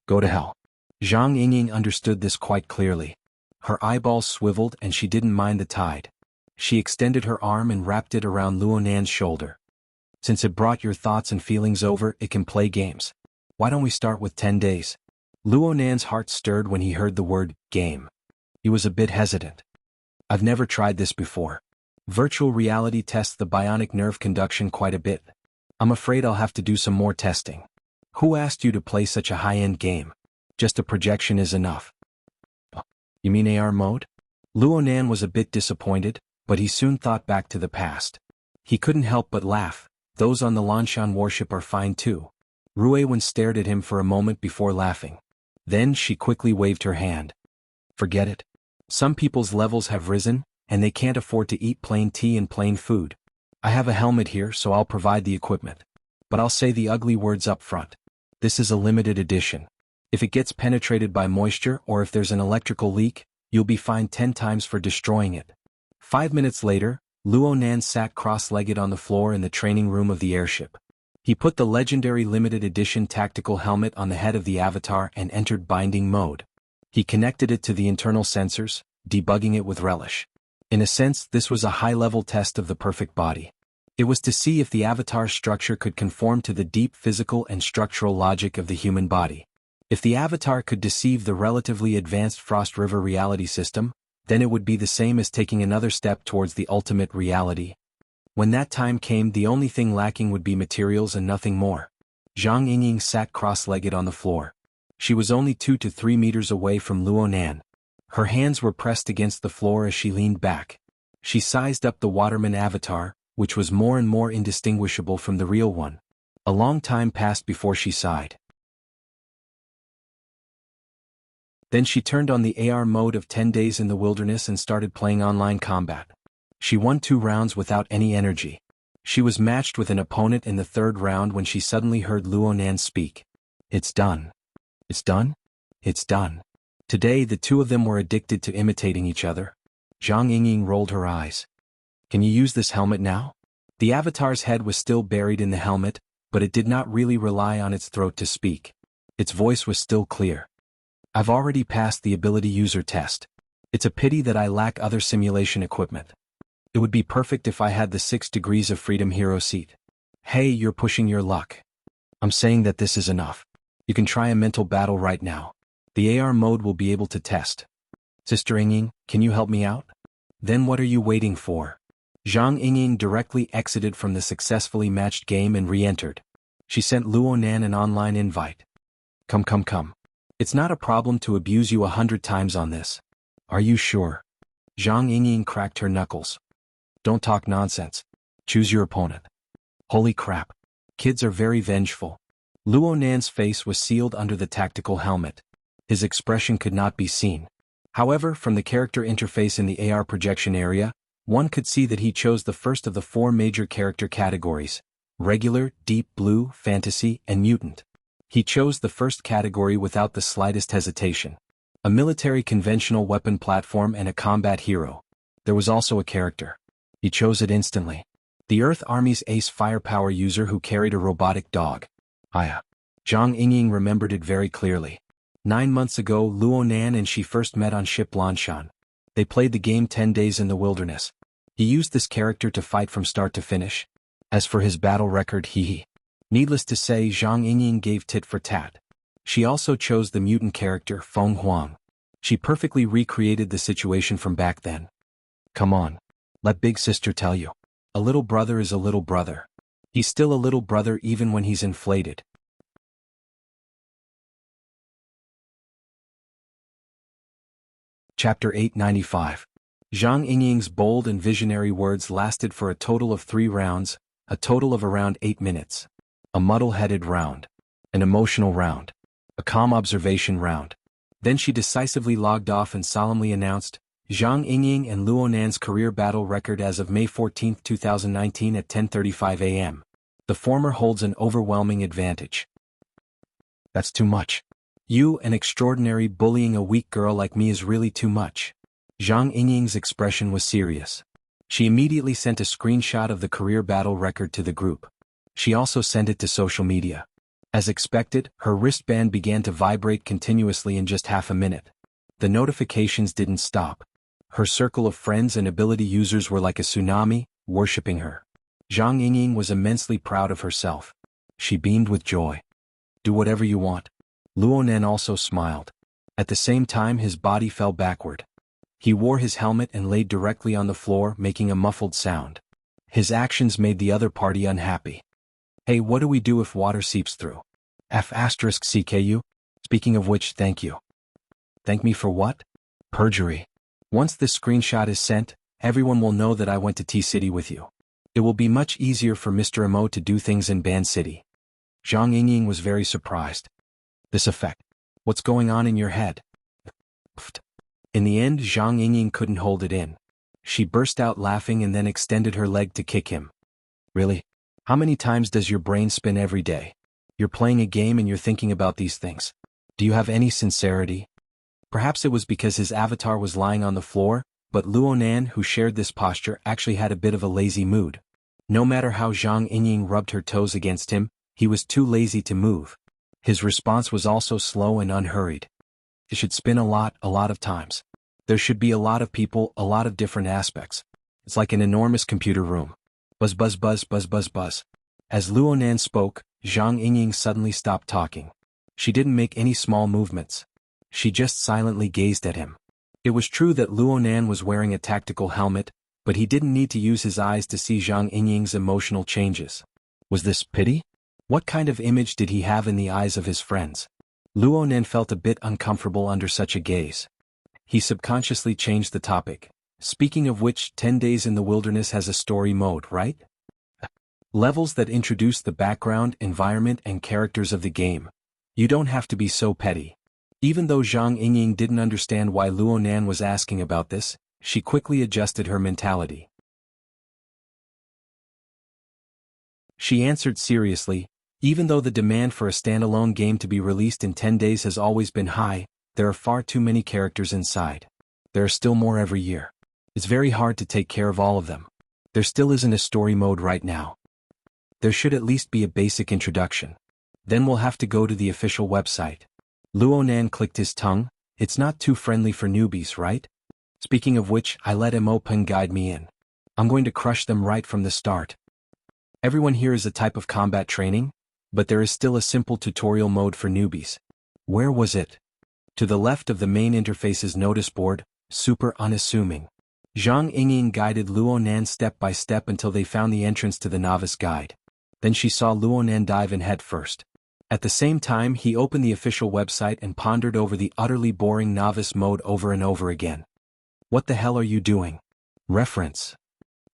"Go to hell." Zhang Yingying understood this quite clearly. Her eyeballs swiveled and she didn't mind the tide. She extended her arm and wrapped it around Luo Nan's shoulder. "Since it brought your thoughts and feelings over, it can play games. Why don't we start with 10 days? Luo Nan's heart stirred when he heard the word game. He was a bit hesitant. "I've never tried this before. Virtual reality tests the bionic nerve conduction quite a bit. I'm afraid I'll have to do some more testing." "Who asked you to play such a high-end game? Just a projection is enough." "You mean AR mode?" Luo Nan was a bit disappointed, but he soon thought back to the past. He couldn't help but laugh. "Those on the Lanshan warship are fine too." Ruiwen stared at him for a moment before laughing. Then she quickly waved her hand. "Forget it. Some people's levels have risen, and they can't afford to eat plain tea and plain food. I have a helmet here, so I'll provide the equipment. But I'll say the ugly words up front. This is a limited edition. If it gets penetrated by moisture or if there's an electrical leak, you'll be fined 10 times for destroying it." 5 minutes later, Luo Nan sat cross-legged on the floor in the training room of the airship. He put the legendary limited edition tactical helmet on the head of the avatar and entered binding mode. He connected it to the internal sensors, debugging it with relish. In a sense, this was a high-level test of the perfect body. It was to see if the avatar's structure could conform to the deep physical and structural logic of the human body. If the avatar could deceive the relatively advanced Frost River reality system, then it would be the same as taking another step towards the ultimate reality. When that time came, the only thing lacking would be materials and nothing more. Zhang Yingying sat cross-legged on the floor. She was only 2 to 3 meters away from Luo Nan. Her hands were pressed against the floor as she leaned back. She sized up the Waterman avatar, which was more and more indistinguishable from the real one. A long time passed before she sighed. Then she turned on the AR mode of 10 days in the wilderness and started playing online combat. She won 2 rounds without any energy. She was matched with an opponent in the 3rd round when she suddenly heard Luo Nan speak. "It's done. It's done? It's done." Today the two of them were addicted to imitating each other. Zhang Yingying rolled her eyes. "Can you use this helmet now?" The avatar's head was still buried in the helmet, but it did not really rely on its throat to speak. Its voice was still clear. "I've already passed the ability user test. It's a pity that I lack other simulation equipment. It would be perfect if I had the 6 degrees of freedom hero seat." "Hey, you're pushing your luck. I'm saying that this is enough. You can try a mental battle right now. The AR mode will be able to test. Sister Yingying, can you help me out?" "Then what are you waiting for?" Zhang Yingying directly exited from the successfully matched game and re-entered. She sent Luo Nan an online invite. Come. It's not a problem to abuse you 100 times on this." "Are you sure?" Zhang Yingying cracked her knuckles. "Don't talk nonsense. Choose your opponent." Holy crap. Kids are very vengeful. Luo Nan's face was sealed under the tactical helmet. His expression could not be seen. However, from the character interface in the AR projection area, one could see that he chose the first of the 4 major character categories: regular, deep blue, fantasy, and mutant. He chose the first category without the slightest hesitation. A military conventional weapon platform and a combat hero. There was also a character. He chose it instantly. The Earth Army's ace firepower user who carried a robotic dog. Aya. Zhang Yingying remembered it very clearly. 9 months ago, Luo Nan and she first met on ship Lanshan. They played the game 10 days in the wilderness. He used this character to fight from start to finish. As for his battle record, Needless to say, Zhang Yingying gave tit for tat. She also chose the mutant character, Feng Huang. She perfectly recreated the situation from back then. Come on. Let big sister tell you. A little brother is a little brother. He's still a little brother even when he's inflated. Chapter 895. Zhang Yingying's bold and visionary words lasted for a total of 3 rounds, a total of around 8 minutes. A muddle-headed round. An emotional round. A calm observation round. Then she decisively logged off and solemnly announced, Zhang Yingying and Luo Nan's career battle record as of May 14, 2019 at 10:35 a.m. The former holds an overwhelming advantage. That's too much. You, an extraordinary, bullying a weak girl like me is really too much. Zhang Yingying's expression was serious. She immediately sent a screenshot of the career battle record to the group. She also sent it to social media. As expected, her wristband began to vibrate continuously in just half a minute. The notifications didn't stop. Her circle of friends and ability users were like a tsunami, worshipping her. Zhang Yingying was immensely proud of herself. She beamed with joy. Do whatever you want. Luo Nan also smiled. At the same time his body fell backward. He wore his helmet and laid directly on the floor, making a muffled sound. His actions made the other party unhappy. Hey, what do we do if water seeps through? F***CKU? Speaking of which, thank you. Thank me for what? Perjury. Once this screenshot is sent, everyone will know that I went to T-City with you. It will be much easier for Mr. Mo to do things in Ban City. Zhang Yingying was very surprised. This effect. What's going on in your head? In the end, Zhang Yingying couldn't hold it in. She burst out laughing and then extended her leg to kick him. Really? How many times does your brain spin every day? You're playing a game and you're thinking about these things. Do you have any sincerity? Perhaps it was because his avatar was lying on the floor, but Luo Nan, who shared this posture, actually had a bit of a lazy mood. No matter how Zhang Yingying rubbed her toes against him, he was too lazy to move. His response was also slow and unhurried. It should spin a lot of times. There should be a lot of people, a lot of different aspects. It's like an enormous computer room. Buzz buzz buzz buzz buzz buzz. As Luo Nan spoke, Zhang Yingying suddenly stopped talking. She didn't make any small movements. She just silently gazed at him. It was true that Luo Nan was wearing a tactical helmet, but he didn't need to use his eyes to see Zhang Yingying's emotional changes. Was this pity? What kind of image did he have in the eyes of his friends? Luo Nan felt a bit uncomfortable under such a gaze. He subconsciously changed the topic. Speaking of which, 10 Days in the Wilderness has a story mode, right? Levels that introduce the background, environment and characters of the game. You don't have to be so petty. Even though Zhang Yingying didn't understand why Luo Nan was asking about this, she quickly adjusted her mentality. She answered seriously, even though the demand for a standalone game to be released in 10 days has always been high, there are far too many characters inside. There are still more every year. It's very hard to take care of all of them. There still isn't a story mode right now. There should at least be a basic introduction. Then we'll have to go to the official website. Luo Nan clicked his tongue. It's not too friendly for newbies, right? Speaking of which, I let Mo Peng guide me in. I'm going to crush them right from the start. Everyone here is a type of combat training, but there is still a simple tutorial mode for newbies. Where was it? To the left of the main interface's notice board, super unassuming. Zhang Yingying guided Luo Nan step by step until they found the entrance to the novice guide. Then she saw Luo Nan dive in head first. At the same time, he opened the official website and pondered over the utterly boring novice mode over and over again. What the hell are you doing? Reference.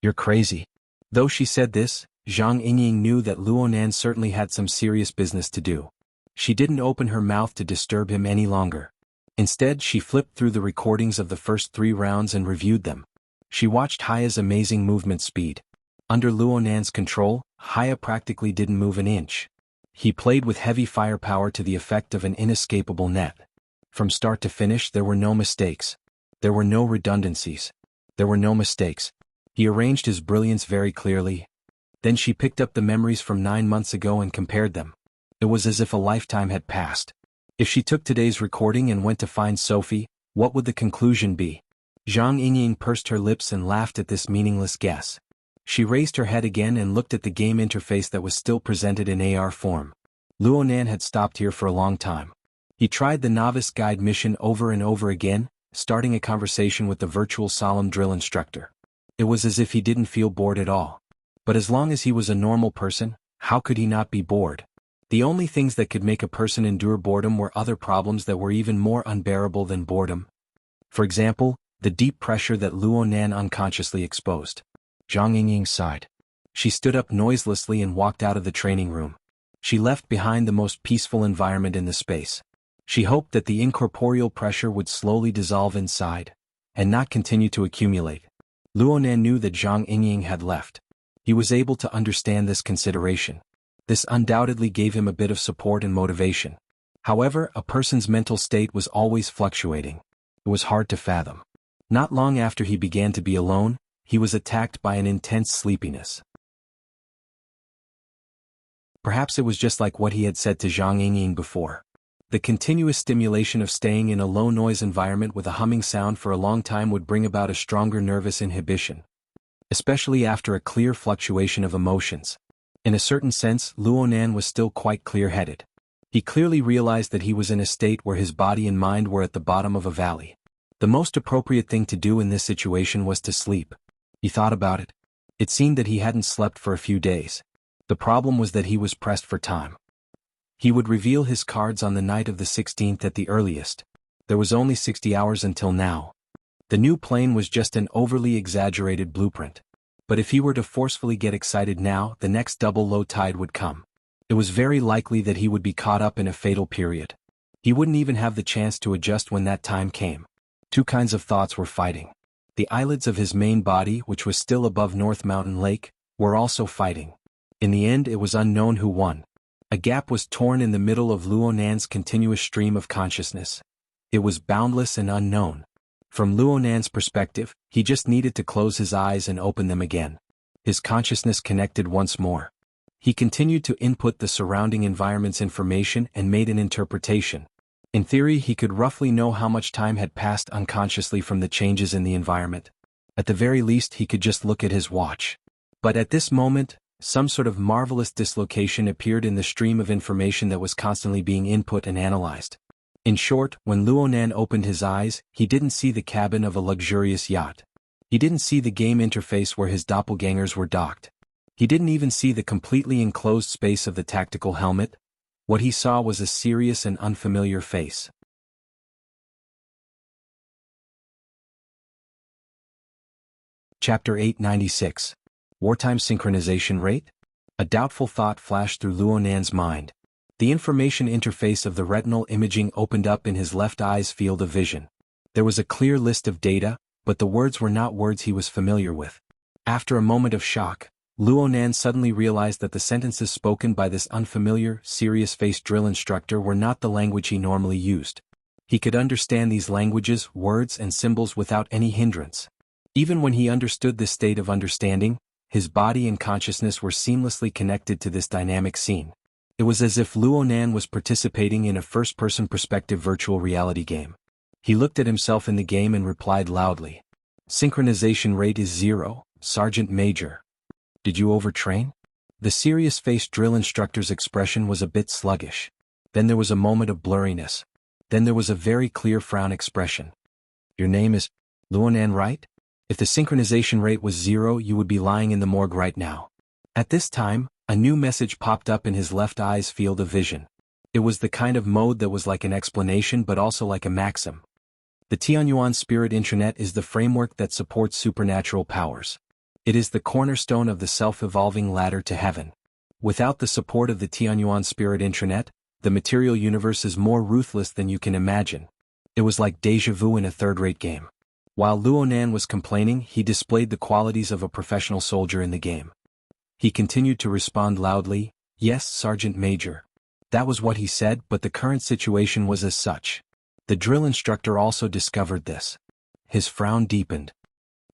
You're crazy. Though she said this, Zhang Yingying knew that Luo Nan certainly had some serious business to do. She didn't open her mouth to disturb him any longer. Instead, she flipped through the recordings of the first 3 rounds and reviewed them. She watched Haya's amazing movement speed. Under Luo Nan's control, Haya practically didn't move an inch. He played with heavy firepower to the effect of an inescapable net. From start to finish there were no mistakes. There were no redundancies. There were no mistakes. He arranged his brilliance very clearly, Then she picked up the memories from 9 months ago and compared them. It was as if a lifetime had passed. If she took today's recording and went to find Sophie, what would the conclusion be? Zhang Yingying pursed her lips and laughed at this meaningless guess. She raised her head again and looked at the game interface that was still presented in AR form. Luonan had stopped here for a long time. He tried the novice guide mission over and over again, starting a conversation with the virtual solemn drill instructor. It was as if he didn't feel bored at all. But as long as he was a normal person, how could he not be bored? The only things that could make a person endure boredom were other problems that were even more unbearable than boredom. For example, the deep pressure that Luonan unconsciously exposed. Zhang Yingying sighed. She stood up noiselessly and walked out of the training room. She left behind the most peaceful environment in the space. She hoped that the incorporeal pressure would slowly dissolve inside, and not continue to accumulate. Luonan knew that Zhang Yingying had left. He was able to understand this consideration. This undoubtedly gave him a bit of support and motivation. However, a person's mental state was always fluctuating. It was hard to fathom. Not long after he began to be alone, he was attacked by an intense sleepiness. Perhaps it was just like what he had said to Zhang Yingying before. The continuous stimulation of staying in a low-noise environment with a humming sound for a long time would bring about a stronger nervous inhibition, especially after a clear fluctuation of emotions. In a certain sense, Luonan was still quite clear-headed. He clearly realized that he was in a state where his body and mind were at the bottom of a valley. The most appropriate thing to do in this situation was to sleep. He thought about it. It seemed that he hadn't slept for a few days. The problem was that he was pressed for time. He would reveal his cards on the night of the 16th at the earliest. There was only 60 hours until now. The new plane was just an overly exaggerated blueprint. But if he were to forcefully get excited now, the next double low tide would come. It was very likely that he would be caught up in a fatal period. He wouldn't even have the chance to adjust when that time came. Two kinds of thoughts were fighting. The eyelids of his main body, which was still above North Mountain Lake, were also fighting. In the end, it was unknown who won. A gap was torn in the middle of Luonan's continuous stream of consciousness. It was boundless and unknown. From Luonan's perspective, he just needed to close his eyes and open them again. His consciousness connected once more. He continued to input the surrounding environment's information and made an interpretation. In theory, he could roughly know how much time had passed unconsciously from the changes in the environment. At the very least, he could just look at his watch. But at this moment, some sort of marvelous dislocation appeared in the stream of information that was constantly being input and analyzed. In short, when Luonan opened his eyes, he didn't see the cabin of a luxurious yacht. He didn't see the game interface where his doppelgangers were docked. He didn't even see the completely enclosed space of the tactical helmet. What he saw was a serious and unfamiliar face. Chapter 896. Wartime synchronization rate? A doubtful thought flashed through Luonan's mind. The information interface of the retinal imaging opened up in his left eye's field of vision. There was a clear list of data, but the words were not words he was familiar with. After a moment of shock, Luonan suddenly realized that the sentences spoken by this unfamiliar, serious-faced drill instructor were not the language he normally used. He could understand these languages, words, and symbols without any hindrance. Even when he understood this state of understanding, his body and consciousness were seamlessly connected to this dynamic scene. It was as if Luonan was participating in a first-person perspective virtual reality game. He looked at himself in the game and replied loudly. Synchronization rate is 0, Sergeant Major. Did you overtrain? The serious-faced drill instructor's expression was a bit sluggish. Then there was a moment of blurriness. Then there was a very clear frown expression. Your name is Luonan, right? If the synchronization rate was 0, you would be lying in the morgue right now. At this time, a new message popped up in his left eye's field of vision. It was the kind of mode that was like an explanation but also like a maxim. The Tianyuan Spirit Intranet is the framework that supports supernatural powers. It is the cornerstone of the self-evolving ladder to heaven. Without the support of the Tianyuan Spirit Intranet, the material universe is more ruthless than you can imagine. It was like déjà vu in a third-rate game. While Luonan was complaining, he displayed the qualities of a professional soldier in the game. He continued to respond loudly, Yes, Sergeant Major. That was what he said, but the current situation was as such. The drill instructor also discovered this. His frown deepened.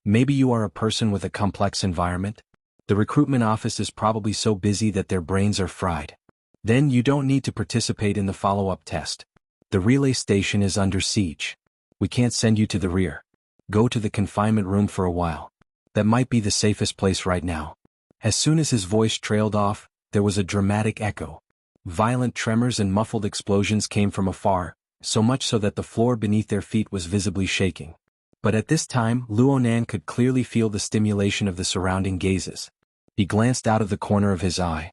Maybe you are a person with a complex environment? The recruitment office is probably so busy that their brains are fried. Then you don't need to participate in the follow-up test. The relay station is under siege. We can't send you to the rear. Go to the confinement room for a while. That might be the safest place right now. As soon as his voice trailed off, there was a dramatic echo. Violent tremors and muffled explosions came from afar, so much so that the floor beneath their feet was visibly shaking. But at this time, Luonan could clearly feel the stimulation of the surrounding gazes. He glanced out of the corner of his eye.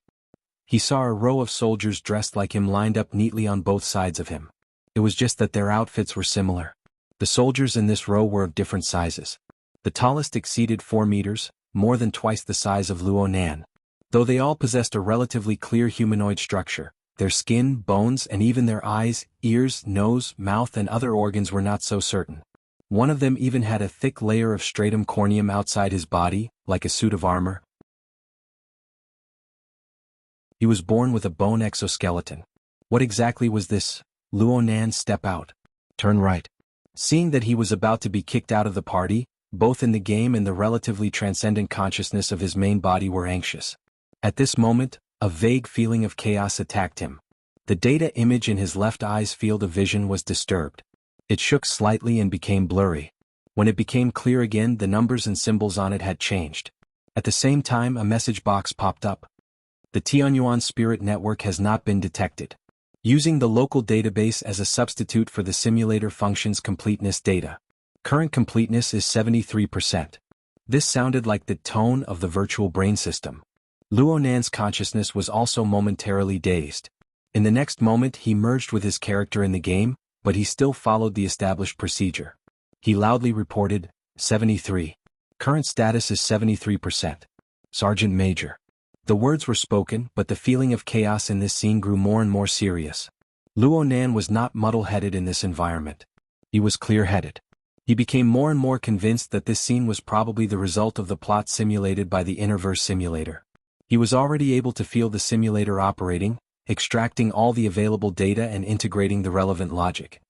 He saw a row of soldiers dressed like him lined up neatly on both sides of him. It was just that their outfits were similar. The soldiers in this row were of different sizes. The tallest exceeded 4 meters, more than twice the size of Luonan. Though they all possessed a relatively clear humanoid structure, their skin, bones, and even their eyes, ears, nose, mouth, and other organs were not so certain. One of them even had a thick layer of stratum corneum outside his body, like a suit of armor. He was born with a bone exoskeleton. What exactly was this? Luonan, step out. Turn right. Seeing that he was about to be kicked out of the party, both in the game and the relatively transcendent consciousness of his main body were anxious. At this moment, a vague feeling of chaos attacked him. The data image in his left eye's field of vision was disturbed. It shook slightly and became blurry. When it became clear again, the numbers and symbols on it had changed. At the same time, a message box popped up. The Tianyuan Spirit Network has not been detected. Using the local database as a substitute for the simulator function's completeness data. Current completeness is 73%. This sounded like the tone of the virtual brain system. Luonan's consciousness was also momentarily dazed. In the next moment he merged with his character in the game, but he still followed the established procedure. He loudly reported, 73. Current status is 73%. Sergeant Major. The words were spoken, but the feeling of chaos in this scene grew more and more serious. Luonan was not muddle-headed in this environment. He was clear-headed. He became more and more convinced that this scene was probably the result of the plot simulated by the Innerverse simulator. He was already able to feel the simulator operating, extracting all the available data and integrating the relevant logic.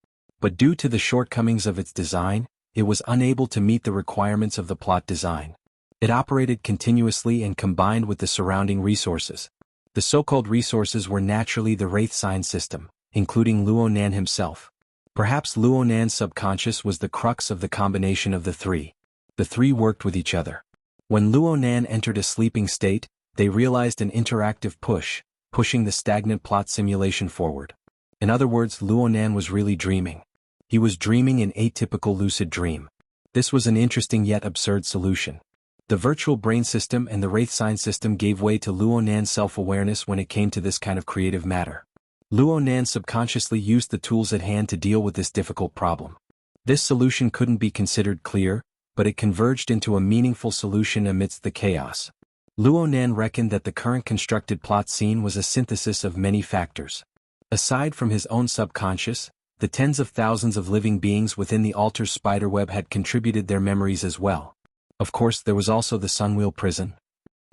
But due to the shortcomings of its design, it was unable to meet the requirements of the plot design. It operated continuously and combined with the surrounding resources. The so-called resources were naturally the Wraith Sign system, including Luonan himself. Perhaps Luonan's subconscious was the crux of the combination of the three. The three worked with each other. When Luonan entered a sleeping state, they realized an interactive push, pushing the stagnant plot simulation forward. In other words, Luonan was really dreaming. He was dreaming an atypical lucid dream. This was an interesting yet absurd solution. The virtual brain system and the Wraith Sign system gave way to Luonan's self-awareness when it came to this kind of creative matter. Luonan subconsciously used the tools at hand to deal with this difficult problem. This solution couldn't be considered clear, but it converged into a meaningful solution amidst the chaos. Luonan reckoned that the current constructed plot scene was a synthesis of many factors. Aside from his own subconscious, the tens of thousands of living beings within the altar's spiderweb had contributed their memories as well. Of course, there was also the Sunwheel prison.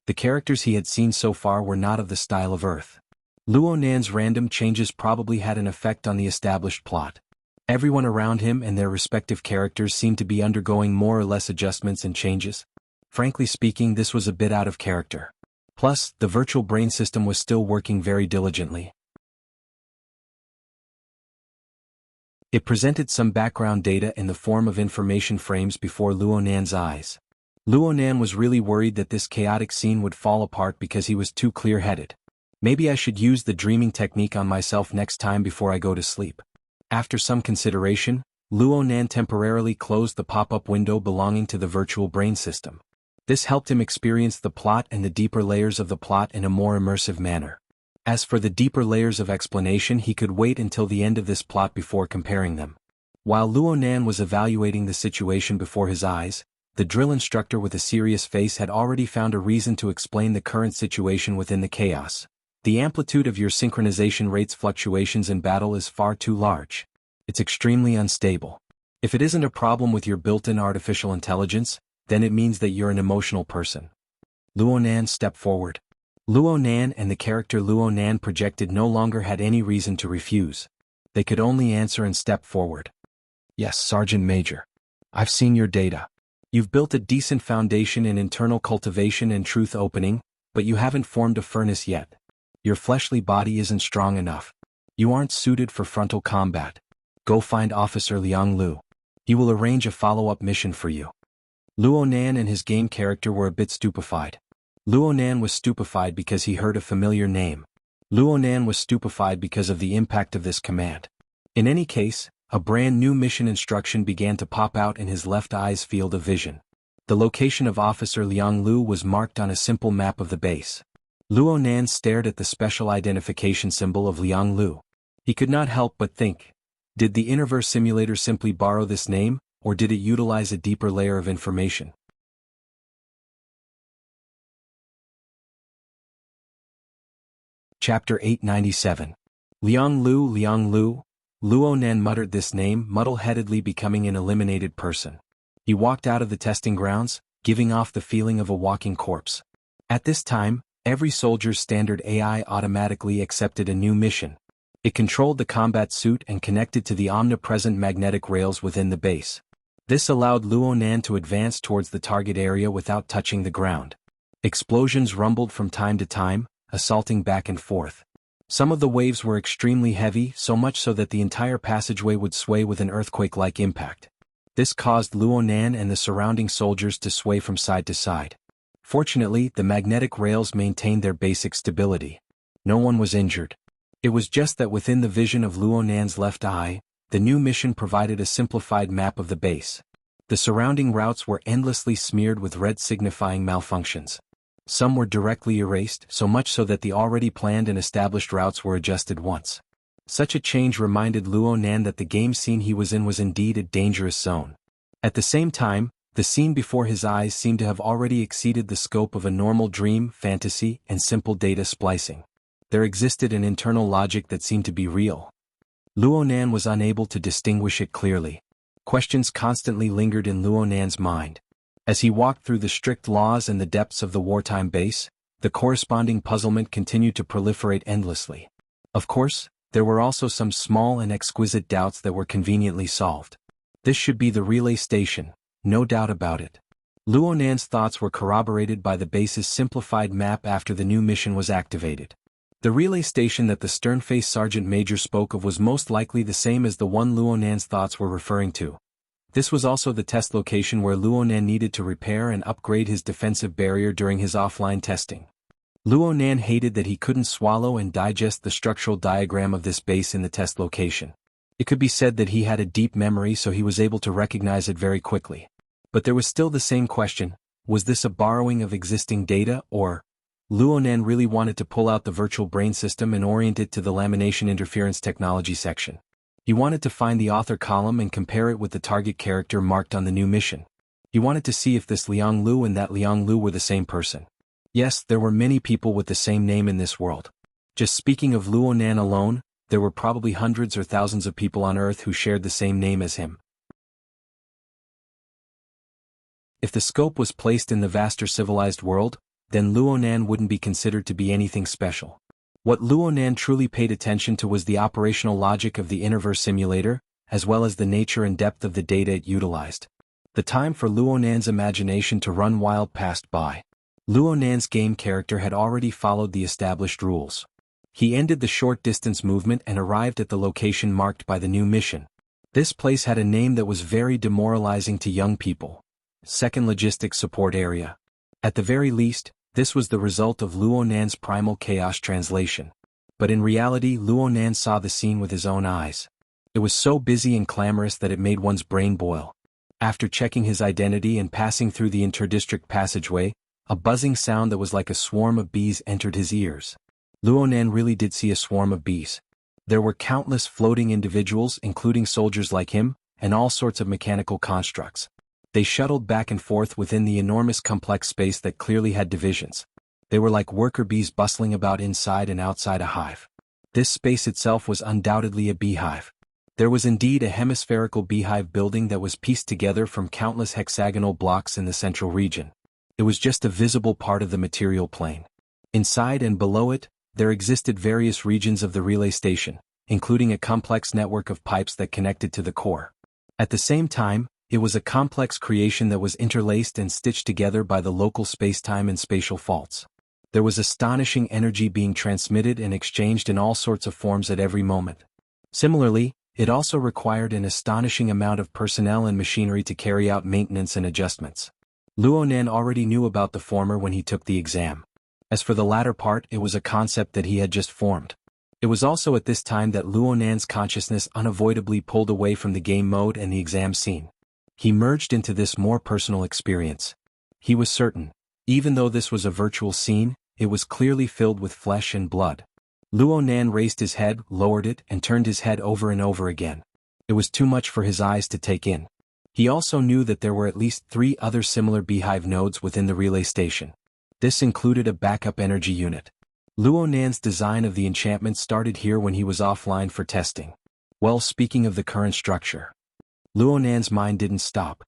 The characters he had seen so far were not of the style of Earth. Luonan's random changes probably had an effect on the established plot. Everyone around him and their respective characters seemed to be undergoing more or less adjustments and changes. Frankly speaking, this was a bit out of character. Plus, the virtual brain system was still working very diligently. It presented some background data in the form of information frames before Luonan's eyes. Luonan was really worried that this chaotic scene would fall apart because he was too clear-headed. Maybe I should use the dreaming technique on myself next time before I go to sleep. After some consideration, Luonan temporarily closed the pop-up window belonging to the virtual brain system. This helped him experience the plot and the deeper layers of the plot in a more immersive manner. As for the deeper layers of explanation, he could wait until the end of this plot before comparing them. While Luonan was evaluating the situation before his eyes, the drill instructor with a serious face had already found a reason to explain the current situation within the chaos. The amplitude of your synchronization rate's fluctuations in battle is far too large. It's extremely unstable. If it isn't a problem with your built-in artificial intelligence, then it means that you're an emotional person. Luonan stepped forward. Luonan and the character Luonan projected no longer had any reason to refuse. They could only answer and step forward. Yes, Sergeant Major. I've seen your data. You've built a decent foundation in internal cultivation and truth opening, but you haven't formed a furnace yet. Your fleshly body isn't strong enough. You aren't suited for frontal combat. Go find Officer Liang Lu. He will arrange a follow-up mission for you. Luonan and his game character were a bit stupefied. Luonan was stupefied because he heard a familiar name. Luonan was stupefied because of the impact of this command. In any case, a brand new mission instruction began to pop out in his left eye's field of vision. The location of Officer Liang Lu was marked on a simple map of the base. Luonan stared at the special identification symbol of Liang Lu. He could not help but think, did the Interverse simulator simply borrow this name, or did it utilize a deeper layer of information? Chapter 897. Liang Lu, Liang Lu. Luonan muttered this name, muddle-headedly, becoming an eliminated person. He walked out of the testing grounds, giving off the feeling of a walking corpse. At this time, every soldier's standard AI automatically accepted a new mission. It controlled the combat suit and connected to the omnipresent magnetic rails within the base. This allowed Luonan to advance towards the target area without touching the ground. Explosions rumbled from time to time, assaulting back and forth. Some of the waves were extremely heavy, so much so that the entire passageway would sway with an earthquake-like impact. This caused Luonan and the surrounding soldiers to sway from side to side. Fortunately, the magnetic rails maintained their basic stability. No one was injured. It was just that within the vision of Luonan's left eye, the new mission provided a simplified map of the base. The surrounding routes were endlessly smeared with red, signifying malfunctions. Some were directly erased, so much so that the already planned and established routes were adjusted once. Such a change reminded Luonan that the game scene he was in was indeed a dangerous zone. At the same time, the scene before his eyes seemed to have already exceeded the scope of a normal dream, fantasy, and simple data splicing. There existed an internal logic that seemed to be real. Luonan was unable to distinguish it clearly. Questions constantly lingered in Luonan's mind. As he walked through the strict laws and the depths of the wartime base, the corresponding puzzlement continued to proliferate endlessly. Of course, there were also some small and exquisite doubts that were conveniently solved. This should be the relay station, no doubt about it. Luonan's thoughts were corroborated by the base's simplified map after the new mission was activated. The relay station that the stern-faced Sergeant Major spoke of was most likely the same as the one Luonan's thoughts were referring to. This was also the test location where Luonan needed to repair and upgrade his defensive barrier during his offline testing. Luonan hated that he couldn't swallow and digest the structural diagram of this base in the test location. It could be said that he had a deep memory, so he was able to recognize it very quickly. But there was still the same question: was this a borrowing of existing data, or Luonan really wanted to pull out the virtual brain system and orient it to the lamination interference technology section? He wanted to find the author column and compare it with the target character marked on the new mission. He wanted to see if this Liang Lu and that Liang Lu were the same person. Yes, there were many people with the same name in this world. Just speaking of Luonan alone, there were probably hundreds or thousands of people on Earth who shared the same name as him. If the scope was placed in the vaster civilized world, then Luonan wouldn't be considered to be anything special. What Luonan truly paid attention to was the operational logic of the Interverse simulator, as well as the nature and depth of the data it utilized. The time for Luonan's imagination to run wild passed by. Luonan's game character had already followed the established rules. He ended the short-distance movement and arrived at the location marked by the new mission. This place had a name that was very demoralizing to young people: Second Logistics Support Area. At the very least, this was the result of Luonan's primal chaos translation. But in reality, Luonan saw the scene with his own eyes. It was so busy and clamorous that it made one's brain boil. After checking his identity and passing through the interdistrict passageway, a buzzing sound that was like a swarm of bees entered his ears. Luonan really did see a swarm of bees. There were countless floating individuals, including soldiers like him, and all sorts of mechanical constructs. They shuttled back and forth within the enormous complex space that clearly had divisions. They were like worker bees bustling about inside and outside a hive. This space itself was undoubtedly a beehive. There was indeed a hemispherical beehive building that was pieced together from countless hexagonal blocks in the central region. It was just a visible part of the material plane. Inside and below it, there existed various regions of the relay station, including a complex network of pipes that connected to the core. At the same time, It was a complex creation that was interlaced and stitched together by the local spacetime and spatial faults. There was astonishing energy being transmitted and exchanged in all sorts of forms at every moment. Similarly, it also required an astonishing amount of personnel and machinery to carry out maintenance and adjustments. Luonan already knew about the former when he took the exam. As for the latter part, it was a concept that he had just formed. It was also at this time that Luonan's consciousness unavoidably pulled away from the game mode and the exam scene. He merged into this more personal experience. He was certain, even though this was a virtual scene, it was clearly filled with flesh and blood. Luonan raised his head, lowered it, and turned his head over and over again. It was too much for his eyes to take in. He also knew that there were at least 3 other similar beehive nodes within the relay station. This included a backup energy unit. Luonan's design of the enchantment started here when he was offline for testing. Well, speaking of the current structure, Luonan's mind didn't stop.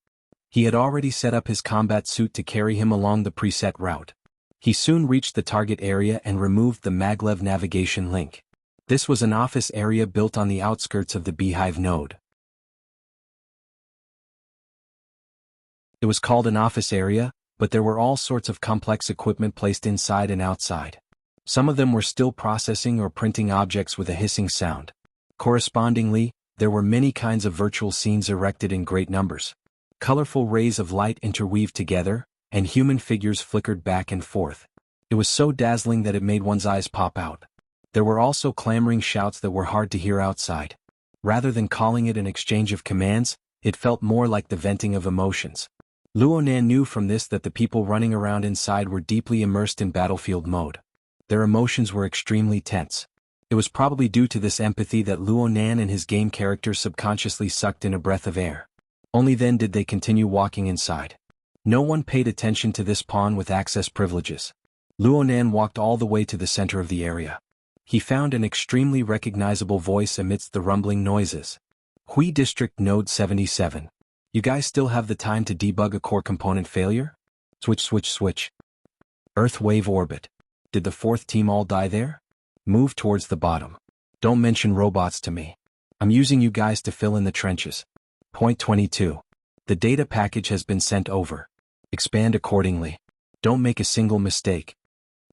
He had already set up his combat suit to carry him along the preset route. He soon reached the target area and removed the maglev navigation link. This was an office area built on the outskirts of the beehive node. It was called an office area, but there were all sorts of complex equipment placed inside and outside. Some of them were still processing or printing objects with a hissing sound. Correspondingly, there were many kinds of virtual scenes erected in great numbers. Colorful rays of light interweaved together, and human figures flickered back and forth. It was so dazzling that it made one's eyes pop out. There were also clamoring shouts that were hard to hear outside. Rather than calling it an exchange of commands, it felt more like the venting of emotions. Luonan knew from this that the people running around inside were deeply immersed in battlefield mode. Their emotions were extremely tense. It was probably due to this empathy that Luonan and his game character subconsciously sucked in a breath of air. Only then did they continue walking inside. No one paid attention to this pawn with access privileges. Luonan walked all the way to the center of the area. He found an extremely recognizable voice amidst the rumbling noises. Hui District Node 77. You guys still have the time to debug a core component failure? Switch. Earth wave orbit. Did the 4th team all die there? Move towards the bottom. Don't mention robots to me. I'm using you guys to fill in the trenches. Point 22. The data package has been sent over. Expand accordingly. Don't make a single mistake.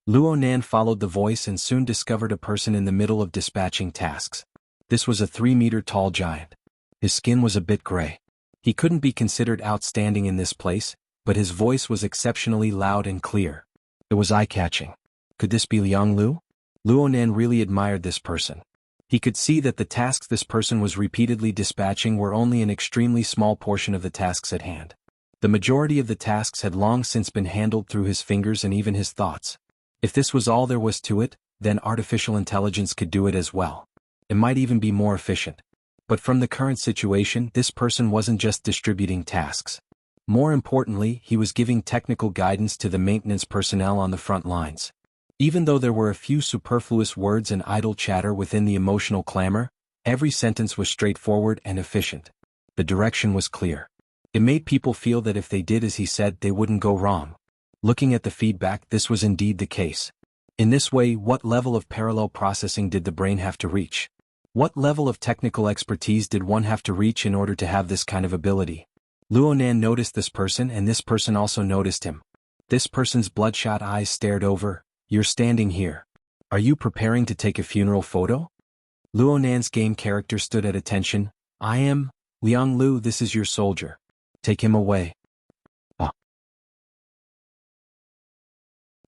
Luonan followed the voice and soon discovered a person in the middle of dispatching tasks. This was a 3-meter-tall giant. His skin was a bit gray. He couldn't be considered outstanding in this place, but his voice was exceptionally loud and clear. It was eye-catching. Could this be Jianghu? Luonan really admired this person. He could see that the tasks this person was repeatedly dispatching were only an extremely small portion of the tasks at hand. The majority of the tasks had long since been handled through his fingers and even his thoughts. If this was all there was to it, then artificial intelligence could do it as well. It might even be more efficient. But from the current situation, this person wasn't just distributing tasks. More importantly, he was giving technical guidance to the maintenance personnel on the front lines. Even though there were a few superfluous words and idle chatter within the emotional clamor, every sentence was straightforward and efficient. The direction was clear. It made people feel that if they did as he said, they wouldn't go wrong. Looking at the feedback, this was indeed the case. In this way, what level of parallel processing did the brain have to reach? What level of technical expertise did one have to reach in order to have this kind of ability? Luonan noticed this person and this person also noticed him. This person's bloodshot eyes stared over. You're standing here. Are you preparing to take a funeral photo? Luonan's game character stood at attention. I am, Jianghu, this is your soldier. Take him away.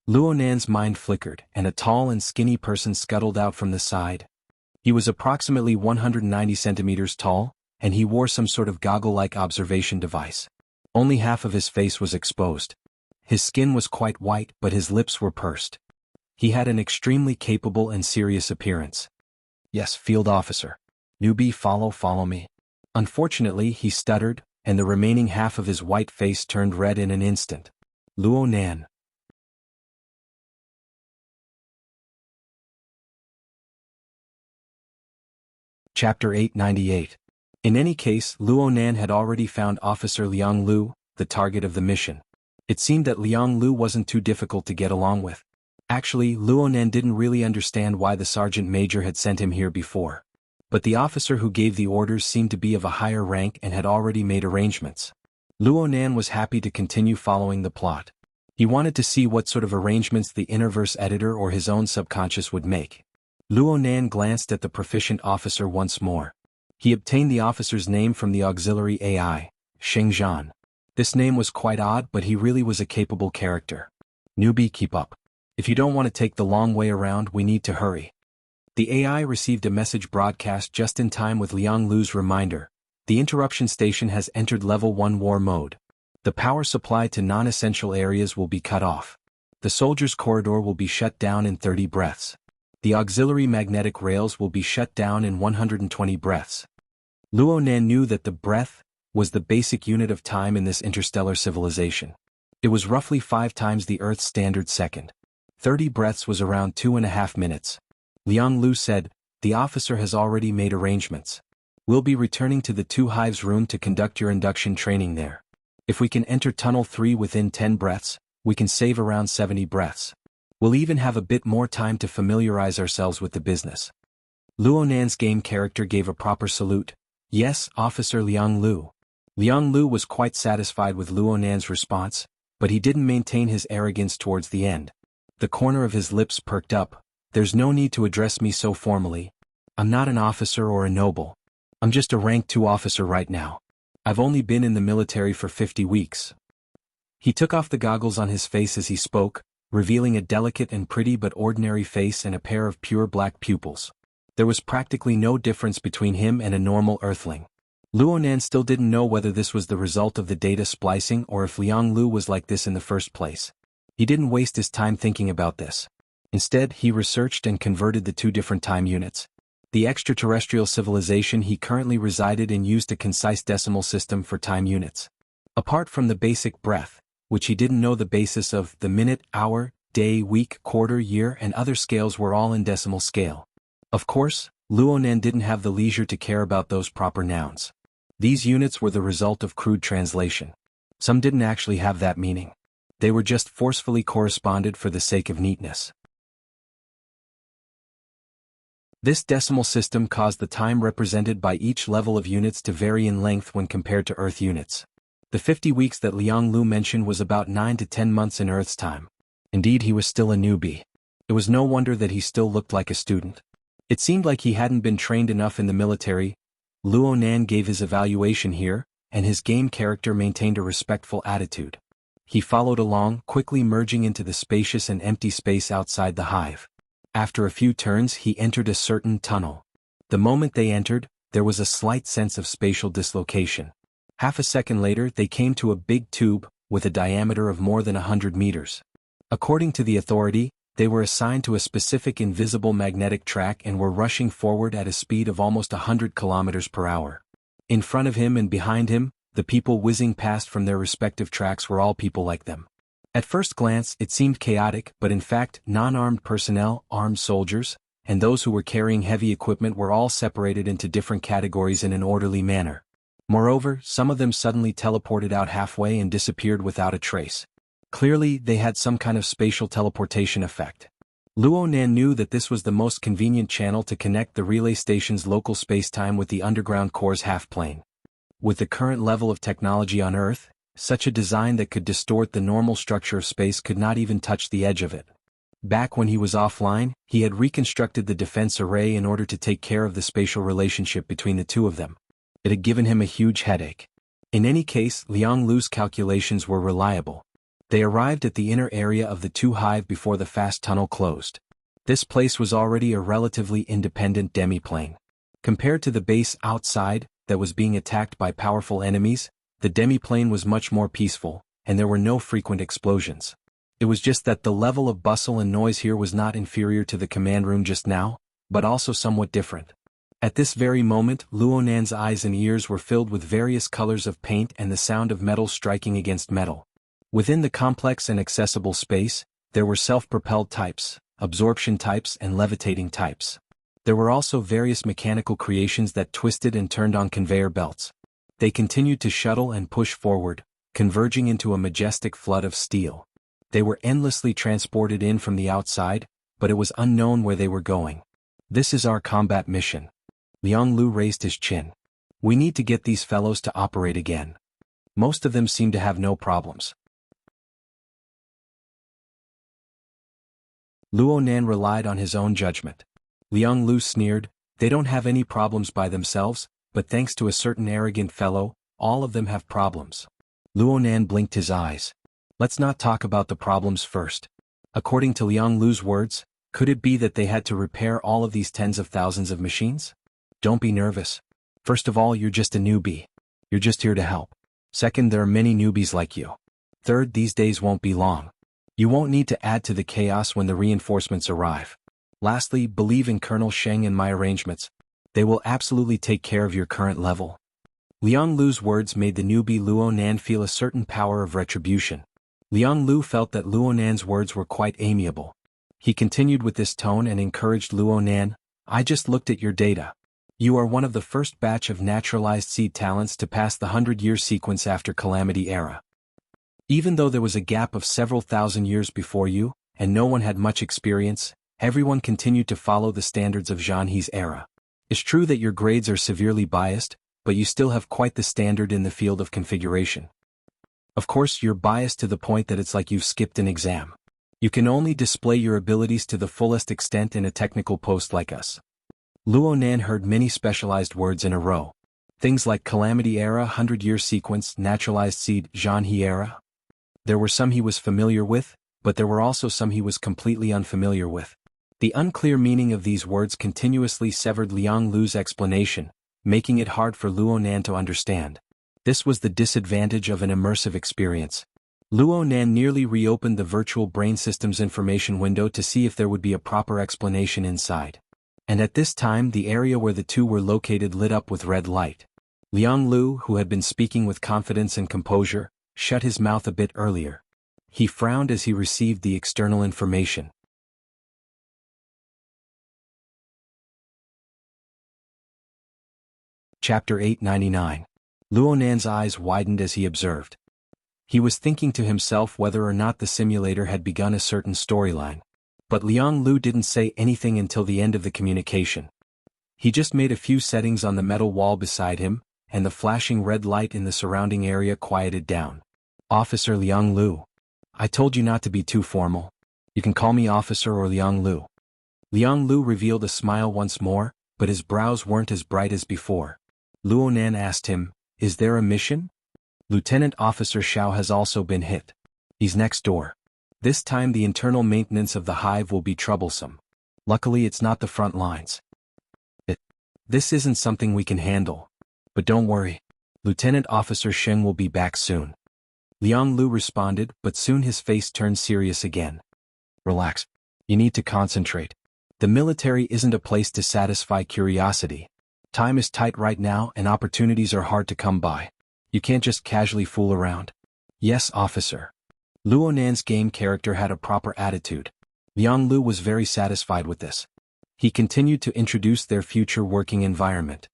Luonan's mind flickered, and a tall and skinny person scuttled out from the side. He was approximately 190 centimeters tall, and he wore some sort of goggle-like observation device. Only half of his face was exposed. His skin was quite white, but his lips were pursed. He had an extremely capable and serious appearance. Yes, field officer. Newbie, follow me. Unfortunately, he stuttered, and the remaining half of his white face turned red in an instant. Luonan. Chapter 898. In any case, Luonan had already found Officer Jianghu, the target of the mission. It seemed that Jianghu wasn't too difficult to get along with. Actually, Luonan didn't really understand why the sergeant major had sent him here before. but the officer who gave the orders seemed to be of a higher rank and had already made arrangements. Luonan was happy to continue following the plot. He wanted to see what sort of arrangements the Innerverse editor or his own subconscious would make. Luonan glanced at the proficient officer once more. He obtained the officer's name from the auxiliary AI, Shengzhan. This name was quite odd, but he really was a capable character. Newbie, keep up. If you don't want to take the long way around, we need to hurry. The AI received a message broadcast just in time with Liang Lu's reminder. The interruption station has entered level 1 war mode. The power supply to non-essential areas will be cut off. The soldiers' corridor will be shut down in 30 breaths. The auxiliary magnetic rails will be shut down in 120 breaths. Luonan knew that the breath was the basic unit of time in this interstellar civilization. It was roughly 5 times the Earth's standard second. 30 breaths was around 2.5 minutes. Liang Lu said, "The officer has already made arrangements. We'll be returning to the 2 Hives room to conduct your induction training there. If we can enter Tunnel 3 within 10 breaths, we can save around 70 breaths. We'll even have a bit more time to familiarize ourselves with the business." Luonan's game character gave a proper salute. "Yes, Officer Liang Lu." Liang Lu was quite satisfied with Luonan's response, but he didn't maintain his arrogance towards the end. The corner of his lips perked up. "There's no need to address me so formally. I'm not an officer or a noble. I'm just a rank 2 officer right now. I've only been in the military for 50 weeks. He took off the goggles on his face as he spoke, revealing a delicate and pretty but ordinary face and a pair of pure black pupils. There was practically no difference between him and a normal Earthling. Luonan still didn't know whether this was the result of the data splicing or if Liang Lu was like this in the first place. He didn't waste his time thinking about this. Instead, he researched and converted the 2 different time units. The extraterrestrial civilization he currently resided in used a concise decimal system for time units. Apart from the basic breath, which he didn't know the basis of, the minute, hour, day, week, quarter, year and other scales were all in decimal scale. Of course, Luonan didn't have the leisure to care about those proper nouns. These units were the result of crude translation. Some didn't actually have that meaning. They were just forcefully corresponded for the sake of neatness. This decimal system caused the time represented by each level of units to vary in length when compared to Earth units. The 50 weeks that Liang Lu mentioned was about 9 to 10 months in Earth's time. Indeed, he was still a newbie. It was no wonder that he still looked like a student. It seemed like he hadn't been trained enough in the military. Luonan gave his evaluation here, and his game character maintained a respectful attitude. He followed along, quickly merging into the spacious and empty space outside the hive. After a few turns, he entered a certain tunnel. The moment they entered, there was a slight sense of spatial dislocation. Half a second later, they came to a big tube, with a diameter of more than 100 meters. According to the authority, they were assigned to a specific invisible magnetic track and were rushing forward at a speed of almost 100 kilometers per hour. In front of him and behind him, the people whizzing past from their respective tracks were all people like them. At first glance, it seemed chaotic, but in fact, non-armed personnel, armed soldiers, and those who were carrying heavy equipment were all separated into different categories in an orderly manner. Moreover, some of them suddenly teleported out halfway and disappeared without a trace. Clearly, they had some kind of spatial teleportation effect. Luonan knew that this was the most convenient channel to connect the relay station's local spacetime with the underground core's half-plane. With the current level of technology on Earth, such a design that could distort the normal structure of space could not even touch the edge of it. Back when he was offline, he had reconstructed the defense array in order to take care of the spatial relationship between the 2 of them. It had given him a huge headache. In any case, Liang Lu's calculations were reliable. They arrived at the inner area of the 2 hive before the fast tunnel closed. This place was already a relatively independent demiplane. Compared to the base outside, that was being attacked by powerful enemies, the demiplane was much more peaceful, and there were no frequent explosions. It was just that the level of bustle and noise here was not inferior to the command room just now, but also somewhat different. At this very moment, Luonan's eyes and ears were filled with various colors of paint and the sound of metal striking against metal. Within the complex and accessible space, there were self-propelled types, absorption types and levitating types. There were also various mechanical creations that twisted and turned on conveyor belts. They continued to shuttle and push forward, converging into a majestic flood of steel. They were endlessly transported in from the outside, but it was unknown where they were going. "This is our combat mission. Liang Lu raised his chin. We need to get these fellows to operate again. Most of them seem to have no problems. Luo Nan relied on his own judgment. Liang Lu sneered, they don't have any problems by themselves, but thanks to a certain arrogant fellow, all of them have problems. Luo Nan blinked his eyes. Let's not talk about the problems first. According to Liang Lu's words, could it be that they had to repair all of these tens of thousands of machines? Don't be nervous. First of all, you're just a newbie. You're just here to help. Second, there are many newbies like you. Third, these days won't be long. You won't need to add to the chaos when the reinforcements arrive. Lastly, believe in Colonel Sheng and my arrangements. They will absolutely take care of your current level. Liang Lu's words made the newbie Luo Nan feel a certain power of retribution. Liang Lu felt that Luo Nan's words were quite amiable. He continued with this tone and encouraged Luo Nan, I just looked at your data. You are one of the first batch of naturalized seed talents to pass the 100-year sequence after Calamity Era. Even though there was a gap of several thousand years before you, and no one had much experience, everyone continued to follow the standards of Jianghu's era. It's true that your grades are severely biased, but you still have quite the standard in the field of configuration. Of course, you're biased to the point that it's like you've skipped an exam. You can only display your abilities to the fullest extent in a technical post like us. Luo Nan heard many specialized words in a row. Things like Calamity Era, 100-year sequence, naturalized seed, Jianghu era. There were some he was familiar with, but there were also some he was completely unfamiliar with. The unclear meaning of these words continuously severed Liang Lu's explanation, making it hard for Luo Nan to understand. This was the disadvantage of an immersive experience. Luo Nan nearly reopened the virtual brain system's information window to see if there would be a proper explanation inside. And at this time the area where the two were located lit up with red light. Liang Lu, who had been speaking with confidence and composure, shut his mouth a bit earlier. He frowned as he received the external information. Chapter 899. Luo Nan's eyes widened as he observed. He was thinking to himself whether or not the simulator had begun a certain storyline. But Liang Lu didn't say anything until the end of the communication. He just made a few settings on the metal wall beside him, and the flashing red light in the surrounding area quieted down. Officer Liang Lu. I told you not to be too formal. You can call me Officer or Liang Lu. Liang Lu revealed a smile once more, but his brows weren't as bright as before. Luo Nan asked him, Is there a mission? Lieutenant Officer Xiao has also been hit. He's next door. This time the internal maintenance of the hive will be troublesome. Luckily it's not the front lines. This isn't something we can handle. But don't worry. Lieutenant Officer Sheng will be back soon. Liang Lu responded, but soon his face turned serious again. Relax. You need to concentrate. The military isn't a place to satisfy curiosity. Time is tight right now and opportunities are hard to come by. You can't just casually fool around. Yes, officer. Luo Nan's game character had a proper attitude. Liang Lu was very satisfied with this. He continued to introduce their future working environment.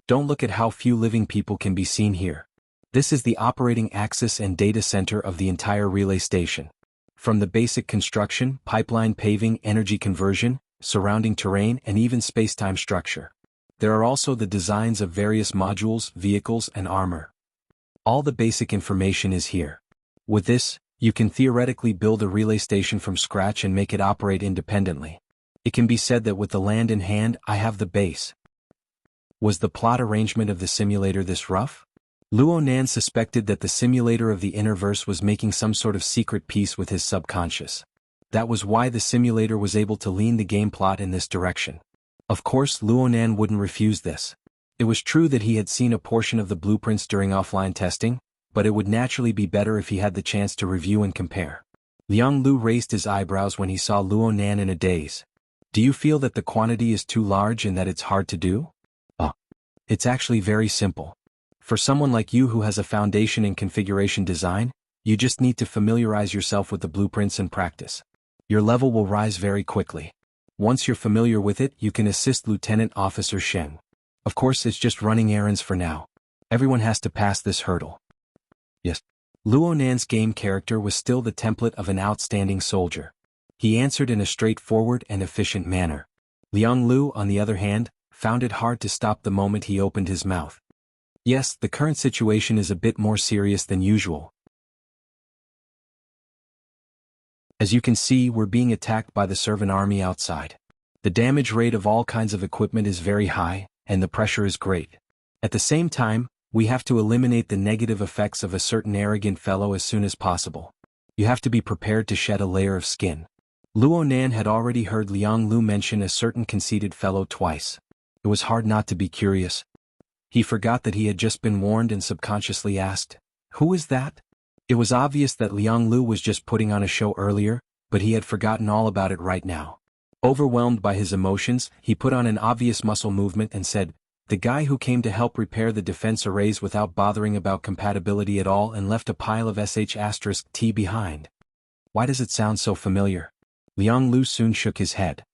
Don't look at how few living people can be seen here. This is the operating axis and data center of the entire relay station. From the basic construction, pipeline paving, energy conversion, surrounding terrain, and even space-time structure. There are also the designs of various modules, vehicles, and armor. All the basic information is here. With this, you can theoretically build a relay station from scratch and make it operate independently. It can be said that with the land in hand, I have the base. Was the plot arrangement of the simulator this rough? Luo Nan suspected that the simulator of the Innerverse was making some sort of secret peace with his subconscious. That was why the simulator was able to lean the game plot in this direction. Of course, Luo Nan wouldn't refuse this. It was true that he had seen a portion of the blueprints during offline testing, but it would naturally be better if he had the chance to review and compare. Liang Lu raised his eyebrows when he saw Luo Nan in a daze. Do you feel that the quantity is too large and that it's hard to do? It's actually very simple. For someone like you who has a foundation in configuration design, you just need to familiarize yourself with the blueprints and practice. Your level will rise very quickly. Once you're familiar with it, you can assist Lieutenant Officer Sheng. Of course, it's just running errands for now. Everyone has to pass this hurdle. Yes. Luo Nan's game character was still the template of an outstanding soldier. He answered in a straightforward and efficient manner. Liang Lu, on the other hand, found it hard to stop the moment he opened his mouth. Yes, the current situation is a bit more serious than usual. As you can see, we're being attacked by the servant army outside. The damage rate of all kinds of equipment is very high, and the pressure is great. At the same time, we have to eliminate the negative effects of a certain arrogant fellow as soon as possible. You have to be prepared to shed a layer of skin. Luo Nan had already heard Liang Lu mention a certain conceited fellow twice. It was hard not to be curious. He forgot that he had just been warned and subconsciously asked, "Who is that?" It was obvious that Liang Lu was just putting on a show earlier, but he had forgotten all about it right now. Overwhelmed by his emotions, he put on an obvious muscle movement and said, "The guy who came to help repair the defense arrays without bothering about compatibility at all and left a pile of sh*t behind." Why does it sound so familiar? Liang Lu soon shook his head.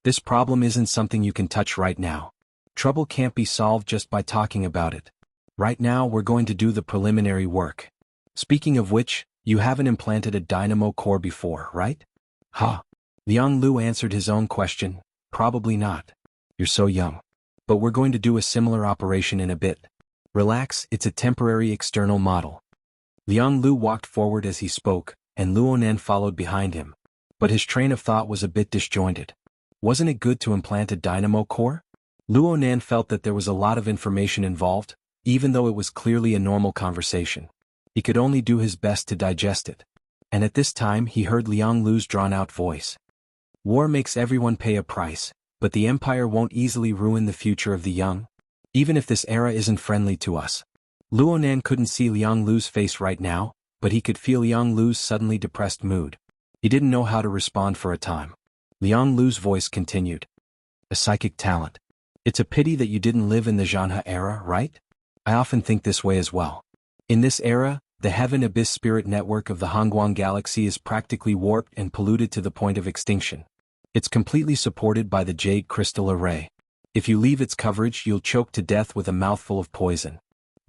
This problem isn't something you can touch right now. Trouble can't be solved just by talking about it. Right now we're going to do the preliminary work. Speaking of which, you haven't implanted a dynamo core before, right? Huh. Liang Lu answered his own question, probably not. You're so young. But we're going to do a similar operation in a bit. Relax, it's a temporary external model. Liang Lu walked forward as he spoke, and Luo Nan followed behind him. But his train of thought was a bit disjointed. Wasn't it good to implant a dynamo core? Luo Nan felt that there was a lot of information involved, even though it was clearly a normal conversation. He could only do his best to digest it. And at this time he heard Liang Lu's drawn-out voice. War makes everyone pay a price, but the empire won't easily ruin the future of the young, even if this era isn't friendly to us. Luo Nan couldn't see Liang Lu's face right now, but he could feel Liang Lu's suddenly depressed mood. He didn't know how to respond for a time. Liang Lu's voice continued. A psychic talent. It's a pity that you didn't live in the Jianghu era, right? I often think this way as well. In this era, the Heaven Abyss spirit network of the Hongguang galaxy is practically warped and polluted to the point of extinction. It's completely supported by the Jade Crystal Array. If you leave its coverage, you'll choke to death with a mouthful of poison.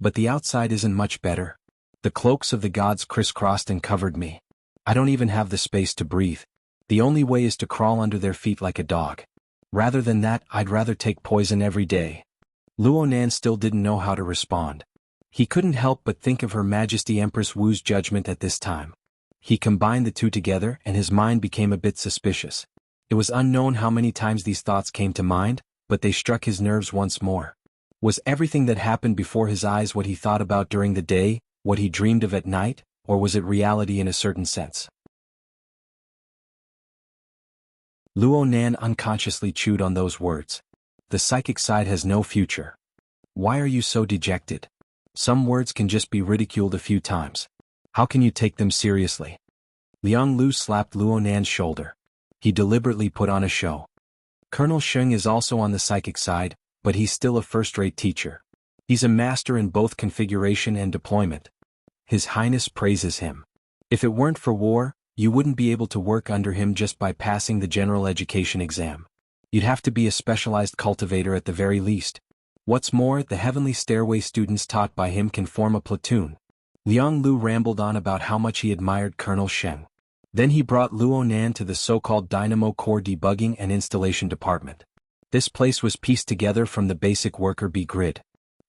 But the outside isn't much better. The cloaks of the gods crisscrossed and covered me. I don't even have the space to breathe. The only way is to crawl under their feet like a dog. Rather than that, I'd rather take poison every day. Luo Nan still didn't know how to respond. He couldn't help but think of Her Majesty Empress Wu's judgment at this time. He combined the two together and his mind became a bit suspicious. It was unknown how many times these thoughts came to mind, but they struck his nerves once more. Was everything that happened before his eyes what he thought about during the day, what he dreamed of at night, or was it reality in a certain sense? Luo Nan unconsciously chewed on those words. The psychic side has no future. Why are you so dejected? Some words can just be ridiculed a few times. How can you take them seriously? Liang Lu slapped Luo Nan's shoulder. He deliberately put on a show. Colonel Sheng is also on the psychic side, but he's still a first-rate teacher. He's a master in both configuration and deployment. His Highness praises him. If it weren't for war, you wouldn't be able to work under him just by passing the general education exam. You'd have to be a specialized cultivator at the very least. What's more, the Heavenly Stairway students taught by him can form a platoon. Liang Lu rambled on about how much he admired Colonel Sheng. Then he brought Luo Nan to the so-called Dynamo Core Debugging and Installation Department. This place was pieced together from the basic worker bee grid.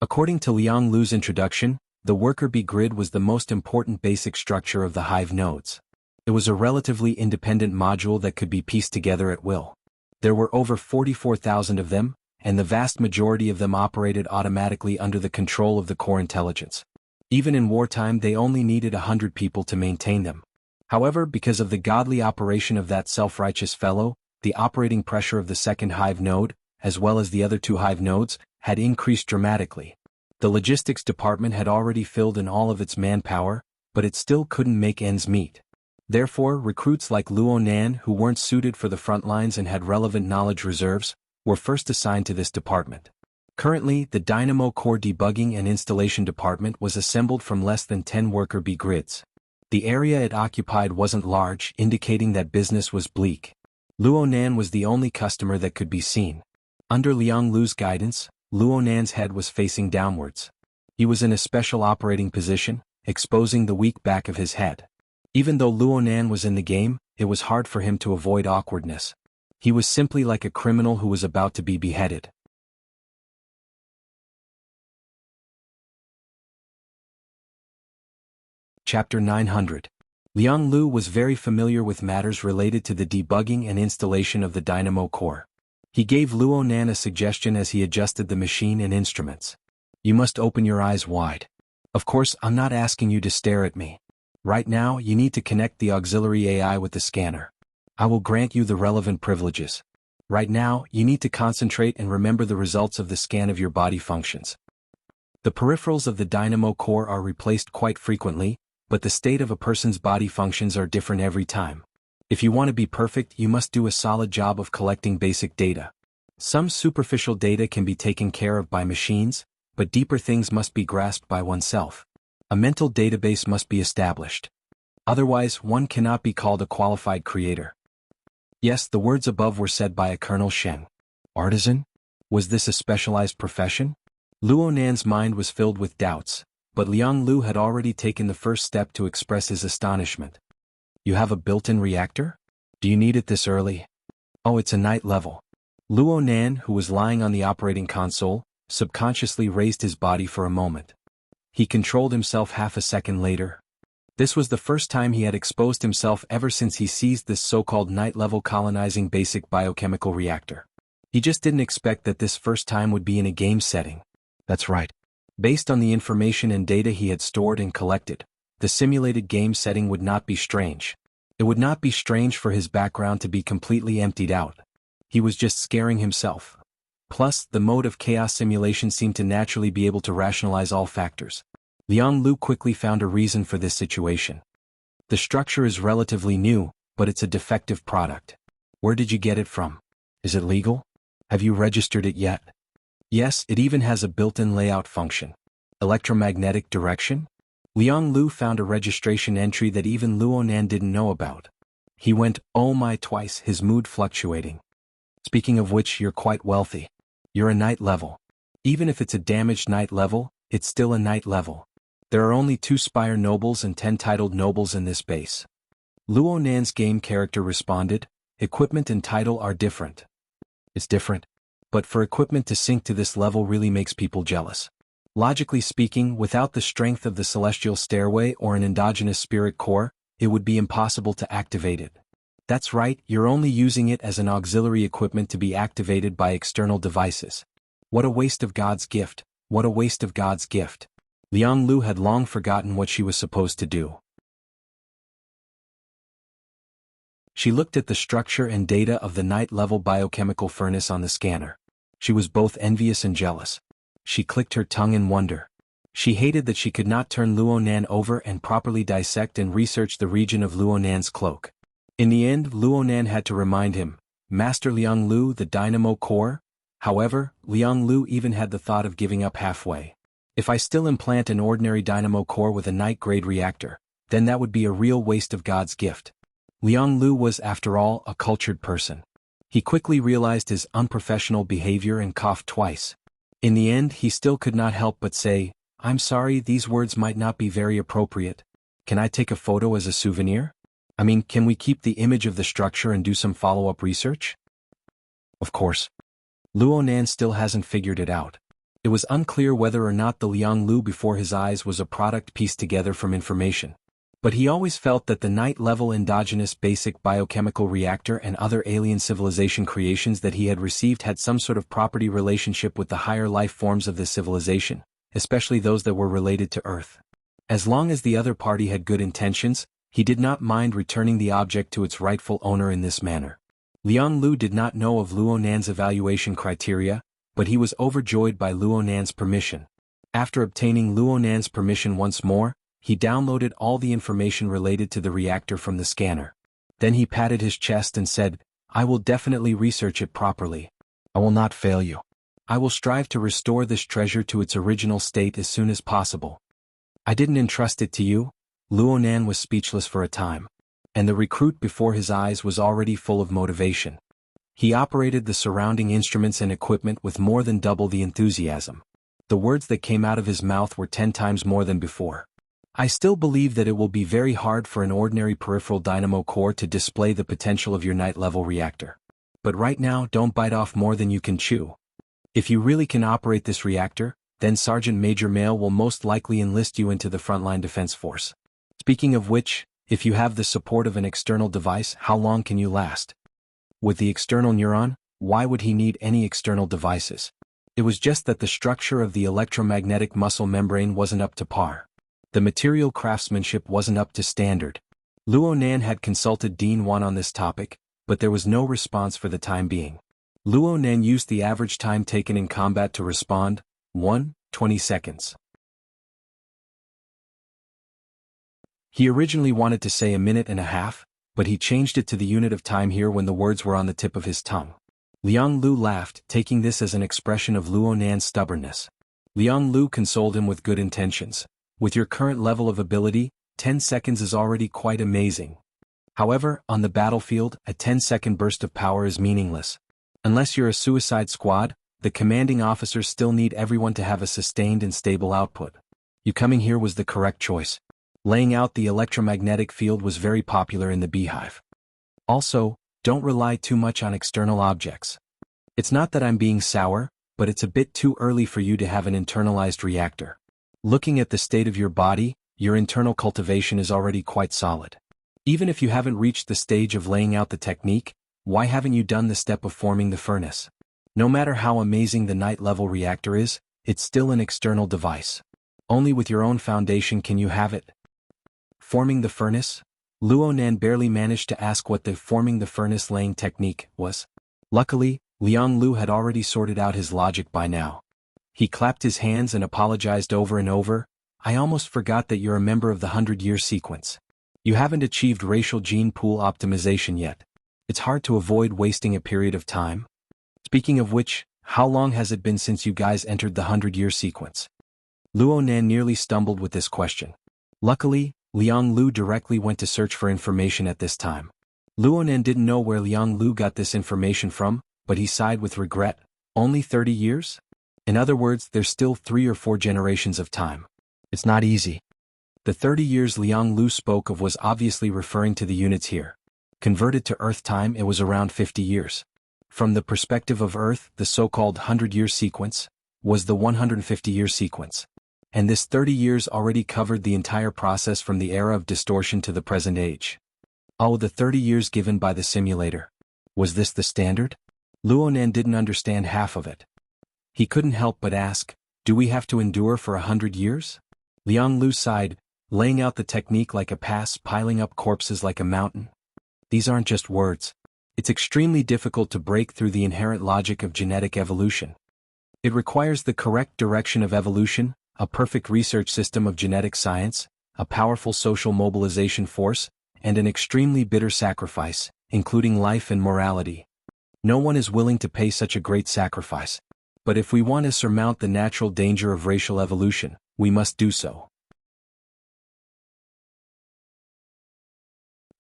According to Liang Lu's introduction, the worker bee grid was the most important basic structure of the hive nodes. It was a relatively independent module that could be pieced together at will. There were over 44,000 of them, and the vast majority of them operated automatically under the control of the core intelligence. Even in wartime they only needed 100 people to maintain them. However, because of the godly operation of that self-righteous fellow, the operating pressure of the second hive node, as well as the other two hive nodes, had increased dramatically. The logistics department had already filled in all of its manpower, but it still couldn't make ends meet. Therefore, recruits like Luo Nan, who weren't suited for the front lines and had relevant knowledge reserves, were first assigned to this department. Currently, the Dynamo Core Debugging and Installation Department was assembled from less than 10 worker bee grids. The area it occupied wasn't large, indicating that business was bleak. Luo Nan was the only customer that could be seen. Under Liang Lu's guidance, Luo Nan's head was facing downwards. He was in a special operating position, exposing the weak back of his head. Even though Luo Nan was in the game, it was hard for him to avoid awkwardness. He was simply like a criminal who was about to be beheaded. Chapter 900. Liang Lu was very familiar with matters related to the debugging and installation of the dynamo core. He gave Luo Nan a suggestion as he adjusted the machine and instruments. You must open your eyes wide. Of course, I'm not asking you to stare at me. Right now, you need to connect the auxiliary AI with the scanner. I will grant you the relevant privileges. Right now, you need to concentrate and remember the results of the scan of your body functions. The peripherals of the dynamo core are replaced quite frequently, but the state of a person's body functions are different every time. If you want to be perfect, you must do a solid job of collecting basic data. Some superficial data can be taken care of by machines, but deeper things must be grasped by oneself. A mental database must be established. Otherwise, one cannot be called a qualified creator. Yes, the words above were said by a Colonel Sheng. Artisan? Was this a specialized profession? Luo Nan's mind was filled with doubts, but Liang Lu had already taken the first step to express his astonishment. You have a built-in reactor? Do you need it this early? Oh, it's a night level. Luo Nan, who was lying on the operating console, subconsciously raised his body for a moment. He controlled himself half a second later. This was the first time he had exposed himself ever since he seized this so-called night-level colonizing basic biochemical reactor. He just didn't expect that this first time would be in a game setting. That's right. Based on the information and data he had stored and collected, the simulated game setting would not be strange. It would not be strange for his background to be completely emptied out. He was just scaring himself. Plus, the mode of chaos simulation seemed to naturally be able to rationalize all factors. Liang Lu quickly found a reason for this situation. The structure is relatively new, but it's a defective product. Where did you get it from? Is it legal? Have you registered it yet? Yes, it even has a built-in layout function. Electromagnetic direction? Liang Lu found a registration entry that even Luo Nan didn't know about. He went, oh my, twice, his mood fluctuating. Speaking of which, you're quite wealthy. You're a night level. Even if it's a damaged night level, it's still a night level. There are only 2 Spire nobles and 10 titled nobles in this base. Luo Nan's game character responded, equipment and title are different. It's different. But for equipment to sink to this level really makes people jealous. Logically speaking, without the strength of the celestial stairway or an endogenous spirit core, it would be impossible to activate it. That's right, you're only using it as an auxiliary equipment to be activated by external devices. What a waste of God's gift, what a waste of God's gift. Liang Lu had long forgotten what she was supposed to do. She looked at the structure and data of the night-level biochemical furnace on the scanner. She was both envious and jealous. She clicked her tongue in wonder. She hated that she could not turn Luo Nan over and properly dissect and research the region of Luo Nan's cloak. In the end, Luo Nan had to remind him, Master Liang Lu, the dynamo core? However, Liang Lu even had the thought of giving up halfway. If I still implant an ordinary dynamo core with a night-grade reactor, then that would be a real waste of God's gift. Liang Lu was, after all, a cultured person. He quickly realized his unprofessional behavior and coughed twice. In the end, he still could not help but say, I'm sorry, these words might not be very appropriate. Can I take a photo as a souvenir? I mean, can we keep the image of the structure and do some follow-up research? Of course. Luo Nan still hasn't figured it out. It was unclear whether or not the Liang Lu before his eyes was a product pieced together from information. But he always felt that the night-level endogenous basic biochemical reactor and other alien civilization creations that he had received had some sort of property relationship with the higher life forms of this civilization, especially those that were related to Earth. As long as the other party had good intentions, he did not mind returning the object to its rightful owner in this manner. Liang Lu did not know of Luo Nan's evaluation criteria, but he was overjoyed by Luo Nan's permission. After obtaining Luo Nan's permission once more, he downloaded all the information related to the reactor from the scanner. Then he patted his chest and said, I will definitely research it properly. I will not fail you. I will strive to restore this treasure to its original state as soon as possible. I didn't entrust it to you. Luo Nan was speechless for a time. And the recruit before his eyes was already full of motivation. He operated the surrounding instruments and equipment with more than double the enthusiasm. The words that came out of his mouth were 10 times more than before. I still believe that it will be very hard for an ordinary peripheral dynamo core to display the potential of your night-level reactor. But right now, don't bite off more than you can chew. If you really can operate this reactor, then Sergeant Major Mail will most likely enlist you into the frontline defense force. Speaking of which, if you have the support of an external device, how long can you last? With the external neuron, why would he need any external devices? It was just that the structure of the electromagnetic muscle membrane wasn't up to par. The material craftsmanship wasn't up to standard. Luo Nan had consulted Dean Wan on this topic, but there was no response for the time being. Luo Nan used the average time taken in combat to respond, 20 seconds. He originally wanted to say a minute and a half, but he changed it to the unit of time here when the words were on the tip of his tongue. Liang Lu laughed, taking this as an expression of Luo Nan's stubbornness. Liang Lu consoled him with good intentions. With your current level of ability, 10 seconds is already quite amazing. However, on the battlefield, a 10-second burst of power is meaningless. Unless you're a suicide squad, the commanding officers still need everyone to have a sustained and stable output. You coming here was the correct choice. Laying out the electromagnetic field was very popular in the beehive. Also, don't rely too much on external objects. It's not that I'm being sour, but it's a bit too early for you to have an internalized reactor. Looking at the state of your body, your internal cultivation is already quite solid. Even if you haven't reached the stage of laying out the technique, why haven't you done the step of forming the furnace? No matter how amazing the night-level reactor is, it's still an external device. Only with your own foundation can you have it. Forming the furnace? Luo Nan barely managed to ask what the forming the furnace laying technique was. Luckily, Liang Lu had already sorted out his logic by now. He clapped his hands and apologized over and over. I almost forgot that you're a member of the 100-year sequence. You haven't achieved racial gene pool optimization yet. It's hard to avoid wasting a period of time. Speaking of which, how long has it been since you guys entered the 100-year sequence? Luo Nan nearly stumbled with this question. Luckily, Liang Lu directly went to search for information at this time. Luo Nan didn't know where Liang Lu got this information from, but he sighed with regret. Only 30 years? In other words, there's still 3 or 4 generations of time. It's not easy. The 30 years Liang Lu spoke of was obviously referring to the units here. Converted to Earth time, it was around 50 years. From the perspective of Earth, the so-called 100-year sequence was the 150-year sequence. And this 30 years already covered the entire process from the era of distortion to the present age. Oh, the 30 years given by the simulator. Was this the standard? Luo Nan didn't understand half of it. He couldn't help but ask, do we have to endure for 100 years? Liang Lu sighed, laying out the technique like a pass, piling up corpses like a mountain. These aren't just words. It's extremely difficult to break through the inherent logic of genetic evolution. It requires the correct direction of evolution, a perfect research system of genetic science, a powerful social mobilization force, and an extremely bitter sacrifice, including life and morality. No one is willing to pay such a great sacrifice. But if we want to surmount the natural danger of racial evolution, we must do so.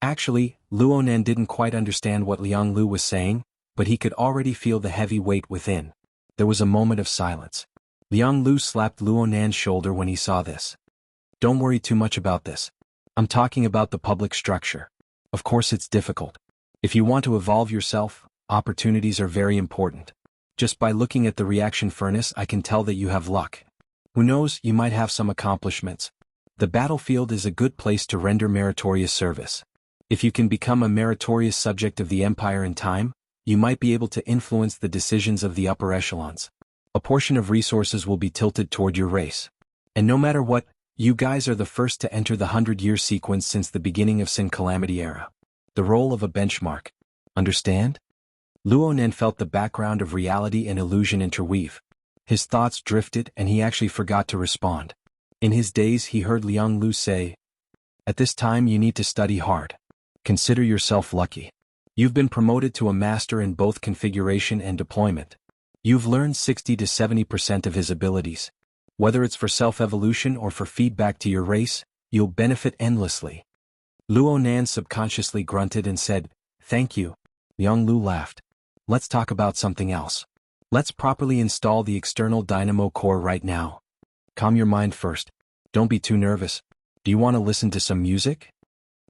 Actually, Luo Nan didn't quite understand what Liang Lu was saying, but he could already feel the heavy weight within. There was a moment of silence. Liang Lu slapped Luo Nan's shoulder when he saw this. Don't worry too much about this. I'm talking about the public structure. Of course it's difficult. If you want to evolve yourself, opportunities are very important. Just by looking at the reaction furnace I can tell that you have luck. Who knows, you might have some accomplishments. The battlefield is a good place to render meritorious service. If you can become a meritorious subject of the Empire in time, you might be able to influence the decisions of the upper echelons. A portion of resources will be tilted toward your race. And no matter what, you guys are the first to enter the 100-year sequence since the beginning of Sin Calamity era. The role of a benchmark. Understand? Luo Nan felt the background of reality and illusion interweave. His thoughts drifted and he actually forgot to respond. In his days he heard Liang Lu say, "At this time you need to study hard. Consider yourself lucky. You've been promoted to a master in both configuration and deployment. You've learned 60 to 70% of his abilities. Whether it's for self-evolution or for feedback to your race, you'll benefit endlessly." Luo Nan subconsciously grunted and said, "Thank you." Liang Lu laughed. "Let's talk about something else. Let's properly install the external dynamo core right now. Calm your mind first. Don't be too nervous. Do you want to listen to some music?"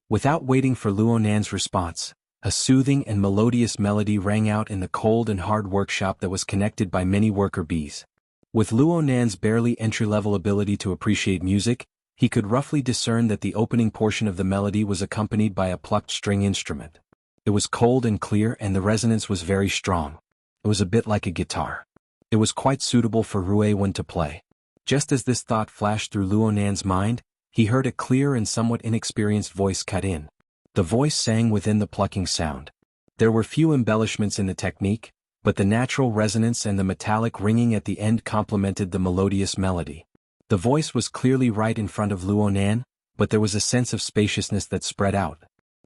Without waiting for Luo Nan's response, a soothing and melodious melody rang out in the cold and hard workshop that was connected by many worker bees. With Luo Nan's barely entry-level ability to appreciate music, He could roughly discern that the opening portion of the melody was accompanied by a plucked string instrument. It was cold and clear and the resonance was very strong. It was a bit like a guitar. It was quite suitable for Ruewen to play. Just as this thought flashed through Luonan's mind, he heard a clear and somewhat inexperienced voice cut in. The voice sang within the plucking sound. There were few embellishments in the technique, but the natural resonance and the metallic ringing at the end complemented the melodious melody. The voice was clearly right in front of Luonan, but there was a sense of spaciousness that spread out.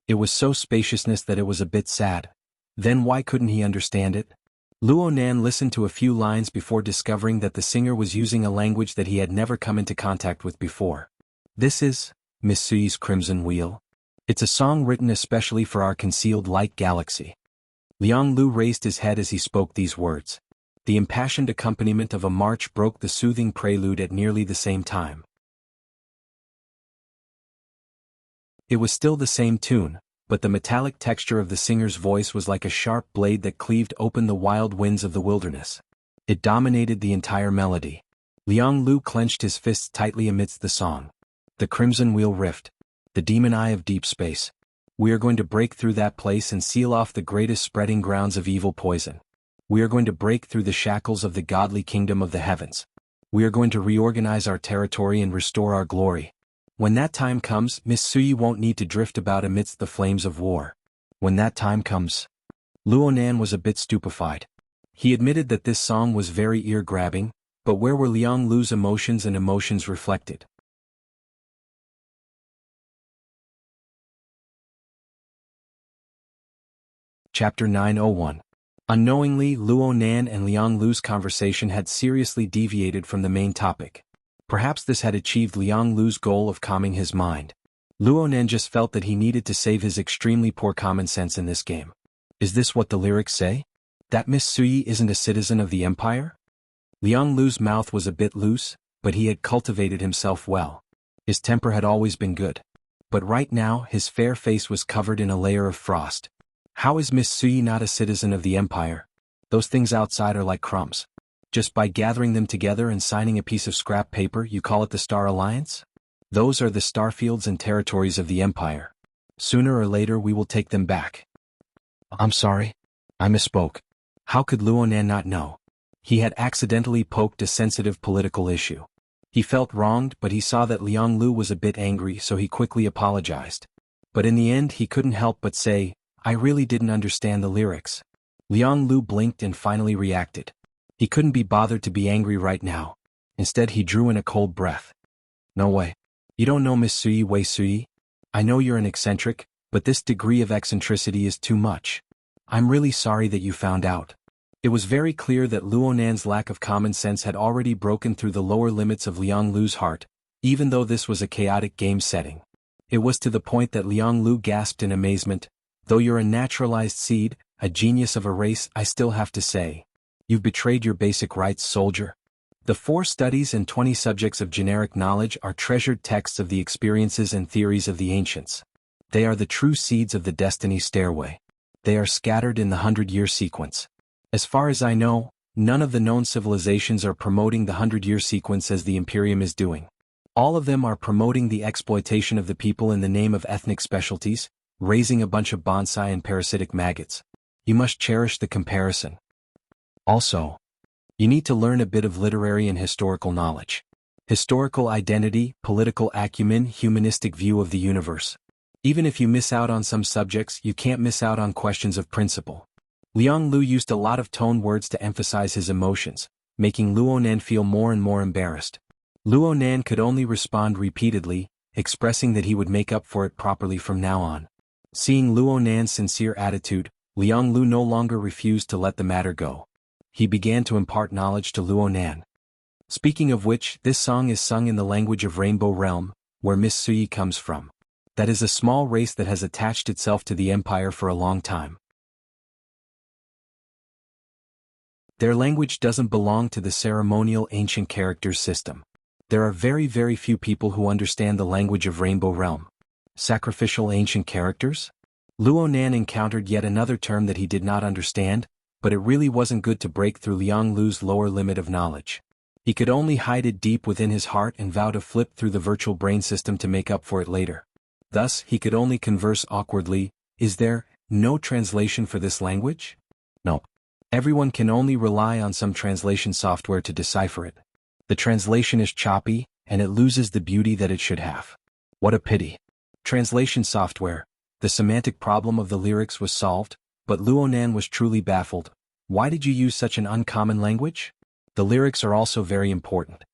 It was so spaciousness that it was a bit sad. Then why couldn't he understand it? Luonan listened to a few lines before discovering that the singer was using a language that he had never come into contact with before. This is Miss Sui's Crimson Wheel. It's a song written especially for our concealed light galaxy. Liang Lu raised his head as he spoke these words. The impassioned accompaniment of a march broke the soothing prelude at nearly the same time. It was still the same tune, but the metallic texture of the singer's voice was like a sharp blade that cleaved open the wild winds of the wilderness. It dominated the entire melody. Liang Lu clenched his fists tightly amidst the song. The Crimson Wheel rift. The demon eye of deep space. We are going to break through that place and seal off the greatest spreading grounds of evil poison. We are going to break through the shackles of the godly kingdom of the heavens. We are going to reorganize our territory and restore our glory. When that time comes, Miss Sui won't need to drift about amidst the flames of war. When that time comes. Luonan was a bit stupefied. He admitted that this song was very ear-grabbing, but where were Liang Lu's emotions and emotions reflected? Chapter 901. Unknowingly, Luonan and Liang Lu's conversation had seriously deviated from the main topic. Perhaps this had achieved Liang Lu's goal of calming his mind. Luonan just felt that he needed to save his extremely poor common sense in this game. Is this what the lyrics say? That Miss Sui isn't a citizen of the empire? Liang Lu's mouth was a bit loose, but he had cultivated himself well. His temper had always been good. But right now his fair face was covered in a layer of frost. How is Miss Sui not a citizen of the empire? Those things outside are like crumbs. Just by gathering them together and signing a piece of scrap paper you call it the Star Alliance? Those are the starfields and territories of the empire. Sooner or later we will take them back. I'm sorry. I misspoke. How could Luonan not know? He had accidentally poked a sensitive political issue. He felt wronged, but he saw that Liang Lu was a bit angry, so he quickly apologized. But in the end he couldn't help but say, I really didn't understand the lyrics. Liang Lu blinked and finally reacted. He couldn't be bothered to be angry right now. Instead he drew in a cold breath. No way. You don't know Miss Sui Wei Sui? I know you're an eccentric, but this degree of eccentricity is too much. I'm really sorry that you found out. It was very clear that Luonan's lack of common sense had already broken through the lower limits of Liang Lu's heart, even though this was a chaotic game setting. It was to the point that Liang Lu gasped in amazement. Though you're a naturalized seed, a genius of a race, I still have to say. You've betrayed your basic rights, soldier. The 4 studies and 20 subjects of generic knowledge are treasured texts of the experiences and theories of the ancients. They are the true seeds of the destiny stairway. They are scattered in the 100-year sequence. As far as I know, none of the known civilizations are promoting the 100-year sequence as the Imperium is doing. All of them are promoting the exploitation of the people in the name of ethnic specialties, raising a bunch of bonsai and parasitic maggots. You must cherish the comparison. Also, you need to learn a bit of literary and historical knowledge. Historical identity, political acumen, humanistic view of the universe. Even if you miss out on some subjects, you can't miss out on questions of principle. Liang Lu used a lot of tone words to emphasize his emotions, making Luonan feel more and more embarrassed. Luonan could only respond repeatedly, expressing that he would make up for it properly from now on. Seeing Luonan's sincere attitude, Liang Lu no longer refused to let the matter go. He began to impart knowledge to Luonan. Speaking of which, this song is sung in the language of Rainbow Realm, where Miss Sui comes from. That is a small race that has attached itself to the empire for a long time. Their language doesn't belong to the ceremonial ancient characters system. There are very few people who understand the language of Rainbow Realm. Sacrificial ancient characters? Luonan encountered yet another term that he did not understand, but it really wasn't good to break through Liang Lu's lower limit of knowledge. He could only hide it deep within his heart and vow to flip through the virtual brain system to make up for it later. Thus, he could only converse awkwardly. Is there no translation for this language? No. Everyone can only rely on some translation software to decipher it. The translation is choppy, and it loses the beauty that it should have. What a pity. Translation software. The semantic problem of the lyrics was solved, but Luonan was truly baffled. Why did you use such an uncommon language? The lyrics are also very important.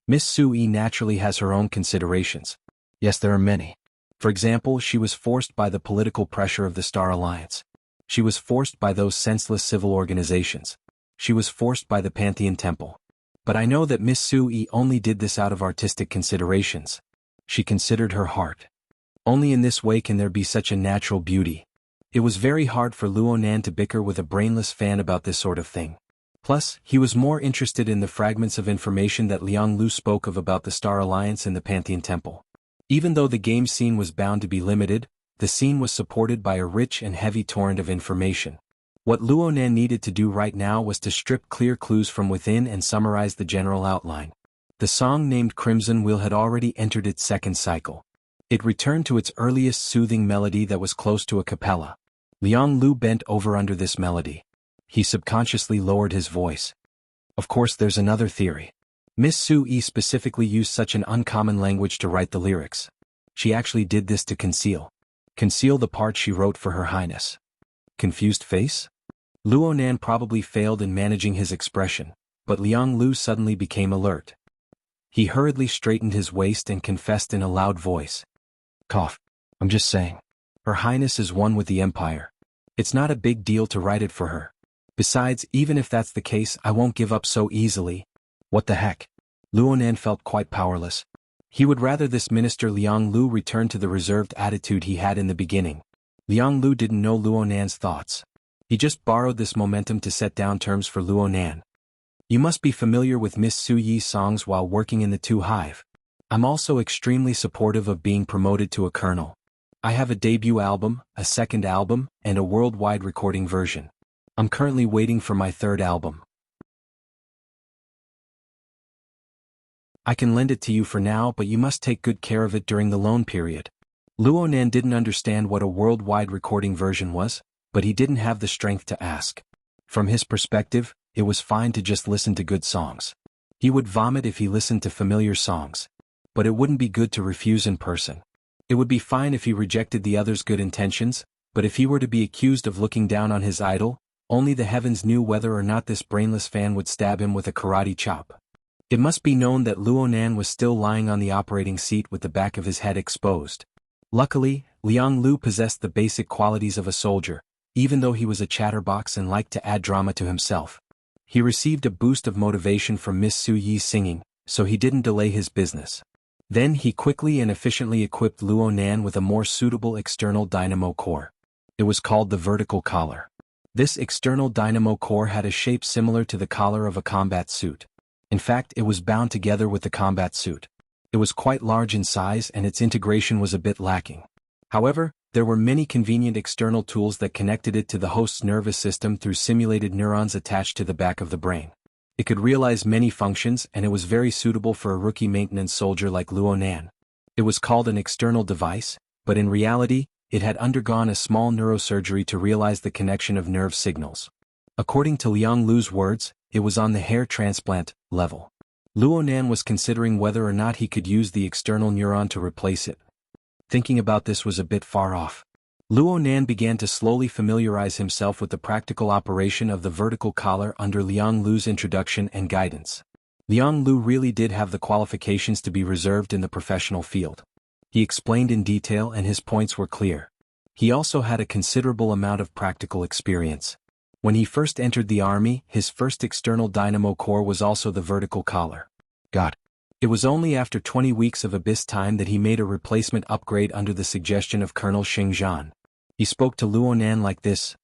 Miss Sui naturally has her own considerations. Yes, there are many. For example, she was forced by the political pressure of the Star Alliance. She was forced by those senseless civil organizations. She was forced by the Pantheon Temple. But I know that Miss Sui only did this out of artistic considerations. She considered her heart. Only in this way can there be such a natural beauty. It was very hard for Luonan to bicker with a brainless fan about this sort of thing. Plus, he was more interested in the fragments of information that Liang Lu spoke of about the Star Alliance and the Pantheon Temple. Even though the game scene was bound to be limited, the scene was supported by a rich and heavy torrent of information. What Luonan needed to do right now was to strip clear clues from within and summarize the general outline. The song named Crimson Wheel had already entered its second cycle. It returned to its earliest soothing melody that was close to a cappella. Liang Lu bent over under this melody. He subconsciously lowered his voice. Of course, there's another theory. Miss Sui specifically used such an uncommon language to write the lyrics. She actually did this to conceal the part she wrote for Her Highness. Confused face? Luonan probably failed in managing his expression, but Liang Lu suddenly became alert. He hurriedly straightened his waist and confessed in a loud voice. Cough. I'm just saying. Her Highness is one with the Empire. It's not a big deal to write it for her. Besides, even if that's the case, I won't give up so easily. What the heck? Luonan felt quite powerless. He would rather this Minister Liang Lu return to the reserved attitude he had in the beginning. Liang Lu didn't know Luonan's thoughts. He just borrowed this momentum to set down terms for Luonan. You must be familiar with Miss Suyi's songs while working in the Two Hive. I'm also extremely supportive of being promoted to a colonel. I have a debut album, a second album, and a worldwide recording version. I'm currently waiting for my third album. I can lend it to you for now, but you must take good care of it during the loan period. Luonan didn't understand what a worldwide recording version was, but he didn't have the strength to ask. From his perspective, it was fine to just listen to good songs. He would vomit if he listened to familiar songs. But it wouldn't be good to refuse in person. It would be fine if he rejected the other's good intentions, but if he were to be accused of looking down on his idol, only the heavens knew whether or not this brainless fan would stab him with a karate chop. It must be known that Luonan was still lying on the operating seat with the back of his head exposed. Luckily, Liang Lu possessed the basic qualities of a soldier, even though he was a chatterbox and liked to add drama to himself. He received a boost of motivation from Miss Suyi's singing, so he didn't delay his business. Then he quickly and efficiently equipped Luonan with a more suitable external dynamo core. It was called the vertical collar. This external dynamo core had a shape similar to the collar of a combat suit. In fact, it was bound together with the combat suit. It was quite large in size and its integration was a bit lacking. However, there were many convenient external tools that connected it to the host's nervous system through simulated neurons attached to the back of the brain. It could realize many functions and it was very suitable for a rookie maintenance soldier like Luonan. It was called an external device, but in reality, it had undergone a small neurosurgery to realize the connection of nerve signals. According to Liang Lu's words, it was on the hair transplant level. Luonan was considering whether or not he could use the external neuron to replace it. Thinking about this was a bit far off. Luonan began to slowly familiarize himself with the practical operation of the vertical collar under Liang Lu's introduction and guidance. Liang Lu really did have the qualifications to be reserved in the professional field. He explained in detail and his points were clear. He also had a considerable amount of practical experience. When he first entered the army, his first external dynamo core was also the vertical collar. It was only after 20 weeks of abyss time that he made a replacement upgrade under the suggestion of Colonel Xingzhan. He spoke to Luonan like this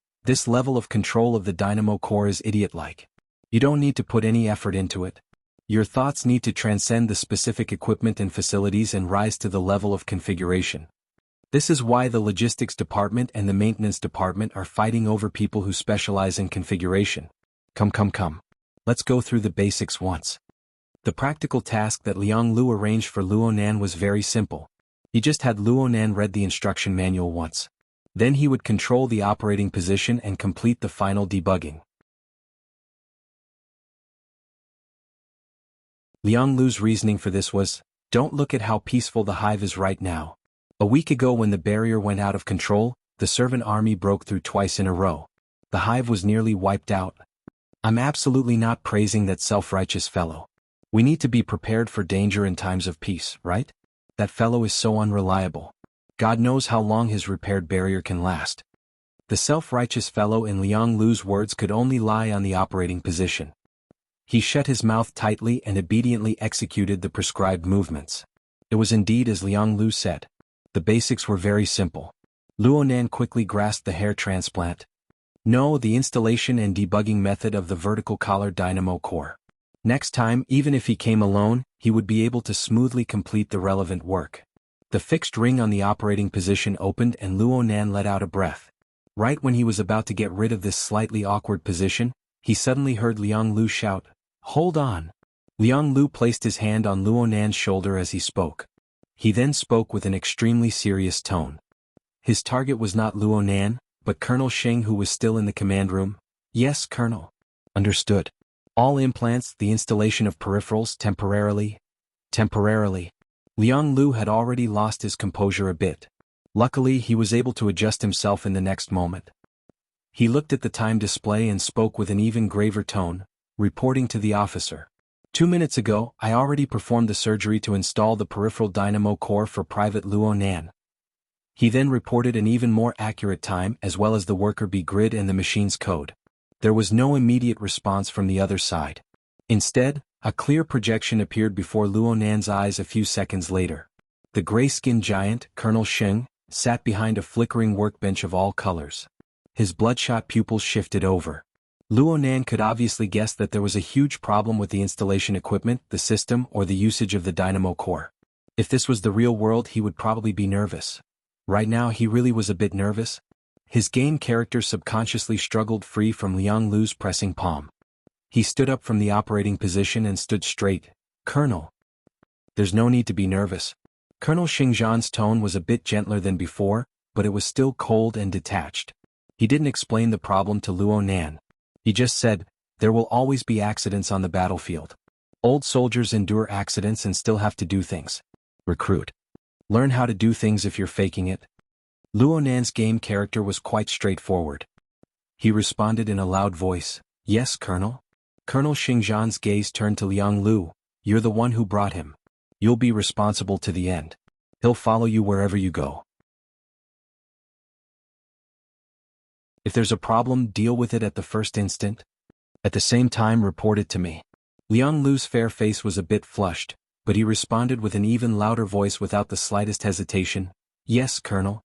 level of control of the dynamo core is idiot-like. You don't need to put any effort into it. Your thoughts need to transcend the specific equipment and facilities and rise to the level of configuration. This is why the logistics department and the maintenance department are fighting over people who specialize in configuration. Come. Let's go through the basics once. The practical task that Liang Lu arranged for Luonan was very simple. He just had Luonan read the instruction manual once. Then he would control the operating position and complete the final debugging. Liang Lu's reasoning for this was, don't look at how peaceful the hive is right now. A week ago when the barrier went out of control, the servant army broke through twice in a row. The hive was nearly wiped out. I'm absolutely not praising that self-righteous fellow. We need to be prepared for danger in times of peace, right? That fellow is so unreliable. God knows how long his repaired barrier can last. The self-righteous fellow in Liang Lu's words could only lie on the operating position. He shut his mouth tightly and obediently executed the prescribed movements. It was indeed as Liang Lu said. The basics were very simple. Luonan quickly grasped the hair transplant. No, the installation and debugging method of the vertical collar dynamo core. Next time, even if he came alone, he would be able to smoothly complete the relevant work. The fixed ring on the operating position opened and Luonan let out a breath. Right when he was about to get rid of this slightly awkward position, he suddenly heard Liang Lu shout, "Hold on!" Liang Lu placed his hand on Luonan's shoulder as he spoke. He then spoke with an extremely serious tone. His target was not Luonan, but Colonel Sheng, who was still in the command room. "Yes, Colonel." "Understood. All implants, the installation of peripherals temporarily." Liang Lu had already lost his composure a bit. Luckily, he was able to adjust himself in the next moment. He looked at the time display and spoke with an even graver tone, reporting to the officer. 2 minutes ago, I already performed the surgery to install the peripheral dynamo core for Private Luonan. He then reported an even more accurate time as well as the worker bee grid and the machine's code. There was no immediate response from the other side. Instead, a clear projection appeared before Luonan's eyes a few seconds later. The gray-skinned giant, Colonel Sheng, sat behind a flickering workbench of all colors. His bloodshot pupils shifted over. Luonan could obviously guess that there was a huge problem with the installation equipment, the system, or the usage of the dynamo core. If this was the real world, he would probably be nervous. Right now he really was a bit nervous. His game character subconsciously struggled free from Liang Lu's pressing palm. He stood up from the operating position and stood straight. "Colonel." "There's no need to be nervous." Colonel Xingzhan's tone was a bit gentler than before, but it was still cold and detached. He didn't explain the problem to Luonan. He just said, "There will always be accidents on the battlefield. Old soldiers endure accidents and still have to do things. Recruit. Learn how to do things if you're faking it." Luonan's game character was quite straightforward. He responded in a loud voice, "Yes, Colonel." Colonel Xingzhan's gaze turned to Liang Lu. "You're the one who brought him. You'll be responsible to the end. He'll follow you wherever you go. If there's a problem, deal with it at the first instant. At the same time, report it to me." Liang Lu's fair face was a bit flushed, but he responded with an even louder voice without the slightest hesitation, "Yes, Colonel."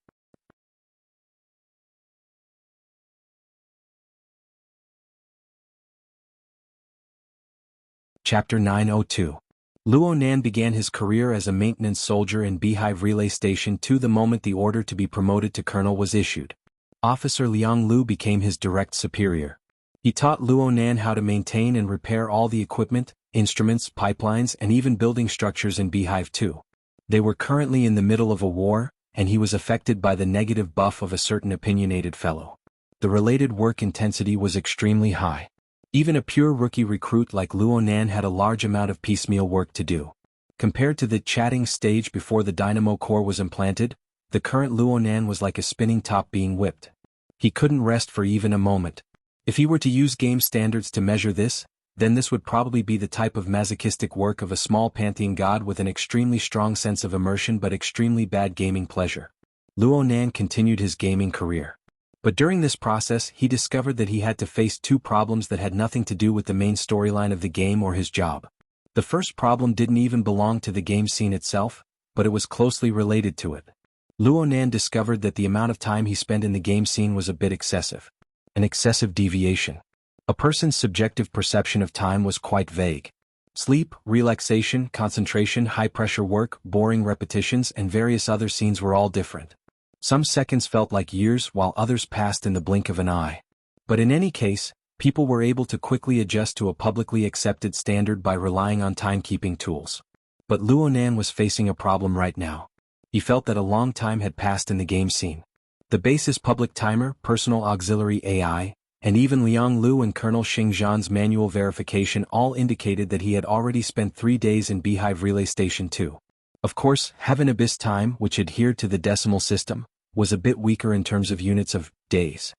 Chapter 902. Luonan began his career as a maintenance soldier in Beehive Relay Station 2 the moment the order to be promoted to colonel was issued. Officer Liang Lu became his direct superior. He taught Luonan how to maintain and repair all the equipment, instruments, pipelines, and even building structures in Beehive 2. They were currently in the middle of a war, and he was affected by the negative buff of a certain opinionated fellow. The related work intensity was extremely high. Even a pure rookie recruit like Luonan had a large amount of piecemeal work to do. Compared to the chatting stage before the dynamo core was implanted, the current Luonan was like a spinning top being whipped. He couldn't rest for even a moment. If he were to use game standards to measure this, then this would probably be the type of masochistic work of a small pantheon god with an extremely strong sense of immersion but extremely bad gaming pleasure. Luonan continued his gaming career. But during this process he discovered that he had to face two problems that had nothing to do with the main storyline of the game or his job. The first problem didn't even belong to the game scene itself, but it was closely related to it. Luonan discovered that the amount of time he spent in the game scene was a bit excessive. An excessive deviation. A person's subjective perception of time was quite vague. Sleep, relaxation, concentration, high-pressure work, boring repetitions, and various other scenes were all different. Some seconds felt like years while others passed in the blink of an eye. But in any case, People were able to quickly adjust to a publicly accepted standard by relying on timekeeping tools. But Luonan was facing a problem right now. He felt that a long time had passed in the game scene. The base's public timer, personal auxiliary AI, and even Liang Lu and Colonel Xingzhan's manual verification all indicated that he had already spent 3 days in Beehive Relay Station 2. Of course, Heaven Abyss time, which adhered to the decimal system, was a bit weaker in terms of units of days.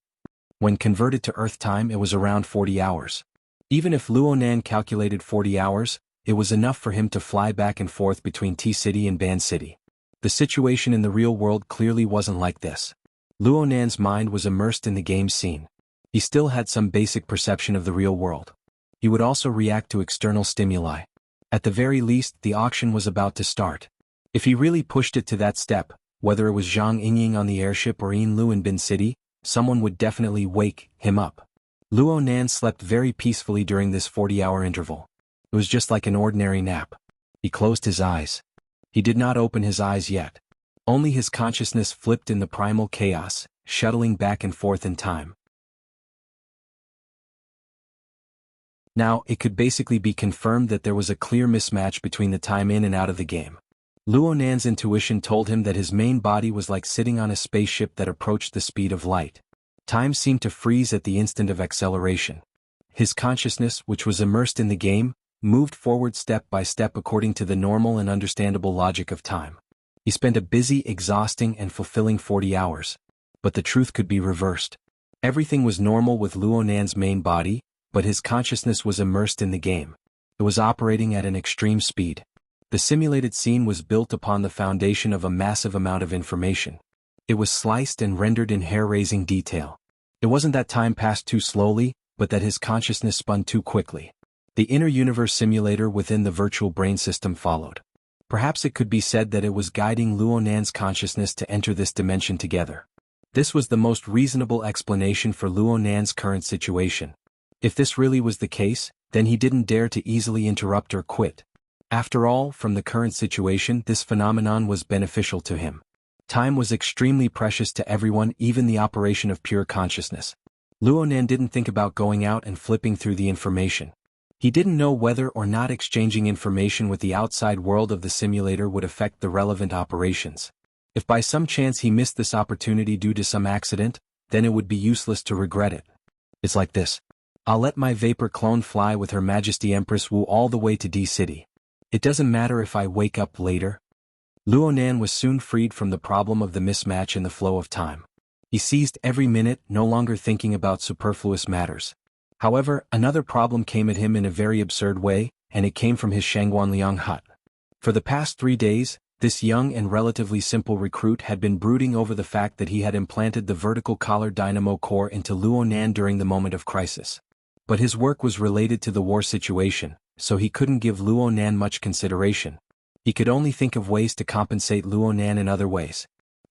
When converted to Earth time, it was around 40 hours. Even if Luonan calculated 40 hours, it was enough for him to fly back and forth between T-City and Ban City. The situation in the real world clearly wasn't like this. Luonan's mind was immersed in the game scene. He still had some basic perception of the real world. He would also react to external stimuli. At the very least, the auction was about to start. If he really pushed it to that step, whether it was Zhang Yingying on the airship or Yin Lu in Bin City, someone would definitely wake him up. Luonan slept very peacefully during this 40-hour interval. It was just like an ordinary nap. He closed his eyes. He did not open his eyes yet. Only his consciousness flipped in the primal chaos, shuttling back and forth in time. Now, it could basically be confirmed that there was a clear mismatch between the time in and out of the game. Luonan's intuition told him that his main body was like sitting on a spaceship that approached the speed of light. Time seemed to freeze at the instant of acceleration. His consciousness, which was immersed in the game, moved forward step by step according to the normal and understandable logic of time. He spent a busy, exhausting, and fulfilling 40 hours. But the truth could be reversed. Everything was normal with Luonan's main body, but his consciousness was immersed in the game. It was operating at an extreme speed. The simulated scene was built upon the foundation of a massive amount of information. It was sliced and rendered in hair-raising detail. It wasn't that time passed too slowly, but that his consciousness spun too quickly. The inner universe simulator within the virtual brain system followed. Perhaps it could be said that it was guiding Luonan's consciousness to enter this dimension together. This was the most reasonable explanation for Luonan's current situation. If this really was the case, then he didn't dare to easily interrupt or quit. After all, from the current situation, this phenomenon was beneficial to him. Time was extremely precious to everyone, even the operation of pure consciousness. Luonan didn't think about going out and flipping through the information. He didn't know whether or not exchanging information with the outside world of the simulator would affect the relevant operations. If by some chance he missed this opportunity due to some accident, then it would be useless to regret it. It's like this. I'll let my vapor clone fly with Her Majesty Empress Wu all the way to D-City. It doesn't matter if I wake up later. Luonan was soon freed from the problem of the mismatch in the flow of time. He seized every minute, no longer thinking about superfluous matters. However, another problem came at him in a very absurd way, and it came from his Shangguanliang hut. For the past 3 days, this young and relatively simple recruit had been brooding over the fact that he had implanted the vertical collar dynamo core into Luonan during the moment of crisis. But his work was related to the war situation, so he couldn't give Luonan much consideration. He could only think of ways to compensate Luonan in other ways.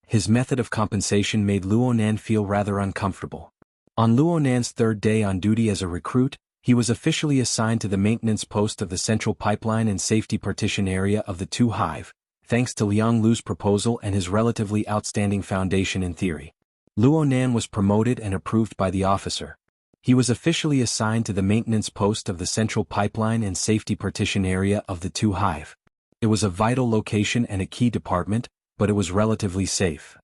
His method of compensation made Luonan feel rather uncomfortable. On Luonan's 3rd day on duty as a recruit, he was officially assigned to the maintenance post of the central pipeline and safety partition area of the 2 Hive, thanks to Liang Lu's proposal and his relatively outstanding foundation in theory. Luonan was promoted and approved by the officer. He was officially assigned to the maintenance post of the central pipeline and safety partition area of the 2 Hive. It was a vital location and a key department, but it was relatively safe.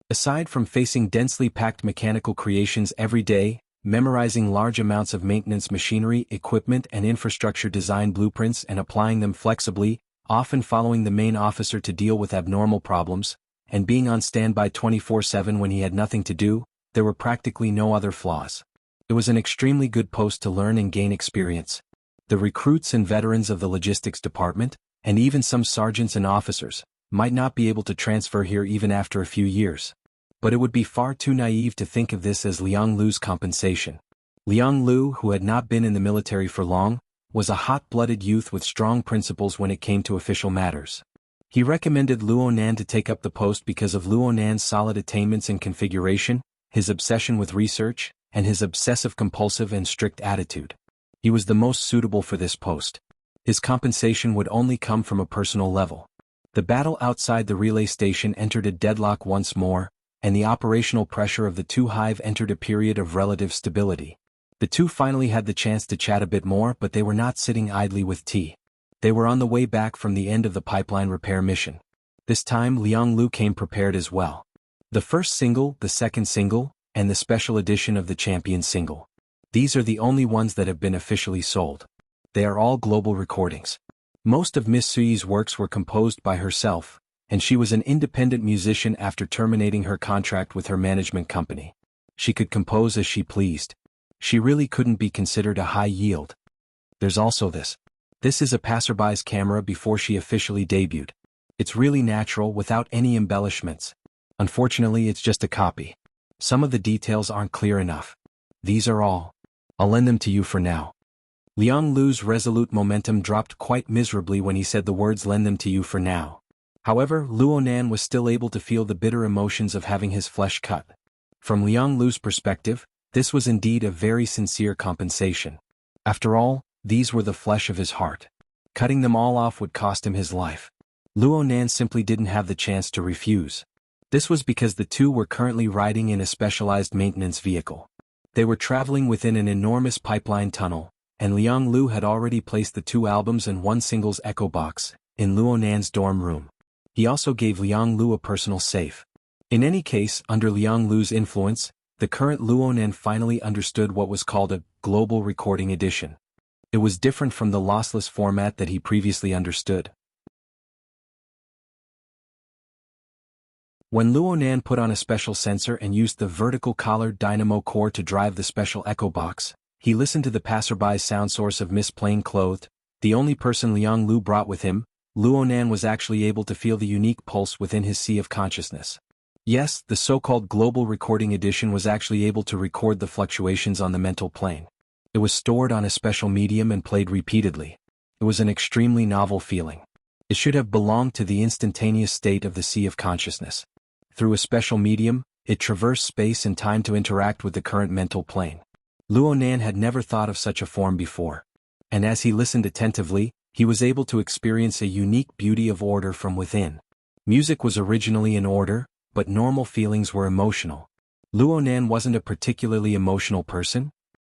Aside from facing densely packed mechanical creations every day, memorizing large amounts of maintenance machinery, equipment and infrastructure design blueprints and applying them flexibly, often following the main officer to deal with abnormal problems, and being on standby 24/7 when he had nothing to do, there were practically no other flaws. It was an extremely good post to learn and gain experience. The recruits and veterans of the logistics department, and even some sergeants and officers, might not be able to transfer here even after a few years. But it would be far too naive to think of this as Liang Lu's compensation. Liang Lu, who had not been in the military for long, was a hot-blooded youth with strong principles when it came to official matters. He recommended Luonan to take up the post because of Luonan's solid attainments in configuration, his obsession with research, and his obsessive-compulsive and strict attitude. He was the most suitable for this post. His compensation would only come from a personal level. The battle outside the relay station entered a deadlock once more, and the operational pressure of the two hive entered a period of relative stability. The two finally had the chance to chat a bit more, but they were not sitting idly with tea. They were on the way back from the end of the pipeline repair mission. This time Jianghu came prepared as well. The first single, the second single, and the special edition of the champion single. These are the only ones that have been officially sold. They are all global recordings. Most of Miss Sui's works were composed by herself, and she was an independent musician after terminating her contract with her management company. She could compose as she pleased. She really couldn't be considered a high yield. There's also this. This is a passerby's camera before she officially debuted. It's really natural without any embellishments. Unfortunately, it's just a copy. Some of the details aren't clear enough. These are all. I'll lend them to you for now. Lianglu's resolute momentum dropped quite miserably when he said the words "lend them to you for now." However, Luonan was still able to feel the bitter emotions of having his flesh cut. From Lianglu's perspective, this was indeed a very sincere compensation. After all, these were the flesh of his heart. Cutting them all off would cost him his life. Luonan simply didn't have the chance to refuse. This was because the two were currently riding in a specialized maintenance vehicle. They were traveling within an enormous pipeline tunnel, and Lianglu had already placed the two albums and one single's echo box in Luonan's dorm room. He also gave Lianglu a personal safe. In any case, under Lianglu's influence, the current Luonan finally understood what was called a global recording edition. It was different from the lossless format that he previously understood. When Luonan put on a special sensor and used the vertical collar dynamo core to drive the special echo box, he listened to the passerby's sound source of Miss Plain Clothed, the only person Lianglu brought with him. Luonan was actually able to feel the unique pulse within his sea of consciousness. Yes, the so-called global recording edition was actually able to record the fluctuations on the mental plane. It was stored on a special medium and played repeatedly. It was an extremely novel feeling. It should have belonged to the instantaneous state of the sea of consciousness. Through a special medium, it traversed space and time to interact with the current mental plane. Luonan had never thought of such a form before. And as he listened attentively, he was able to experience a unique beauty of order from within. Music was originally in order, but normal feelings were emotional. Luonan wasn't a particularly emotional person.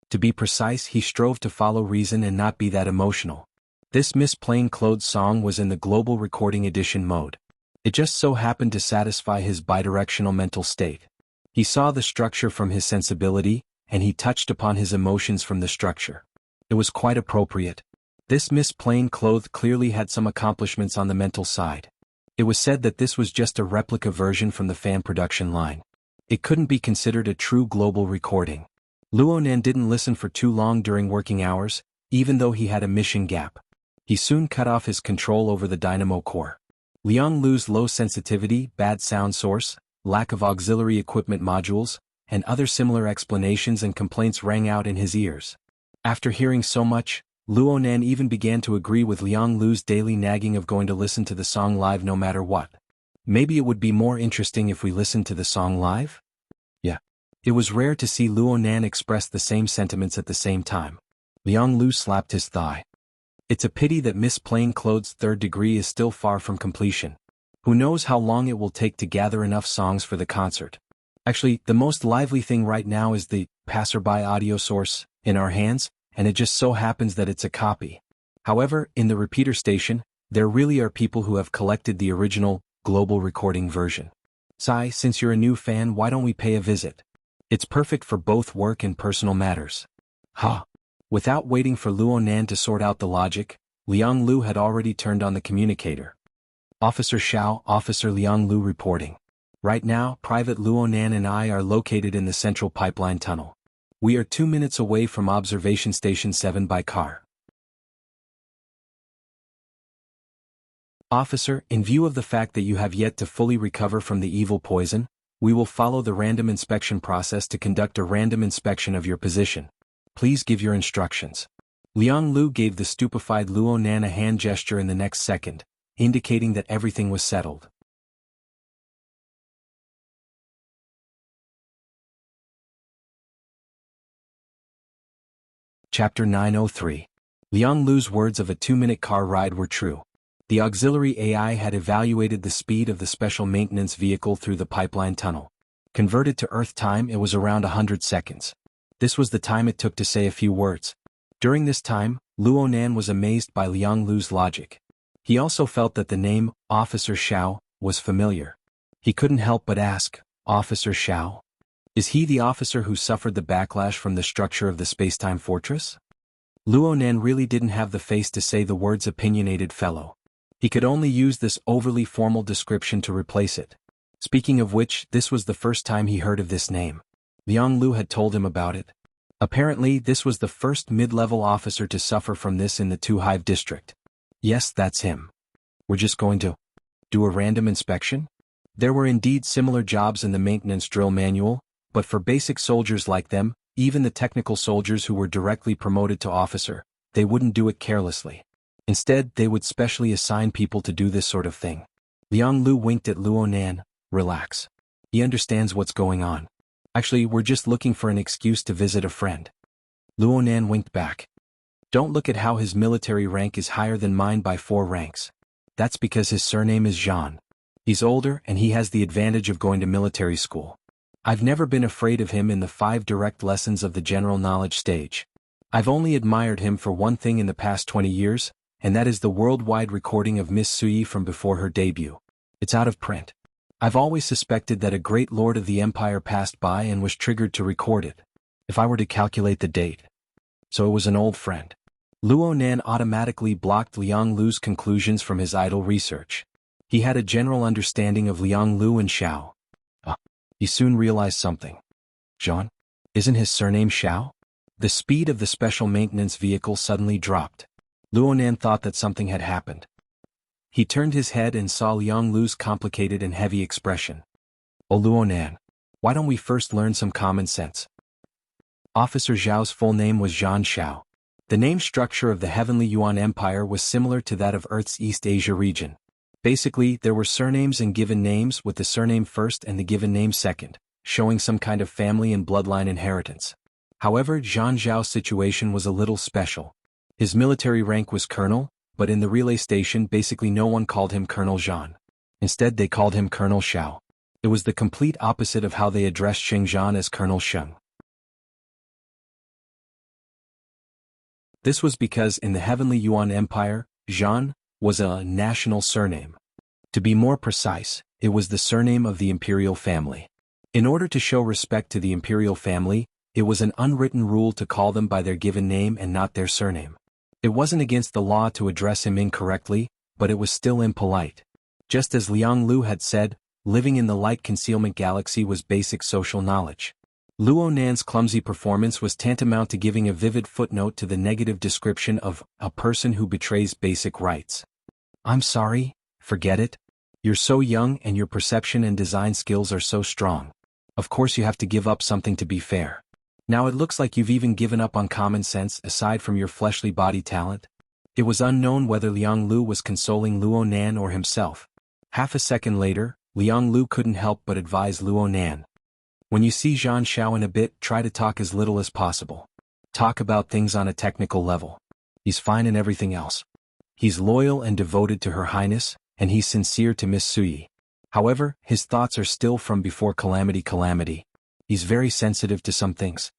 To be precise, he strove to follow reason and not be that emotional. This Miss Plain Clothes song was in the global recording edition mode. It just so happened to satisfy his bidirectional mental state. He saw the structure from his sensibility, and he touched upon his emotions from the structure. It was quite appropriate. This Miss Plain Clothed clearly had some accomplishments on the mental side. It was said that this was just a replica version from the fan production line. It couldn't be considered a true global recording. Luonan didn't listen for too long during working hours, even though he had a mission gap. He soon cut off his control over the dynamo core. Lianglu's low sensitivity, bad sound source, lack of auxiliary equipment modules, and other similar explanations and complaints rang out in his ears. After hearing so much, Luonan even began to agree with Lianglu's daily nagging of going to listen to the song live no matter what. Maybe it would be more interesting if we listened to the song live? Yeah. It was rare to see Luonan express the same sentiments at the same time. Lianglu slapped his thigh. It's a pity that Miss Plain Clothes' third degree is still far from completion. Who knows how long it will take to gather enough songs for the concert. Actually, the most lively thing right now is the passerby audio source in our hands, and it just so happens that it's a copy. However, in the repeater station, there really are people who have collected the original, global recording version. Sai, since you're a new fan, why don't we pay a visit? It's perfect for both work and personal matters. Ha! Without waiting for Luonan to sort out the logic, Lianglu had already turned on the communicator. Officer Xiao, Officer Lianglu reporting. Right now, Private Luonan and I are located in the central pipeline tunnel. We are 2 minutes away from Observation Station 7 by car. Officer, in view of the fact that you have yet to fully recover from the evil poison, we will follow the random inspection process to conduct a random inspection of your position. Please give your instructions. Lianglu gave the stupefied Luonan a hand gesture in the next second, indicating that everything was settled. Chapter 903. Lianglu's words of a 2-minute car ride were true. The auxiliary AI had evaluated the speed of the special maintenance vehicle through the pipeline tunnel. Converted to Earth time, it was around 100 seconds. This was the time it took to say a few words. During this time, Luo Nan was amazed by Liang Lu's logic. He also felt that the name, Officer Xiao, was familiar. He couldn't help but ask, Officer Xiao? Is he the officer who suffered the backlash from the structure of the spacetime fortress? Luo Nan really didn't have the face to say the words opinionated fellow. He could only use this overly formal description to replace it. Speaking of which, this was the first time he heard of this name. Liang Lu had told him about it. Apparently, this was the first mid-level officer to suffer from this in the Two Hive district. Yes, that's him. We're just going to do a random inspection? There were indeed similar jobs in the maintenance drill manual, but for basic soldiers like them, even the technical soldiers who were directly promoted to officer, they wouldn't do it carelessly. Instead, they would specially assign people to do this sort of thing. Liang Lu winked at Luo Nan. Relax. He understands what's going on. Actually, we're just looking for an excuse to visit a friend. Luo Nan winked back. Don't look at how his military rank is higher than mine by 4 ranks. That's because his surname is Zhan. He's older and he has the advantage of going to military school. I've never been afraid of him in the 5 direct lessons of the general knowledge stage. I've only admired him for one thing in the past 20 years, and that is the worldwide recording of Miss Sui from before her debut. It's out of print. I've always suspected that a great lord of the empire passed by and was triggered to record it. If I were to calculate the date. So it was an old friend. Luo Nan automatically blocked Liang Lu's conclusions from his idle research. He had a general understanding of Liang Lu and Xiao. He soon realized something. Zhan? Isn't his surname Xiao? The speed of the special maintenance vehicle suddenly dropped. Luo Nan thought that something had happened. He turned his head and saw Liang Lu's complicated and heavy expression. Oh Luo Nan, why don't we first learn some common sense? Officer Zhao's full name was Zhan Xiao. The name structure of the Heavenly Yuan Empire was similar to that of Earth's East Asia region. Basically, there were surnames and given names with the surname first and the given name second, showing some kind of family and bloodline inheritance. However, Zhan Zhao's situation was a little special. His military rank was colonel, but in the relay station basically no one called him Colonel Zhan. Instead they called him Colonel Xiao. It was the complete opposite of how they addressed Xingzhan as Colonel Sheng. This was because in the Heavenly Yuan Empire, Zhan was a national surname. To be more precise, it was the surname of the imperial family. In order to show respect to the imperial family, it was an unwritten rule to call them by their given name and not their surname. It wasn't against the law to address him incorrectly, but it was still impolite. Just as Liang Lu had said, living in the light concealment galaxy was basic social knowledge. Luo Nan's clumsy performance was tantamount to giving a vivid footnote to the negative description of a person who betrays basic rights. I'm sorry, forget it. You're so young and your perception and design skills are so strong. Of course you have to give up something to be fair. Now it looks like you've even given up on common sense aside from your fleshly body talent. It was unknown whether Liang Lu was consoling Luo Nan or himself. Half a second later, Liang Lu couldn't help but advise Luo Nan. When you see Zhan Xiao in a bit, try to talk as little as possible. Talk about things on a technical level. He's fine in everything else. He's loyal and devoted to Her Highness, and he's sincere to Miss Sui. However, his thoughts are still from before Calamity. He's very sensitive to some things.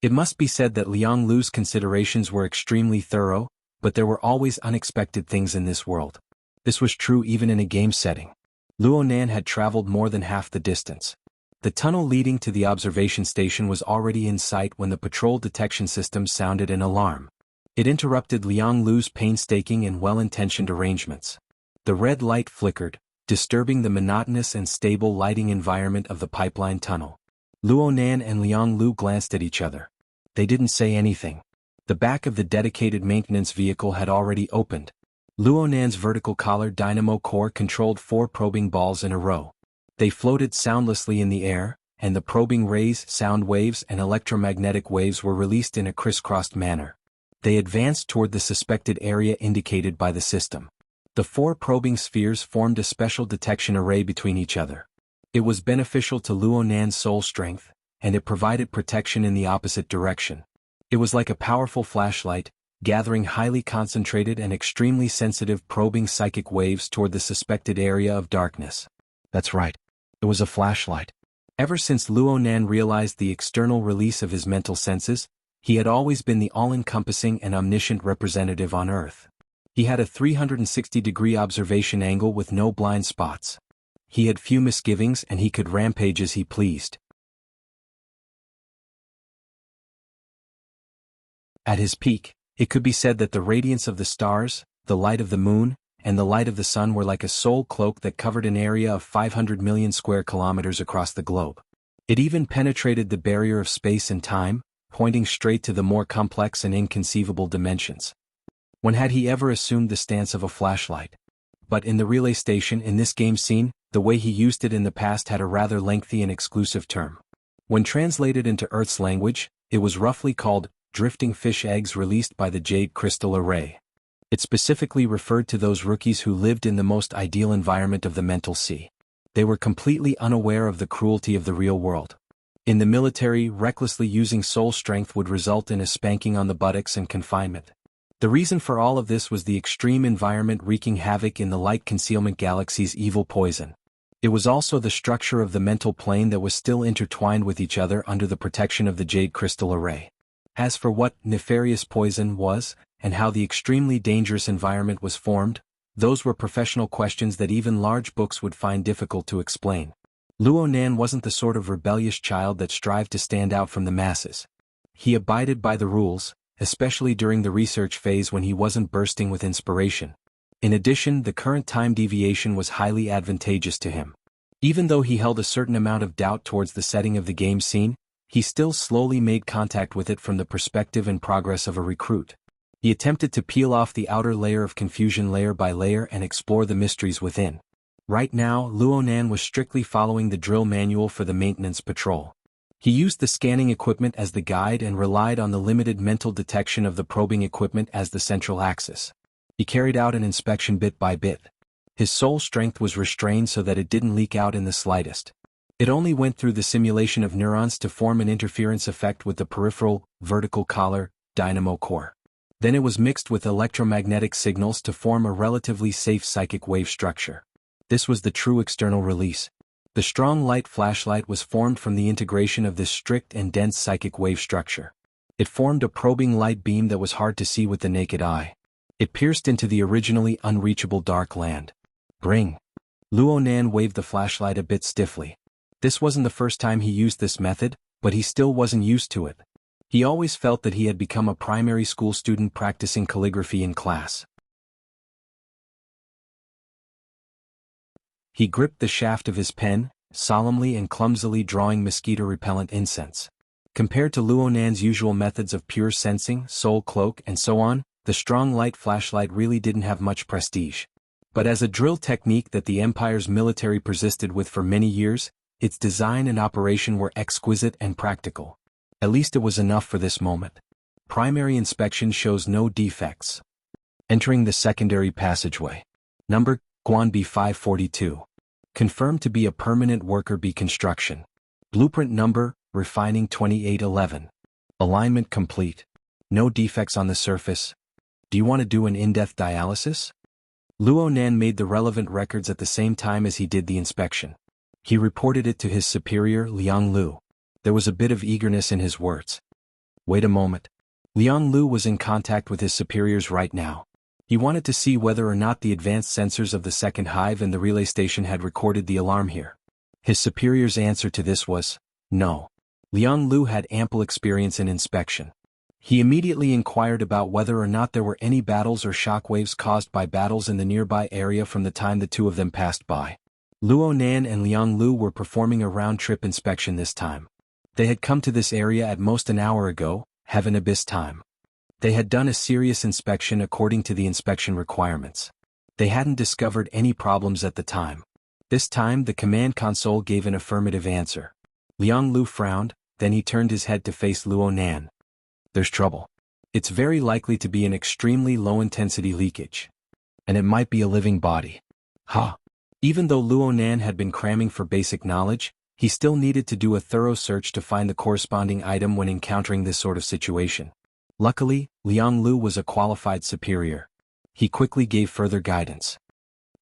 It must be said that Liang Lu's considerations were extremely thorough, but there were always unexpected things in this world. This was true even in a game setting. Luo Nan had traveled more than half the distance. The tunnel leading to the observation station was already in sight when the patrol detection system sounded an alarm. It interrupted Liang Lu's painstaking and well-intentioned arrangements. The red light flickered, disturbing the monotonous and stable lighting environment of the pipeline tunnel. Luo Nan and Liang Lu glanced at each other. They didn't say anything. The back of the dedicated maintenance vehicle had already opened. Luo Nan's vertical collar dynamo core controlled 4 probing balls in a row. They floated soundlessly in the air, and the probing rays, sound waves and electromagnetic waves were released in a crisscrossed manner. They advanced toward the suspected area indicated by the system. The 4 probing spheres formed a special detection array between each other. It was beneficial to Luo Nan's soul strength, and it provided protection in the opposite direction. It was like a powerful flashlight, gathering highly concentrated and extremely sensitive probing psychic waves toward the suspected area of darkness. That's right. It was a flashlight. Ever since Luo Nan realized the external release of his mental senses, he had always been the all-encompassing and omniscient representative on Earth. He had a 360-degree observation angle with no blind spots. He had few misgivings and he could rampage as he pleased. At his peak, it could be said that the radiance of the stars, the light of the moon, and the light of the sun were like a soul cloak that covered an area of 500 million square kilometers across the globe. It even penetrated the barrier of space and time, pointing straight to the more complex and inconceivable dimensions. When had he ever assumed the stance of a flashlight? But in the relay station in this game scene, the way he used it in the past had a rather lengthy and exclusive term. When translated into Earth's language, it was roughly called drifting fish eggs released by the jade crystal array. It specifically referred to those rookies who lived in the most ideal environment of the mental sea. They were completely unaware of the cruelty of the real world. In the military, recklessly using soul strength would result in a spanking on the buttocks and confinement. The reason for all of this was the extreme environment wreaking havoc in the light concealment galaxy's evil poison. It was also the structure of the mental plane that was still intertwined with each other under the protection of the jade crystal array. As for what nefarious poison was, and how the extremely dangerous environment was formed, those were professional questions that even large books would find difficult to explain. Luo Nan wasn't the sort of rebellious child that strived to stand out from the masses. He abided by the rules, especially during the research phase when he wasn't bursting with inspiration. In addition, the current time deviation was highly advantageous to him. Even though he held a certain amount of doubt towards the setting of the game scene, he still slowly made contact with it from the perspective and progress of a recruit. He attempted to peel off the outer layer of confusion layer by layer and explore the mysteries within. Right now, Luo Nan was strictly following the drill manual for the maintenance patrol. He used the scanning equipment as the guide and relied on the limited mental detection of the probing equipment as the central axis. He carried out an inspection bit by bit. His soul strength was restrained so that it didn't leak out in the slightest. It only went through the simulation of neurons to form an interference effect with the peripheral, vertical collar, dynamo core. Then it was mixed with electromagnetic signals to form a relatively safe psychic wave structure. This was the true external release. The strong light flashlight was formed from the integration of this strict and dense psychic wave structure. It formed a probing light beam that was hard to see with the naked eye. It pierced into the originally unreachable dark land. Bring. Luo Nan waved the flashlight a bit stiffly. This wasn't the first time he used this method, but he still wasn't used to it. He always felt that he had become a primary school student practicing calligraphy in class. He gripped the shaft of his pen, solemnly and clumsily drawing mosquito-repellent incense. Compared to Luo Nan's usual methods of pure sensing, soul cloak, and so on, the strong light flashlight really didn't have much prestige. But as a drill technique that the Empire's military persisted with for many years, its design and operation were exquisite and practical. At least it was enough for this moment. Primary inspection shows no defects. Entering the secondary passageway. Number, Guan B542. Confirmed to be a permanent worker B construction. Blueprint number, refining 2811. Alignment complete. No defects on the surface. Do you want to do an in-depth dialysis? Luo Nan made the relevant records at the same time as he did the inspection. He reported it to his superior, Liang Lu. There was a bit of eagerness in his words. Wait a moment. Liang Lu was in contact with his superiors right now. He wanted to see whether or not the advanced sensors of the second hive and the relay station had recorded the alarm here. His superior's answer to this was, no. Liang Lu had ample experience in inspection. He immediately inquired about whether or not there were any battles or shockwaves caused by battles in the nearby area from the time the two of them passed by. Luo Nan and Liang Lu were performing a round-trip inspection this time. They had come to this area at most an hour ago, Heaven Abyss time. They had done a serious inspection according to the inspection requirements. They hadn't discovered any problems at the time. This time the command console gave an affirmative answer. Liang Lu frowned, then he turned his head to face Luo Nan. There's trouble. It's very likely to be an extremely low-intensity leakage. And it might be a living body. Ha! Even though Luo Nan had been cramming for basic knowledge, he still needed to do a thorough search to find the corresponding item when encountering this sort of situation. Luckily, Liang Lu was a qualified superior. He quickly gave further guidance.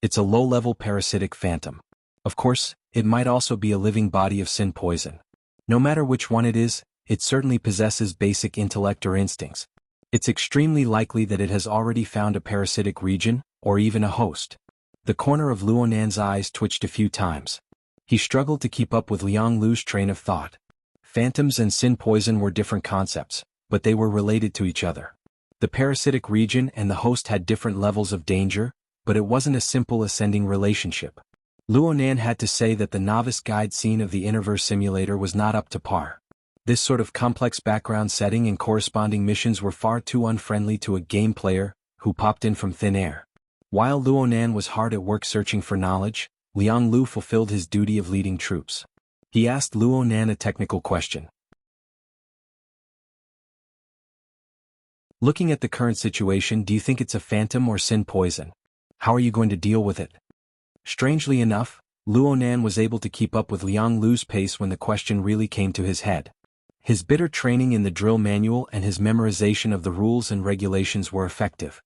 It's a low-level parasitic phantom. Of course, it might also be a living body of sin poison. No matter which one it is, it certainly possesses basic intellect or instincts. It's extremely likely that it has already found a parasitic region, or even a host. The corner of Luo Nan's eyes twitched a few times. He struggled to keep up with Liang Lu's train of thought. Phantoms and sin poison were different concepts, but they were related to each other. The parasitic region and the host had different levels of danger, but it wasn't a simple ascending relationship. Luo Nan had to say that the novice guide scene of the Interverse simulator was not up to par. This sort of complex background setting and corresponding missions were far too unfriendly to a game player who popped in from thin air. While Luo Nan was hard at work searching for knowledge, Liang Lu fulfilled his duty of leading troops. He asked Luo Nan a technical question. Looking at the current situation, do you think it's a phantom or sin poison? How are you going to deal with it? Strangely enough, Luo Nan was able to keep up with Liang Lu's pace when the question really came to his head. His bitter training in the drill manual and his memorization of the rules and regulations were effective.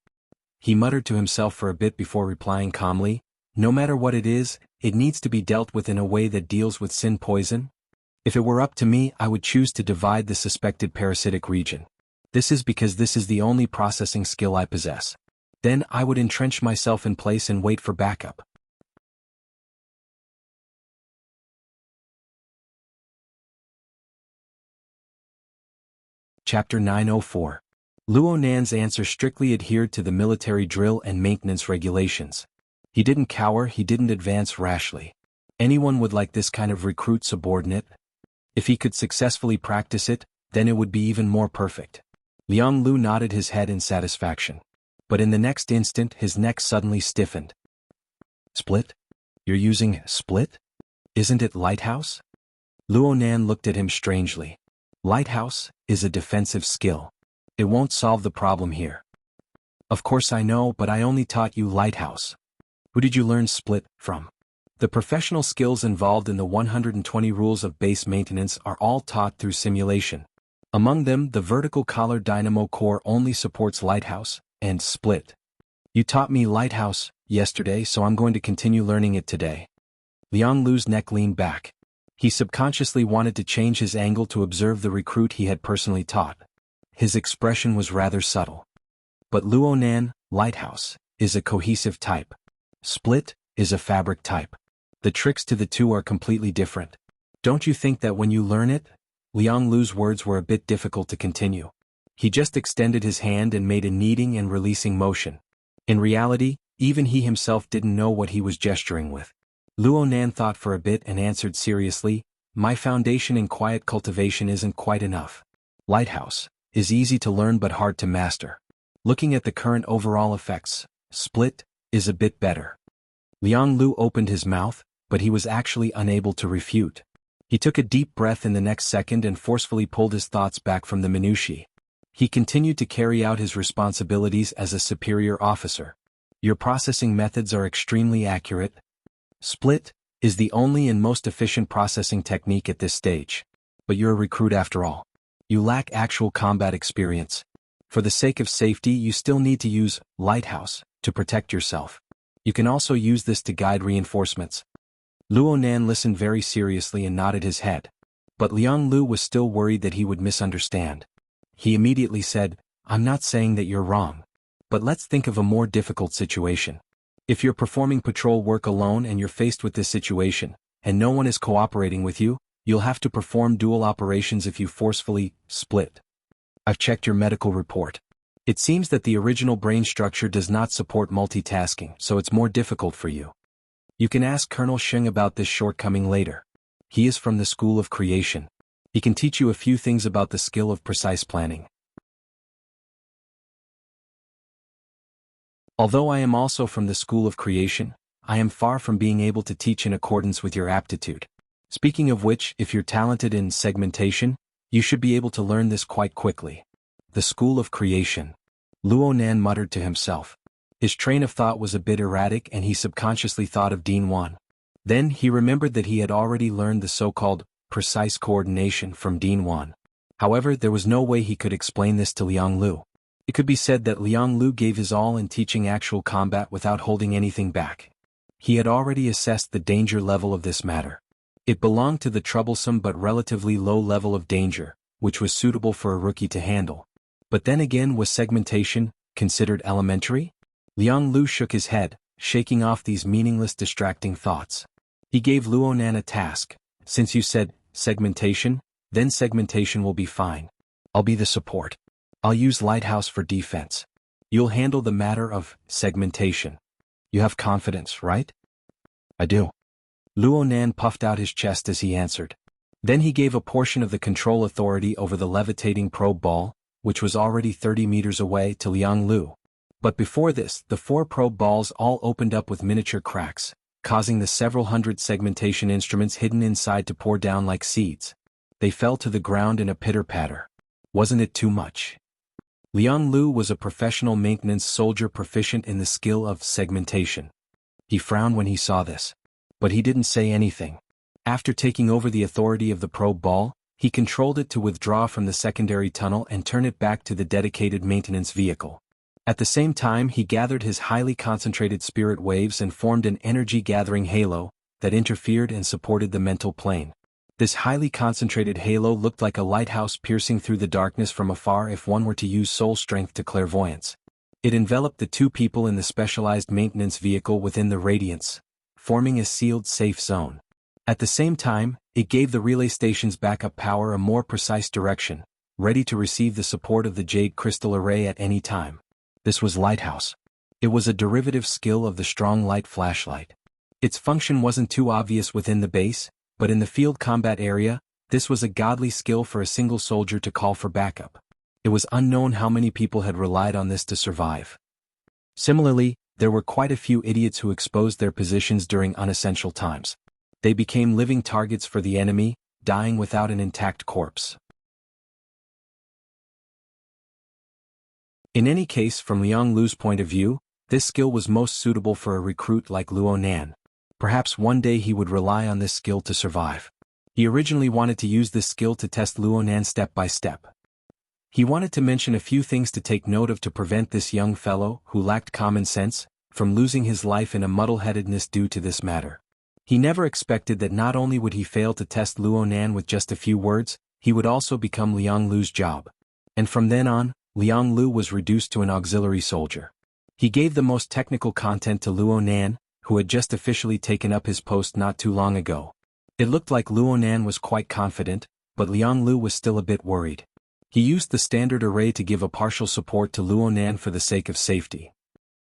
He muttered to himself for a bit before replying calmly, "No matter what it is, it needs to be dealt with in a way that deals with sin poison. If it were up to me, I would choose to divide the suspected parasitic region. This is because this is the only processing skill I possess. Then I would entrench myself in place and wait for backup." Chapter 904. Luo Nan's answer strictly adhered to the military drill and maintenance regulations. He didn't cower, he didn't advance rashly. Anyone would like this kind of recruit subordinate. If he could successfully practice it, then it would be even more perfect. Liang Lu nodded his head in satisfaction. But in the next instant his neck suddenly stiffened. "Split? You're using split? Isn't it lighthouse?" Luo Nan looked at him strangely. "Lighthouse is a defensive skill. It won't solve the problem here." "Of course I know, but I only taught you lighthouse. Who did you learn split from?" The professional skills involved in the 120 rules of base maintenance are all taught through simulation. Among them, the vertical collar dynamo core only supports lighthouse and split. You taught me lighthouse yesterday, so I'm going to continue learning it today. Liang Lu's neck leaned back. He subconsciously wanted to change his angle to observe the recruit he had personally taught. His expression was rather subtle. But Luo Nan, lighthouse, is a cohesive type. Split is a fabric type. The tricks to the two are completely different. Don't you think that when you learn it? Liang Lu's words were a bit difficult to continue. He just extended his hand and made a kneading and releasing motion. In reality, even he himself didn't know what he was gesturing with. Luo Nan thought for a bit and answered seriously, "My foundation in quiet cultivation isn't quite enough. Lighthouse is easy to learn but hard to master. Looking at the current overall effects, split is a bit better." Liang Lu opened his mouth, but he was actually unable to refute. He took a deep breath in the next second and forcefully pulled his thoughts back from the minutiae. He continued to carry out his responsibilities as a superior officer. "Your processing methods are extremely accurate. Split is the only and most efficient processing technique at this stage. But you're a recruit after all. You lack actual combat experience. For the sake of safety, you still need to use lighthouse to protect yourself. You can also use this to guide reinforcements." Luo Nan listened very seriously and nodded his head. But Liang Lu was still worried that he would misunderstand. He immediately said, "I'm not saying that you're wrong. But let's think of a more difficult situation. If you're performing patrol work alone and you're faced with this situation, and no one is cooperating with you, you'll have to perform dual operations if you forcefully split. I've checked your medical report. It seems that the original brain structure does not support multitasking, so it's more difficult for you. You can ask Colonel Sheng about this shortcoming later. He is from the School of Creation. He can teach you a few things about the skill of precise planning." Although I am also from the School of Creation, I am far from being able to teach in accordance with your aptitude. Speaking of which, if you're talented in segmentation, you should be able to learn this quite quickly. The School of Creation. Luo Nan muttered to himself. His train of thought was a bit erratic and he subconsciously thought of Dean Wan. Then he remembered that he had already learned the so-called precise coordination from Dean Wan. However, there was no way he could explain this to Liang Lu. It could be said that Liang Lu gave his all in teaching actual combat without holding anything back. He had already assessed the danger level of this matter. It belonged to the troublesome but relatively low level of danger, which was suitable for a rookie to handle. But then again, was segmentation considered elementary? Liang Lu shook his head, shaking off these meaningless distracting thoughts. He gave Luonan a task. Since you said segmentation, then segmentation will be fine. I'll be the support. I'll use Lighthouse for defense. You'll handle the matter of segmentation. You have confidence, right? I do. Luonan puffed out his chest as he answered. Then he gave a portion of the control authority over the levitating probe ball, which was already 30 meters away, to Liang Lu. But before this, the 4 probe balls all opened up with miniature cracks, causing the several hundred segmentation instruments hidden inside to pour down like seeds. They fell to the ground in a pitter-patter. Wasn't it too much? Liang Lu was a professional maintenance soldier proficient in the skill of segmentation. He frowned when he saw this. But he didn't say anything. After taking over the authority of the probe ball, he controlled it to withdraw from the secondary tunnel and turn it back to the dedicated maintenance vehicle. At the same time, he gathered his highly concentrated spirit waves and formed an energy-gathering halo that interfered and supported the mental plane. This highly concentrated halo looked like a lighthouse piercing through the darkness from afar if one were to use soul strength to clairvoyance. It enveloped the 2 people in the specialized maintenance vehicle within the radiance, forming a sealed safe zone. At the same time, it gave the relay station's backup power a more precise direction, ready to receive the support of the Jade Crystal Array at any time. This was Lighthouse. It was a derivative skill of the strong light flashlight. Its function wasn't too obvious within the base, but in the field combat area, this was a godly skill for a single soldier to call for backup. It was unknown how many people had relied on this to survive. Similarly, there were quite a few idiots who exposed their positions during unessential times. They became living targets for the enemy, dying without an intact corpse. In any case, from Liang Lu's point of view, this skill was most suitable for a recruit like Luonan. Perhaps one day he would rely on this skill to survive. He originally wanted to use this skill to test Luonan step by step. He wanted to mention a few things to take note of to prevent this young fellow, who lacked common sense, from losing his life in a muddle-headedness due to this matter. He never expected that not only would he fail to test Luonan with just a few words, he would also become Liang Lu's job. And from then on, Liang Lu was reduced to an auxiliary soldier. He gave the most technical content to Luonan, who had just officially taken up his post not too long ago. It looked like Luonan was quite confident, but Liang Lu was still a bit worried. He used the standard array to give a partial support to Luonan for the sake of safety.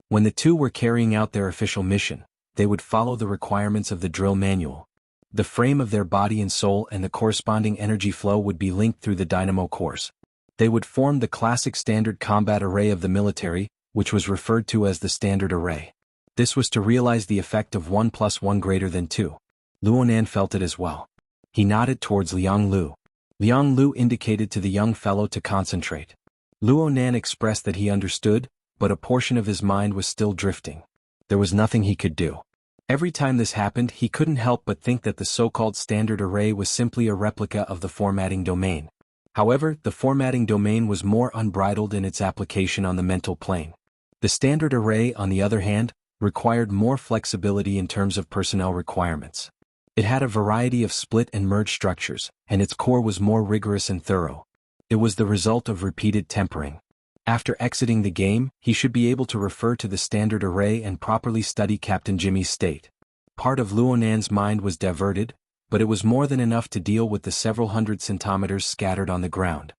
When the 2 were carrying out their official mission, they would follow the requirements of the drill manual. The frame of their body and soul and the corresponding energy flow would be linked through the dynamo cores. They would form the classic standard combat array of the military, which was referred to as the standard array. This was to realize the effect of 1 + 1 greater than 2. Luonan felt it as well. He nodded towards Liang Lu. Liang Lu indicated to the young fellow to concentrate. Luonan expressed that he understood, but a portion of his mind was still drifting. There was nothing he could do. Every time this happened, he couldn't help but think that the so-called standard array was simply a replica of the formatting domain. However, the formatting domain was more unbridled in its application on the mental plane. The standard array, on the other hand, required more flexibility in terms of personnel requirements. It had a variety of split and merge structures, and its core was more rigorous and thorough. It was the result of repeated tempering. After exiting the game, he should be able to refer to the standard array and properly study Captain Jimmy's state. Part of Luonan's mind was diverted, but it was more than enough to deal with the several hundred centimeters scattered on the ground.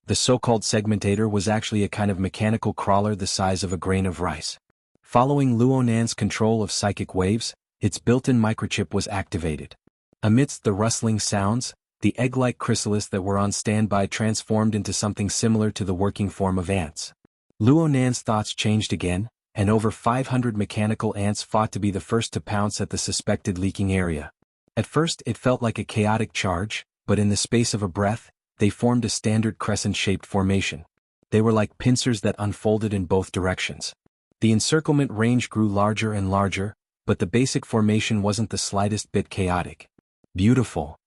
The so-called segmentator was actually a kind of mechanical crawler the size of a grain of rice. Following Luonan's control of psychic waves, its built-in microchip was activated. Amidst the rustling sounds, the egg-like chrysalis that were on standby transformed into something similar to the working form of ants. Luonan's thoughts changed again, and over 500 mechanical ants fought to be the first to pounce at the suspected leaking area. At first it felt like a chaotic charge, but in the space of a breath, they formed a standard crescent-shaped formation. They were like pincers that unfolded in both directions. The encirclement range grew larger and larger, but the basic formation wasn't the slightest bit chaotic. Beautiful,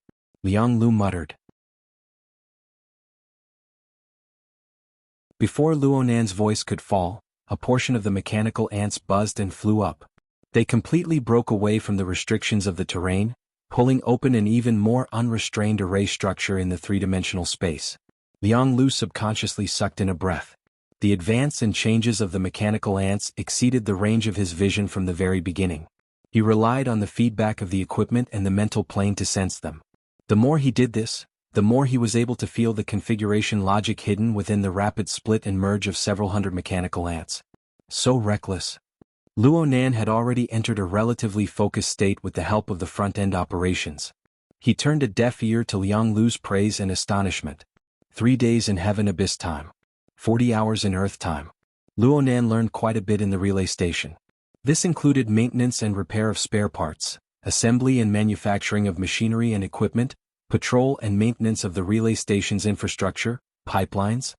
Liang Lu muttered. Before Luonan's voice could fall, a portion of the mechanical ants buzzed and flew up. They completely broke away from the restrictions of the terrain, pulling open an even more unrestrained array structure in the three-dimensional space. Liang Lu subconsciously sucked in a breath. The advance and changes of the mechanical ants exceeded the range of his vision from the very beginning. He relied on the feedback of the equipment and the mental plane to sense them. The more he did this, the more he was able to feel the configuration logic hidden within the rapid split and merge of several hundred mechanical ants. So reckless. Luo Nan had already entered a relatively focused state with the help of the front-end operations. He turned a deaf ear to Liang Lu's praise and astonishment. 3 days in heaven abyss time. 40 hours in earth time. Luo Nan learned quite a bit in the relay station. This included maintenance and repair of spare parts, assembly and manufacturing of machinery and equipment, patrol and maintenance of the relay station's infrastructure, pipelines.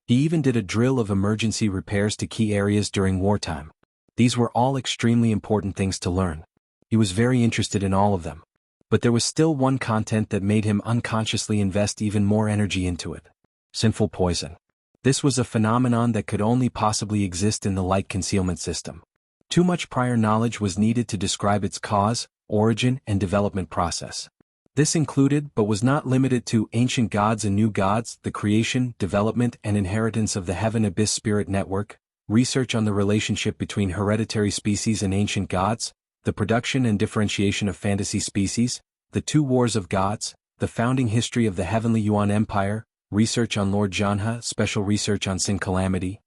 He even did a drill of emergency repairs to key areas during wartime. These were all extremely important things to learn. He was very interested in all of them. But there was still one content that made him unconsciously invest even more energy into it. Sinful poison. This was a phenomenon that could only possibly exist in the light concealment system. Too much prior knowledge was needed to describe its cause, origin, and development process. This included but was not limited to ancient gods and new gods, the creation, development, and inheritance of the Heaven Abyss Spirit Network, research on the relationship between hereditary species and ancient gods, the production and differentiation of fantasy species, the two wars of gods, the founding history of the Heavenly Yuan Empire, research on Lord Jianghu, special research on Sin Calamity.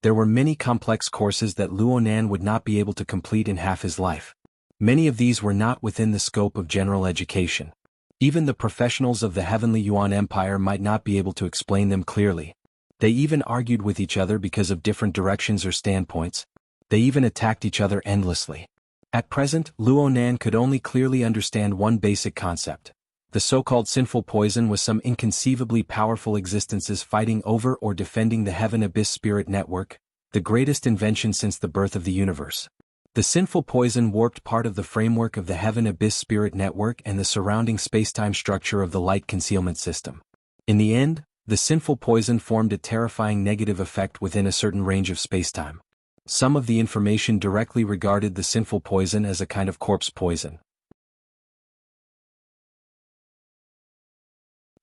There were many complex courses that Luo Nan would not be able to complete in half his life. Many of these were not within the scope of general education. Even the professionals of the Heavenly Yuan Empire might not be able to explain them clearly. They even argued with each other because of different directions or standpoints. They even attacked each other endlessly. At present, Luo Nan could only clearly understand one basic concept. The so-called sinful poison was some inconceivably powerful existences fighting over or defending the Heaven Abyss Spirit Network, the greatest invention since the birth of the universe. The sinful poison warped part of the framework of the Heaven Abyss Spirit Network and the surrounding spacetime structure of the light concealment system. In the end, the sinful poison formed a terrifying negative effect within a certain range of spacetime. Some of the information directly regarded the sinful poison as a kind of corpse poison.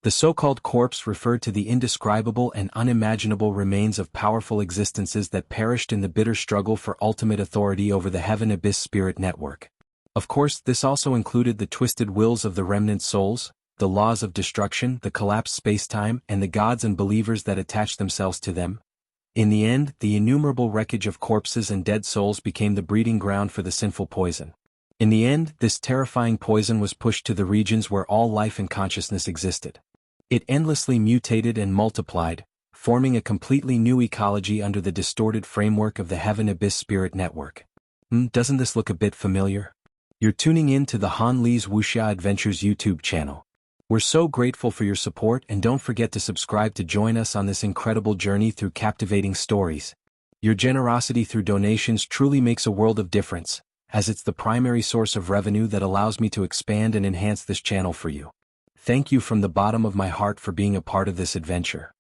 The so-called corpse referred to the indescribable and unimaginable remains of powerful existences that perished in the bitter struggle for ultimate authority over the Heaven Abyss Spirit Network. Of course, this also included the twisted wills of the remnant souls, the laws of destruction, the collapsed spacetime, and the gods and believers that attached themselves to them. In the end, the innumerable wreckage of corpses and dead souls became the breeding ground for the sinful poison. In the end, this terrifying poison was pushed to the regions where all life and consciousness existed. It endlessly mutated and multiplied, forming a completely new ecology under the distorted framework of the Heaven Abyss Spirit Network. Doesn't this look a bit familiar? You're tuning in to the Han Li's Wuxia Adventures YouTube channel. We're so grateful for your support, and don't forget to subscribe to join us on this incredible journey through captivating stories. Your generosity through donations truly makes a world of difference, as it's the primary source of revenue that allows me to expand and enhance this channel for you. Thank you from the bottom of my heart for being a part of this adventure.